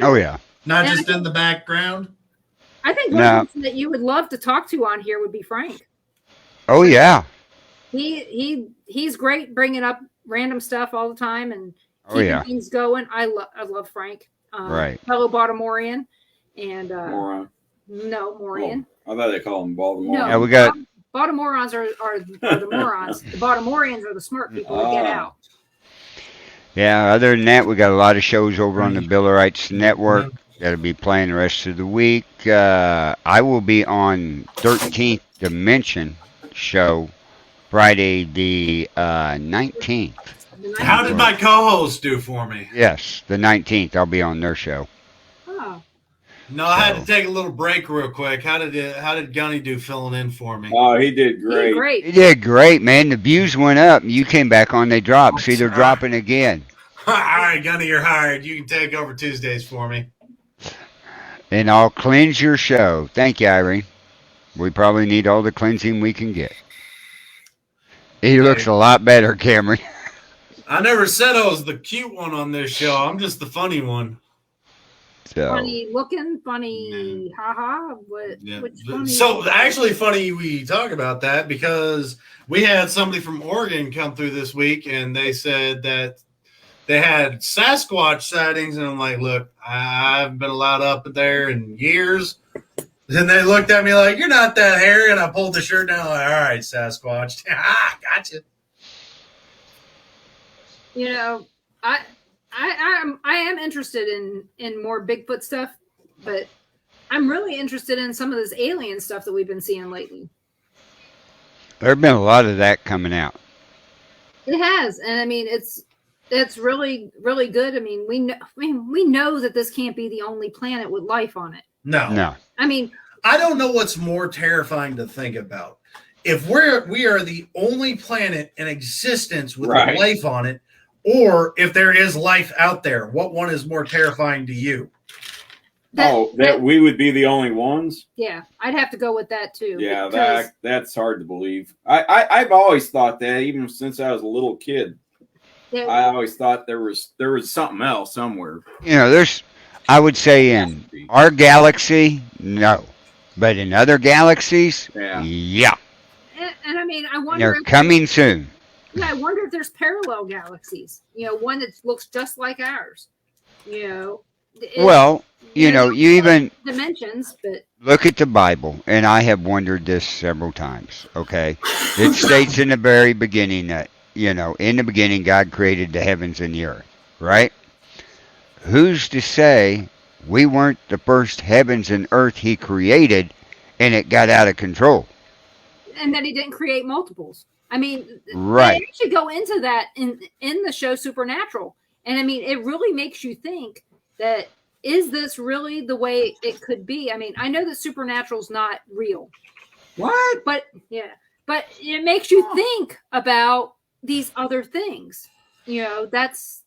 Speaker 1: Oh, yeah.
Speaker 2: Not
Speaker 3: And
Speaker 2: just in the background.
Speaker 3: I think one person that you would love to talk to on here would be Frank.
Speaker 1: Oh, yeah.
Speaker 3: He's great bringing up random stuff all the time and
Speaker 1: Oh,
Speaker 3: keeping
Speaker 1: yeah.
Speaker 3: things going. I love Frank.
Speaker 1: Right.
Speaker 3: Fellow Baltimorean. And
Speaker 4: Moron.
Speaker 3: no, Morian.
Speaker 4: Oh, I thought they call him Baltimore.
Speaker 3: No,
Speaker 1: Yeah, we got-
Speaker 3: Baltimoreans are the morons. The Baltimoreans are the smart people that get out.
Speaker 1: Yeah, other than that, we got a lot of shows over on the Billerites Network that'll be playing the rest of the week. I will be on 13th Dimension show Friday the 19th.
Speaker 2: How did my co-host do for me?
Speaker 1: Yes, the 19th. I'll be on their show.
Speaker 3: Oh,
Speaker 2: No, I had to take a little break real quick. How did Gunny do filling in for me?
Speaker 4: Oh, he did great.
Speaker 3: great.
Speaker 1: You did great, man. The views went up. You came back on, they dropped. See, they're dropping again.
Speaker 2: All right, Gunny, you're hired. You can take over Tuesdays for me.
Speaker 1: And I'll cleanse your show. Thank you, Irene. We probably need all the cleansing we can get. He looks a lot better, Cameron.
Speaker 2: I never said I was the cute one on this show. I'm just the funny one.
Speaker 1: So
Speaker 3: Funny looking, funny, haha.
Speaker 2: Yeah.
Speaker 3: Which funny?
Speaker 2: So actually, funny we talk about that because we had somebody from Oregon come through this week, and they said that they had Sasquatch sightings, and I'm like, look, I haven't been allowed up there in years. And they looked at me like, you're not that hairy, and I pulled the shirt down like, all right, Sasquatch. Gotcha.
Speaker 3: You know, I am interested in more Bigfoot stuff, but I'm really interested in some of this alien stuff that we've been seeing lately.
Speaker 1: there's been a lot of that coming out.
Speaker 3: It has, and I mean it's really really good. I mean we know that this can't be the only planet with life on it.
Speaker 1: No.
Speaker 3: I mean,
Speaker 2: I don't know what's more terrifying to think about. If we are the only planet in existence with
Speaker 4: Right.
Speaker 2: life on it, or if there is life out there, what one is more terrifying to you?
Speaker 4: that we would be the only ones.
Speaker 3: yeah, I'd have to go with that too.
Speaker 4: Yeah,
Speaker 3: because-
Speaker 4: that's hard to believe. I've always thought that, even since I was a little kid.
Speaker 3: yeah,
Speaker 4: I always thought there was something else somewhere.
Speaker 1: You know, I would say in our galaxy, no. But in other galaxies,
Speaker 4: Yeah.
Speaker 3: and I mean I wonder
Speaker 1: they're
Speaker 3: if
Speaker 1: coming soon.
Speaker 3: Yeah, I wonder if there's parallel galaxies. You know, one that looks just like ours. You know,
Speaker 1: Well, you know, you even
Speaker 3: dimensions, but
Speaker 1: look at the Bible, and I have wondered this several times, okay? It states in the very beginning that, you know, in the beginning God created the heavens and the earth, right? Who's to say we weren't the first heavens and earth he created and it got out of control?
Speaker 3: and that he didn't create multiples. I mean,
Speaker 1: Right.
Speaker 3: they actually go into that in the show Supernatural, and I mean, it really makes you think that is this really the way it could be? I mean, I know that Supernatural's not real,
Speaker 4: What?
Speaker 3: but it makes you think about these other things. You know, that's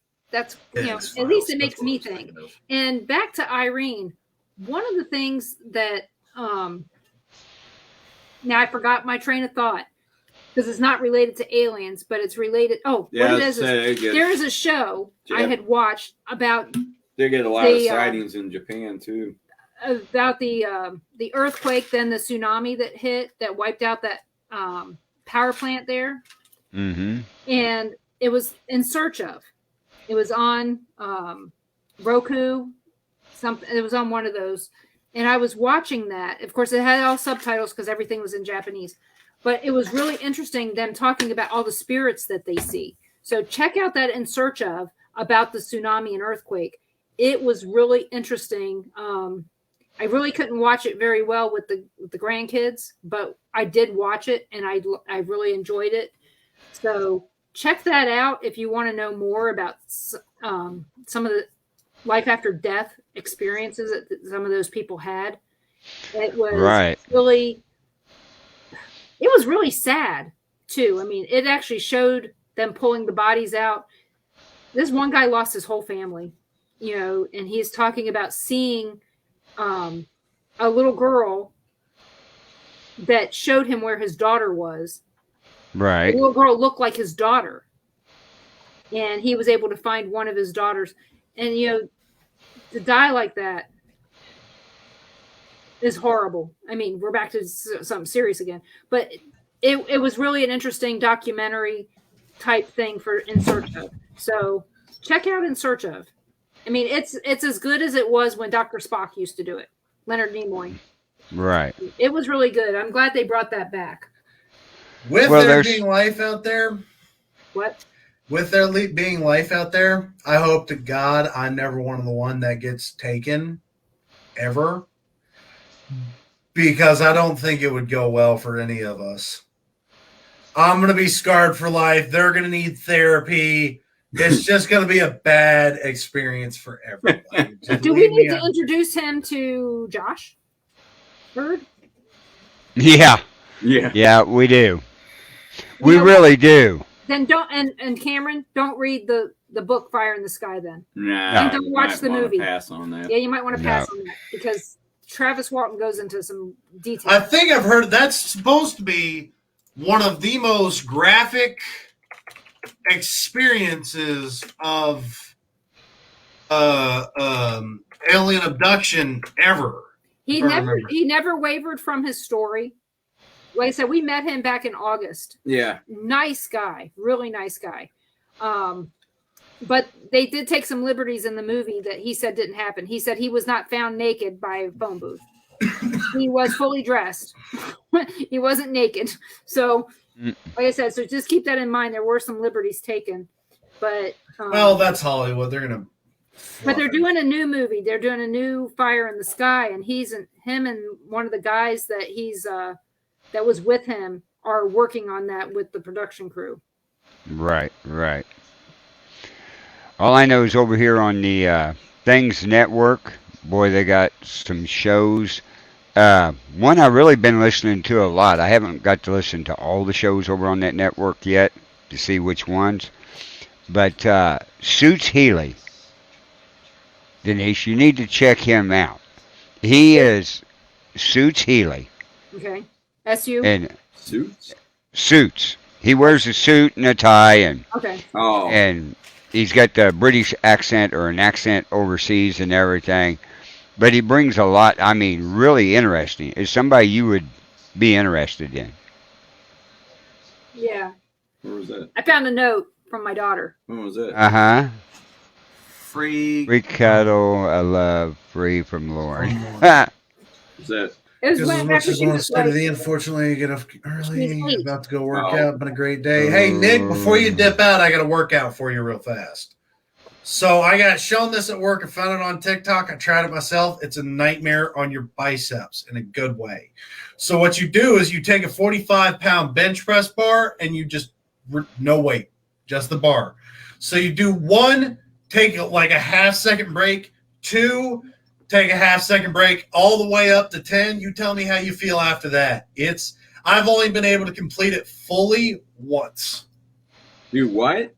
Speaker 3: you know, at least it makes me think. And back to Irene, one of the things that now I forgot my train of thought because it's not related to aliens, but it's related. Oh,
Speaker 4: Yeah,
Speaker 3: what it is there is a show I
Speaker 4: Yeah.
Speaker 3: had watched about
Speaker 4: They get a lot of sightings in Japan too.
Speaker 3: the earthquake, then the tsunami that hit that wiped out that power plant there,
Speaker 1: Mm-hmm.
Speaker 3: and it was In Search Of. It was on Roku, something. It was on one of those, and I was watching that. Of course, it had all subtitles because everything was in Japanese. But it was really interesting them talking about all the spirits that they see. So check out that In Search Of about the tsunami and earthquake. It was really interesting. I really couldn't watch it very well with the grandkids, but I did watch it and I really enjoyed it. So check that out if you want to know more about some of the life after death experiences that some of those people had. It was
Speaker 1: Right.
Speaker 3: it was really sad too. I mean, it actually showed them pulling the bodies out. This one guy lost his whole family, you know, and he's talking about seeing a little girl that showed him where his daughter was.
Speaker 1: Right.
Speaker 3: The little girl looked like his daughter, and he was able to find one of his daughters. And you know, to die like that is horrible. I mean, we're back to something serious again, but it was really an interesting documentary type thing for In Search Of. So check out In Search Of. I mean, it's as good as it was when Dr. Spock used to do it, Leonard Nimoy.
Speaker 1: Right.
Speaker 3: It was really good. I'm glad they brought that back.
Speaker 2: With
Speaker 1: Well,
Speaker 2: there
Speaker 1: there's-
Speaker 2: being life out there,
Speaker 3: What?
Speaker 2: with there being life out there, I hope to God I'm never one of the one that gets taken ever, because I don't think it would go well for any of us. I'm going to be scarred for life. They're going to need therapy. It's just going to be a bad experience for everybody. Just
Speaker 3: Do we
Speaker 2: leave me
Speaker 3: need to
Speaker 2: out.
Speaker 3: introduce him to Josh Bird?
Speaker 1: Yeah.
Speaker 4: Yeah.
Speaker 1: Yeah, we do. We
Speaker 3: You know,
Speaker 1: really do.
Speaker 3: Then don't and Cameron, don't read the book Fire in the Sky then.
Speaker 4: Nah,
Speaker 3: And don't watch
Speaker 4: might
Speaker 3: the
Speaker 4: wanna
Speaker 3: movie.
Speaker 4: Pass on that.
Speaker 3: Yeah, you might want to
Speaker 1: No.
Speaker 3: pass on that because Travis Walton goes into some detail.
Speaker 2: I think I've heard that's supposed to be one of the most graphic experiences of alien abduction ever.
Speaker 3: He
Speaker 2: if I
Speaker 3: never
Speaker 2: remember.
Speaker 3: he never wavered from his story. Like I said, we met him back in August.
Speaker 4: Yeah.
Speaker 3: Nice guy, really nice guy. But they did take some liberties in the movie that he said didn't happen. He said he was not found naked by a phone booth. He was fully dressed. He wasn't naked. So, like I said, so just keep that in mind. There were some liberties taken, but
Speaker 2: Well, that's Hollywood. They're gonna.
Speaker 3: but they're doing a new movie. They're doing a new Fire in the Sky, and him and one of the guys that that was with him are working on that with the production crew.
Speaker 1: Right, right. All I know is over here on the Things Network, boy, they got some shows. One I've really been listening to a lot. I haven't got to listen to all the shows over on that network yet to see which ones. But Suits Healy, Denise, you need to check him out. He is Suits Healy.
Speaker 3: Okay, SU.
Speaker 1: And
Speaker 4: Suits.
Speaker 1: Suits. He wears a suit and a tie, and
Speaker 3: Okay.
Speaker 4: Oh.
Speaker 1: and he's got the British accent or an accent overseas and everything. But he brings a lot. I mean, really interesting. Is somebody you would be interested in?
Speaker 3: Yeah,
Speaker 4: Where was that?
Speaker 3: I found a note from my daughter.
Speaker 4: When was that?
Speaker 1: Uh huh.
Speaker 2: Free.
Speaker 1: Free cuddle, a love, free from Lord.
Speaker 4: Was that?
Speaker 3: It was
Speaker 2: Because
Speaker 3: when
Speaker 2: as much
Speaker 3: after
Speaker 2: as
Speaker 3: she
Speaker 2: I want to
Speaker 3: was
Speaker 2: stay to
Speaker 3: like,
Speaker 2: the unfortunately, you get up early.
Speaker 3: She's late.
Speaker 2: About to go work
Speaker 4: Oh.
Speaker 2: out. Been a great day. Hey, Nick, before you dip out, I got a workout for you real fast. So I got shown this at work. I found it on TikTok. I tried it myself. It's a nightmare on your biceps in a good way. So what you do is you take a 45-pound bench press bar and you just no weight, just the bar. So you do one, take like a half-second break. Two, take a half-second break, all the way up to 10. You tell me how you feel after that. I've only been able to complete it fully once.
Speaker 4: Do what?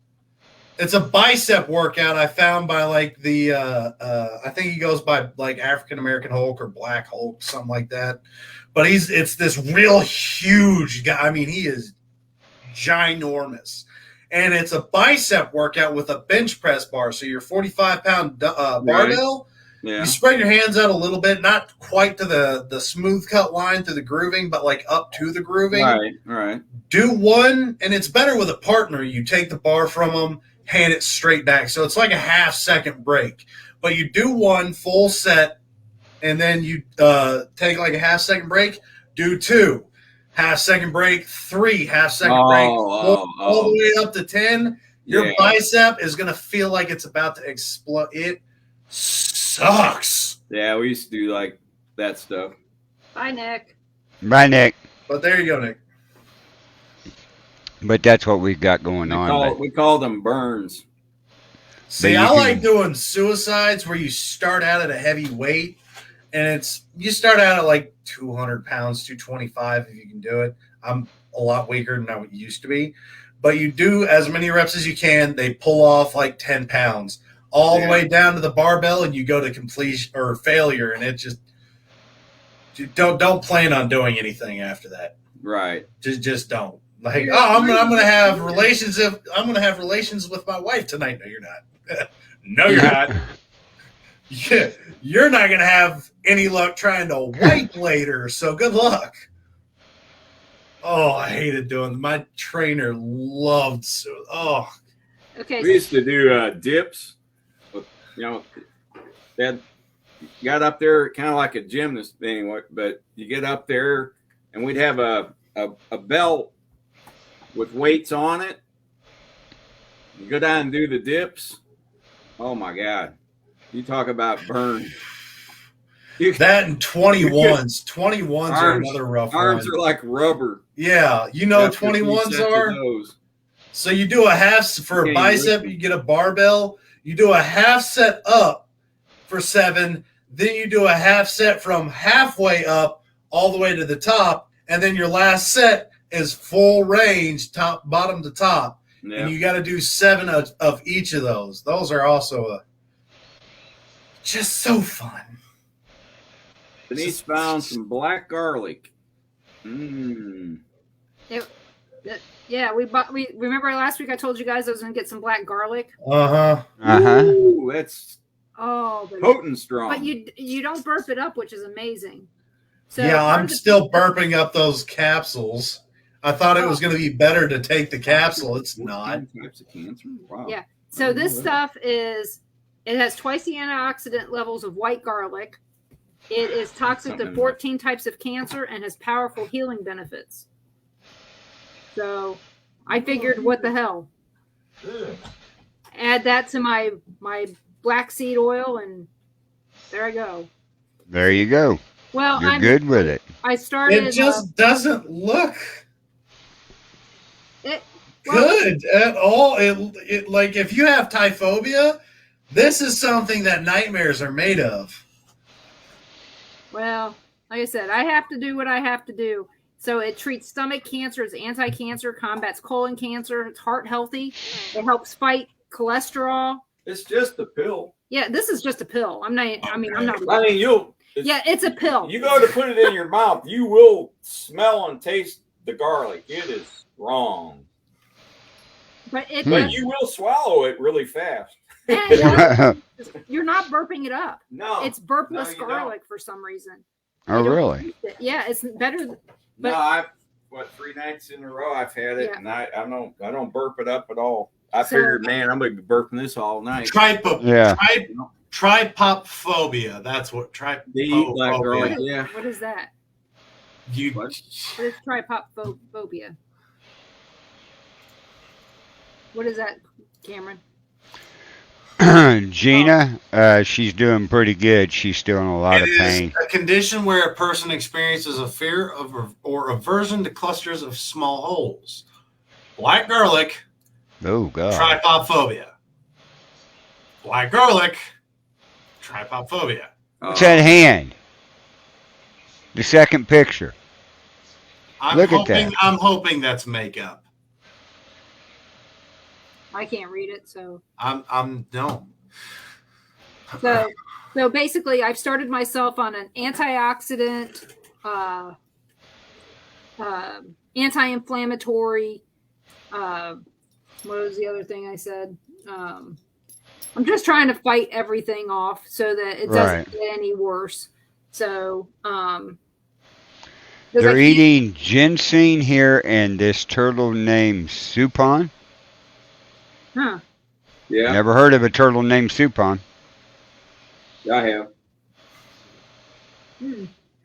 Speaker 2: It's a bicep workout I found by like the I think he goes by like African American Hulk or Black Hulk, something like that. But it's this real huge guy. I mean, he is ginormous. And it's a bicep workout with a bench press bar. So your 45-pound barbell,
Speaker 4: Yeah.
Speaker 2: you spread your hands out a little bit, not quite to the smooth cut line through the grooving, but like up to the grooving.
Speaker 4: Right. Right.
Speaker 2: Do one, and it's better with a partner. You take the bar from them, hand it straight back. So it's like a half-second break. But you do one full set, and then you take like a half-second break, do two. Half-second break, three half-second break, all the way up to 10. Your bicep is going to feel like it's about to explode. It sucks.
Speaker 4: Yeah, we used to do like that stuff.
Speaker 3: bye, Nick.
Speaker 1: Bye, Nick.
Speaker 2: But there you go, Nick.
Speaker 1: But that's what we've got going on.
Speaker 4: We called them burns.
Speaker 2: See, I like doing suicides where you start out at a heavy weight, and you start out at like 200 pounds, 225 if you can do it. I'm a lot weaker than I used to be. But you do as many reps as you can. They pull off like 10 pounds all the way down to the barbell, and you go to completion or failure, and it just don't plan on doing anything after that.
Speaker 4: Right.
Speaker 2: Just don't. Like, I'm gonna have relations. I'm gonna have relations with my wife tonight. No, you're not. No, you're not. Yeah, you're not gonna have any luck trying to wipe later. So good luck. Oh, I hated doing. My trainer loved.
Speaker 3: Okay.
Speaker 4: We used to do dips. With, that got up there kind of like a gymnast thing, but you get up there, and we'd have a belt with weights on it. You go down and do the dips. Oh my God. You talk about burn.
Speaker 2: That and 21s. 21s are another rough one.
Speaker 4: Arms are like rubber.
Speaker 2: Yeah. 21s are. So you do a half for a bicep, you get a barbell. You do a half set up for 7. Then you do a half set from halfway up all the way to the top. And then your last set is full range, bottom to top. Yeah. And you got to do 7 of each of those. Those are also just so fun.
Speaker 4: Denise found some black garlic.
Speaker 3: Yeah, we remember last week I told you guys I was going to get some black garlic.
Speaker 2: Uh-huh.
Speaker 4: Ooh, that's
Speaker 3: Oh,
Speaker 4: Potent strong.
Speaker 3: but you don't burp it up, which is amazing. So
Speaker 2: yeah,
Speaker 3: part
Speaker 2: I'm
Speaker 3: of the-
Speaker 2: still burping up those capsules. I thought it was
Speaker 3: Oh.
Speaker 2: going to be better to take the capsule. It's not.
Speaker 4: 14 types of cancer. Wow.
Speaker 3: Yeah.
Speaker 4: I
Speaker 3: So
Speaker 4: didn't
Speaker 3: this
Speaker 4: know that.
Speaker 3: stuff it has twice the antioxidant levels of white garlic. It is toxic to
Speaker 4: Something
Speaker 3: 14 types of cancer and has powerful healing benefits. So I figured, what the hell? Add that to my black seed oil, and there I go.
Speaker 1: There you go.
Speaker 3: Well,
Speaker 1: You're good with it.
Speaker 3: I started.
Speaker 2: It just doesn't look
Speaker 3: well,
Speaker 2: good at all. It like if you have typhobia, this is something that nightmares are made of.
Speaker 3: Well, like I said, I have to do what I have to do. So it treats stomach cancer, it's anti-cancer, combats colon cancer, it's heart healthy, it helps fight cholesterol.
Speaker 4: It's just a pill.
Speaker 3: Yeah, this is just a pill. I'm not. I mean, I'm not.
Speaker 4: I mean,
Speaker 3: Yeah, it's a pill.
Speaker 4: You go to put it in your mouth, you will smell and taste the garlic. It is wrong.
Speaker 3: But it.
Speaker 4: But you will swallow it really fast.
Speaker 3: You're not burping it up.
Speaker 4: No.
Speaker 3: It's burpless
Speaker 4: No, you
Speaker 3: garlic for some reason.
Speaker 1: Oh, really?
Speaker 3: Yeah, it's better. But
Speaker 4: No, I've 3 nights in a row I've had it,
Speaker 3: Yeah.
Speaker 4: and I don't burp it up at all. I figured, man, I'm gonna be burping this all night.
Speaker 1: Yeah.
Speaker 2: Tripophobia. That's what
Speaker 4: They eat black garlic,
Speaker 2: tripophobia.
Speaker 4: yeah.
Speaker 3: what is that?
Speaker 2: You
Speaker 4: What?
Speaker 3: What is tripophobia? What is that, Cameron?
Speaker 1: Gina, she's doing pretty good. She's still in a lot of
Speaker 2: It is
Speaker 1: pain.
Speaker 2: a condition where a person experiences a fear of or aversion to clusters of small holes. Black garlic,
Speaker 1: Oh, God.
Speaker 2: tripophobia. Black garlic, tripophobia.
Speaker 1: What's that hand? The second picture. Look at that.
Speaker 2: I'm hoping that's makeup.
Speaker 3: I can't read it, so
Speaker 2: I'm no.
Speaker 3: so basically, I've started myself on an antioxidant, anti-inflammatory. What was the other thing I said? I'm just trying to fight everything off so that it doesn't
Speaker 1: Right.
Speaker 3: get any worse. So, 'cause
Speaker 1: They're
Speaker 3: I keep-
Speaker 1: eating ginseng here and this turtle named Supon.
Speaker 3: Huh.
Speaker 4: Yeah,
Speaker 1: Never heard of a turtle named Supon.
Speaker 4: I have.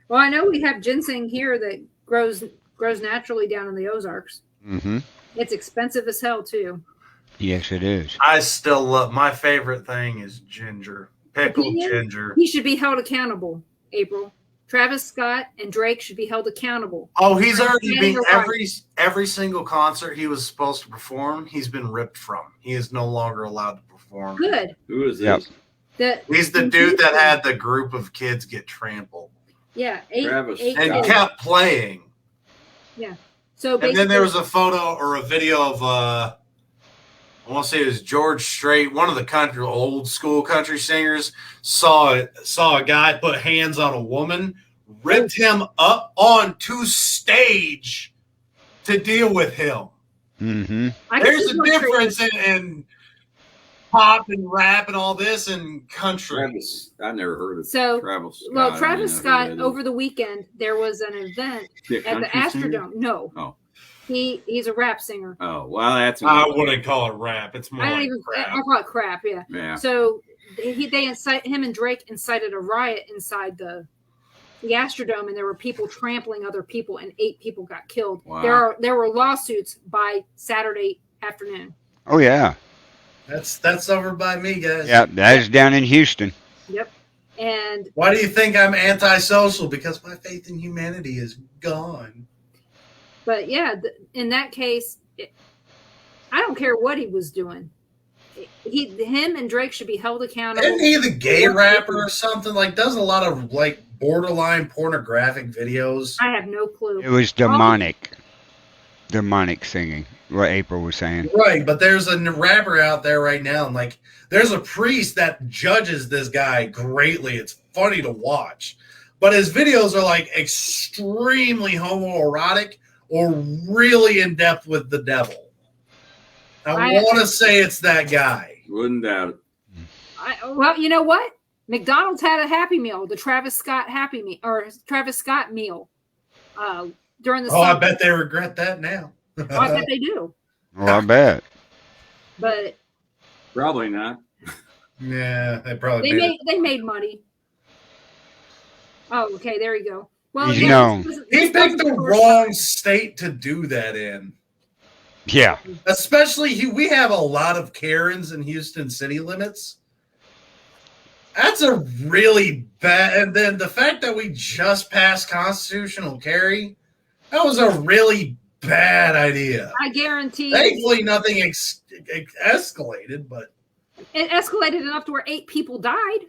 Speaker 3: Well, I know we have ginseng here that grows naturally down in the Ozarks.
Speaker 1: Mm-hmm.
Speaker 3: It's expensive as hell too.
Speaker 1: Yes, it is.
Speaker 2: I still love my favorite thing is ginger. Pickled
Speaker 3: Opinion?
Speaker 2: ginger.
Speaker 3: He should be held accountable, April. Travis Scott and Drake should be held accountable.
Speaker 2: Oh, he's already
Speaker 3: Yeah,
Speaker 2: been
Speaker 3: you're right.
Speaker 2: every single concert he was supposed to perform, he's been ripped from. He is no longer allowed to perform.
Speaker 3: Good.
Speaker 4: Who is
Speaker 1: Yep.
Speaker 4: this?
Speaker 2: He's the dude that had the group of kids get trampled
Speaker 3: Yeah,
Speaker 4: Travis
Speaker 3: eight
Speaker 2: and
Speaker 4: Scott.
Speaker 3: kids.
Speaker 2: kept playing.
Speaker 3: So
Speaker 2: And
Speaker 3: basically,
Speaker 2: then there was a photo or a video of I want to say it was George Strait, one of the old school country singers, saw a guy put hands on a woman, ripped him up onto stage to deal with him.
Speaker 1: Mm-hmm.
Speaker 3: I can
Speaker 2: There's
Speaker 3: see
Speaker 2: a
Speaker 3: what's
Speaker 2: difference in pop and rap and all this and country.
Speaker 4: Travis. I never heard of
Speaker 3: So,
Speaker 4: Travis Scott.
Speaker 3: well,
Speaker 4: I
Speaker 3: Travis
Speaker 4: don't know who
Speaker 3: Scott
Speaker 4: that is.
Speaker 3: over the weekend there was an event
Speaker 4: The
Speaker 3: at the
Speaker 4: country singer?
Speaker 3: Astrodome. No,
Speaker 4: Oh.
Speaker 3: he's a rap singer.
Speaker 4: Oh, well, that's.
Speaker 2: I wouldn't call it rap. It's more
Speaker 3: I don't
Speaker 2: like
Speaker 3: even.
Speaker 2: crap.
Speaker 3: I call it crap. Yeah.
Speaker 4: Yeah.
Speaker 3: So him and Drake incited a riot inside the Astrodome, and there were people trampling other people, and 8 people got killed.
Speaker 4: Wow.
Speaker 3: There were lawsuits by Saturday afternoon.
Speaker 1: Oh, yeah.
Speaker 2: That's over by me, guys.
Speaker 1: Yeah, that is down in Houston.
Speaker 3: Yep. And
Speaker 2: Why do you think I'm antisocial? Because my faith in humanity is gone.
Speaker 3: but yeah, in that case, I don't care what he was doing. Him and Drake should be held accountable.
Speaker 2: Isn't he the gay rapper or something? Like, does a lot of like borderline pornographic videos.
Speaker 3: I have no clue.
Speaker 1: It was demonic. Demonic singing, what April was saying.
Speaker 2: Right, but there's a rapper out there right now, and like, there's a priest that judges this guy greatly. It's funny to watch, but his videos are like extremely homoerotic or really in depth with the devil. I want to say it's that guy.
Speaker 4: Wouldn't doubt it.
Speaker 3: Well, you know what? McDonald's had a Happy Meal, the Travis Scott Happy Meal or Travis Scott meal during the
Speaker 2: Oh, I
Speaker 3: summer.
Speaker 2: bet they regret that now.
Speaker 3: Oh, I bet they do.
Speaker 1: Well, I bet.
Speaker 3: But
Speaker 4: Probably not.
Speaker 2: Yeah, they probably
Speaker 3: they made money. Oh, okay, there you go. Well,
Speaker 1: You
Speaker 3: yeah,
Speaker 1: know.
Speaker 2: He picked the wrong state to do that in.
Speaker 1: Yeah.
Speaker 2: Especially, we have a lot of Karens in Houston city limits. That's a really bad. And then the fact that we just passed constitutional carry, that was a really bad idea.
Speaker 3: I guarantee.
Speaker 2: Thankfully, nothing escalated, but
Speaker 3: It escalated enough to where 8 people died.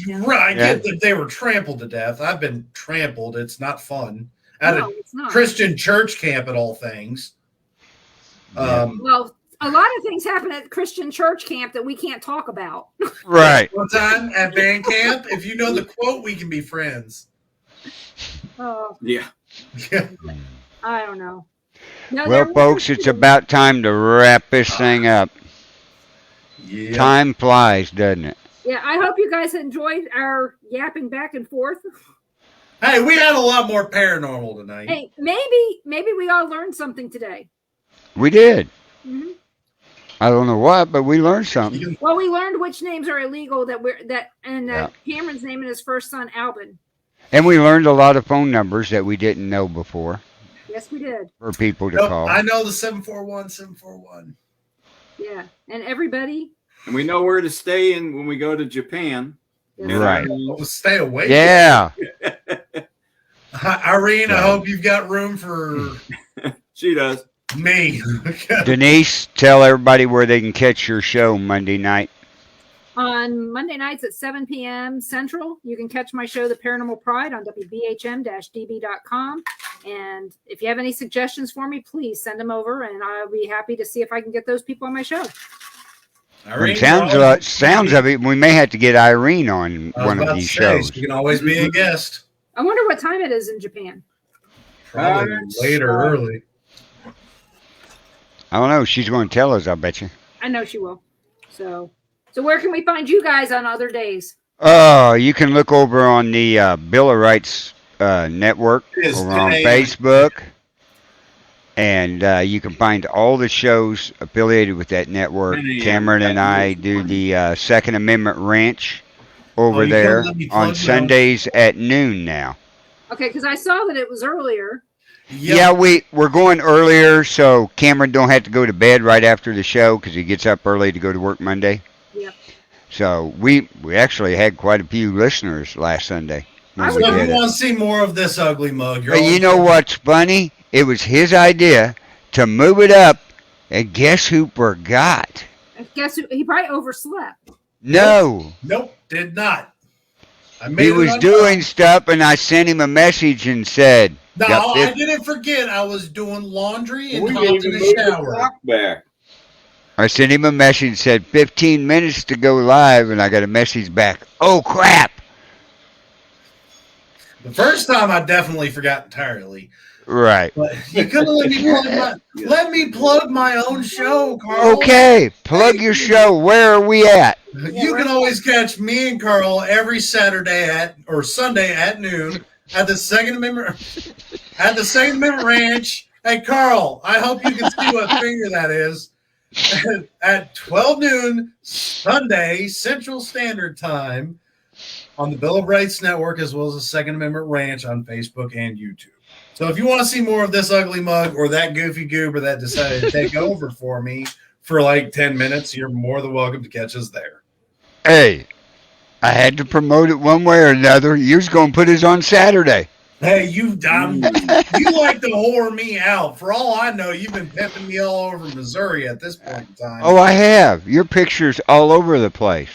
Speaker 2: right, I get that they were trampled to death. I've been trampled. It's not fun. At
Speaker 3: No,
Speaker 2: a
Speaker 3: it's not.
Speaker 2: Christian church camp, at all things.
Speaker 3: Well, a lot of things happen at Christian church camp that we can't talk about.
Speaker 1: Right.
Speaker 2: One time at band camp, if you know the quote, we can be friends.
Speaker 4: Yeah.
Speaker 3: I don't know. No,
Speaker 1: Well, folks, it's about time to wrap this thing up.
Speaker 2: Yeah.
Speaker 1: Time flies, doesn't it?
Speaker 3: Yeah, I hope you guys enjoyed our yapping back and forth.
Speaker 2: Hey, we had a lot more paranormal tonight.
Speaker 3: Hey, maybe we all learned something today.
Speaker 1: We did.
Speaker 3: Mm-hmm.
Speaker 1: I don't know what, but we learned something.
Speaker 3: Well, we learned which names are illegal and Cameron's naming his first son Albin.
Speaker 1: And we learned a lot of phone numbers that we didn't know before
Speaker 3: Yes, we did.
Speaker 1: for people to
Speaker 2: Nope,
Speaker 1: call.
Speaker 2: I know the 741.
Speaker 3: Yeah, and everybody.
Speaker 4: And we know where to stay in when we go to Japan.
Speaker 1: Right.
Speaker 2: Oh, stay away.
Speaker 1: Yeah.
Speaker 2: Irene, I hope you've got room for
Speaker 4: She does.
Speaker 2: me.
Speaker 1: Denise, tell everybody where they can catch your show Monday night.
Speaker 3: On Monday nights at 7 p.m. Central, you can catch my show, The Paranormal Pride, on WBHM-DB.com. And if you have any suggestions for me, please send them over, and I'll be happy to see if I can get those people on my show.
Speaker 2: Irene,
Speaker 1: Sounds of it, we may have to get Irene on one of these shows.
Speaker 2: You can always be a guest.
Speaker 3: I wonder what time it is in Japan.
Speaker 2: Probably later, early.
Speaker 1: I don't know. She's going to tell us, I bet you.
Speaker 3: I know she will. So where can we find you guys on other days?
Speaker 1: You can look over on the Bill of Rights network over on Facebook. And you can find all the shows affiliated with that network. Cameron and I do the Second Amendment Ranch over there on Sundays at noon now.
Speaker 3: Okay, because I saw that it was earlier.
Speaker 2: Yep.
Speaker 1: Yeah, we're going earlier, so Cameron don't have to go to bed right after the show because he gets up early to go to work Monday.
Speaker 3: Yep.
Speaker 1: So we actually had quite a few listeners last Sunday.
Speaker 2: So if you want to see more of this ugly mug,
Speaker 1: But you know what's funny? It was his idea to move it up, and guess who forgot?
Speaker 3: Guess who? He probably overslept.
Speaker 1: No.
Speaker 2: Nope, did not.
Speaker 1: He was doing stuff, and I sent him a message and said,
Speaker 2: No, I didn't forget. I was doing laundry and hopped in the shower.
Speaker 4: Back.
Speaker 1: I sent him a message and said, 15 minutes to go live, and I got a message back. Oh, crap.
Speaker 2: The first time I definitely forgot entirely.
Speaker 1: Right.
Speaker 2: But you could have let me plug my own show, Carl.
Speaker 1: Okay, plug your show. Where are we at?
Speaker 2: You can always catch me and Carl every Saturday or Sunday at noon at the Second Amendment Ranch. Hey, Carl, I hope you can see what finger that is. At 12 noon Sunday Central Standard Time on the Bill of Rights Network, as well as the Second Amendment Ranch on Facebook and YouTube. So if you want to see more of this ugly mug or that goofy goober that decided to take over for me for like 10 minutes, you're more than welcome to catch us there.
Speaker 1: Hey, I had to promote it one way or another. You're just going to put us on Saturday.
Speaker 2: Hey, you like to whore me out. For all I know, you've been pimping me all over Missouri at this point in time.
Speaker 1: Oh, I have. Your picture's all over the place.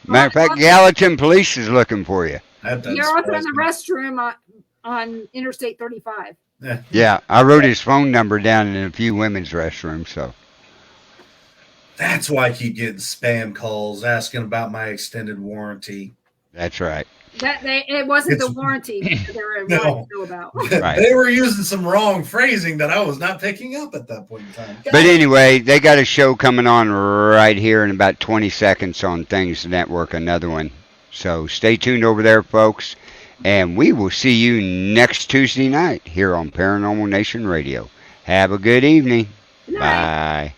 Speaker 1: Matter of fact, Gallatin Police is looking for you.
Speaker 3: You're also in the restroom on Interstate 35.
Speaker 1: Yeah, I wrote his phone number down in a few women's restrooms, so.
Speaker 2: That's why I keep getting spam calls asking about my extended warranty.
Speaker 1: That's right.
Speaker 3: it wasn't
Speaker 2: It's-
Speaker 3: the warranty that they were
Speaker 2: No.
Speaker 3: wanting to know about.
Speaker 1: Right.
Speaker 2: They were using some wrong phrasing that I was not picking up at that point in time.
Speaker 1: But anyway, they got a show coming on right here in about 20 seconds on Things Network, another one. So stay tuned over there, folks. And we will see you next Tuesday night here on Paranormal Nation Radio. Have a good evening.
Speaker 3: Good night.
Speaker 1: Bye.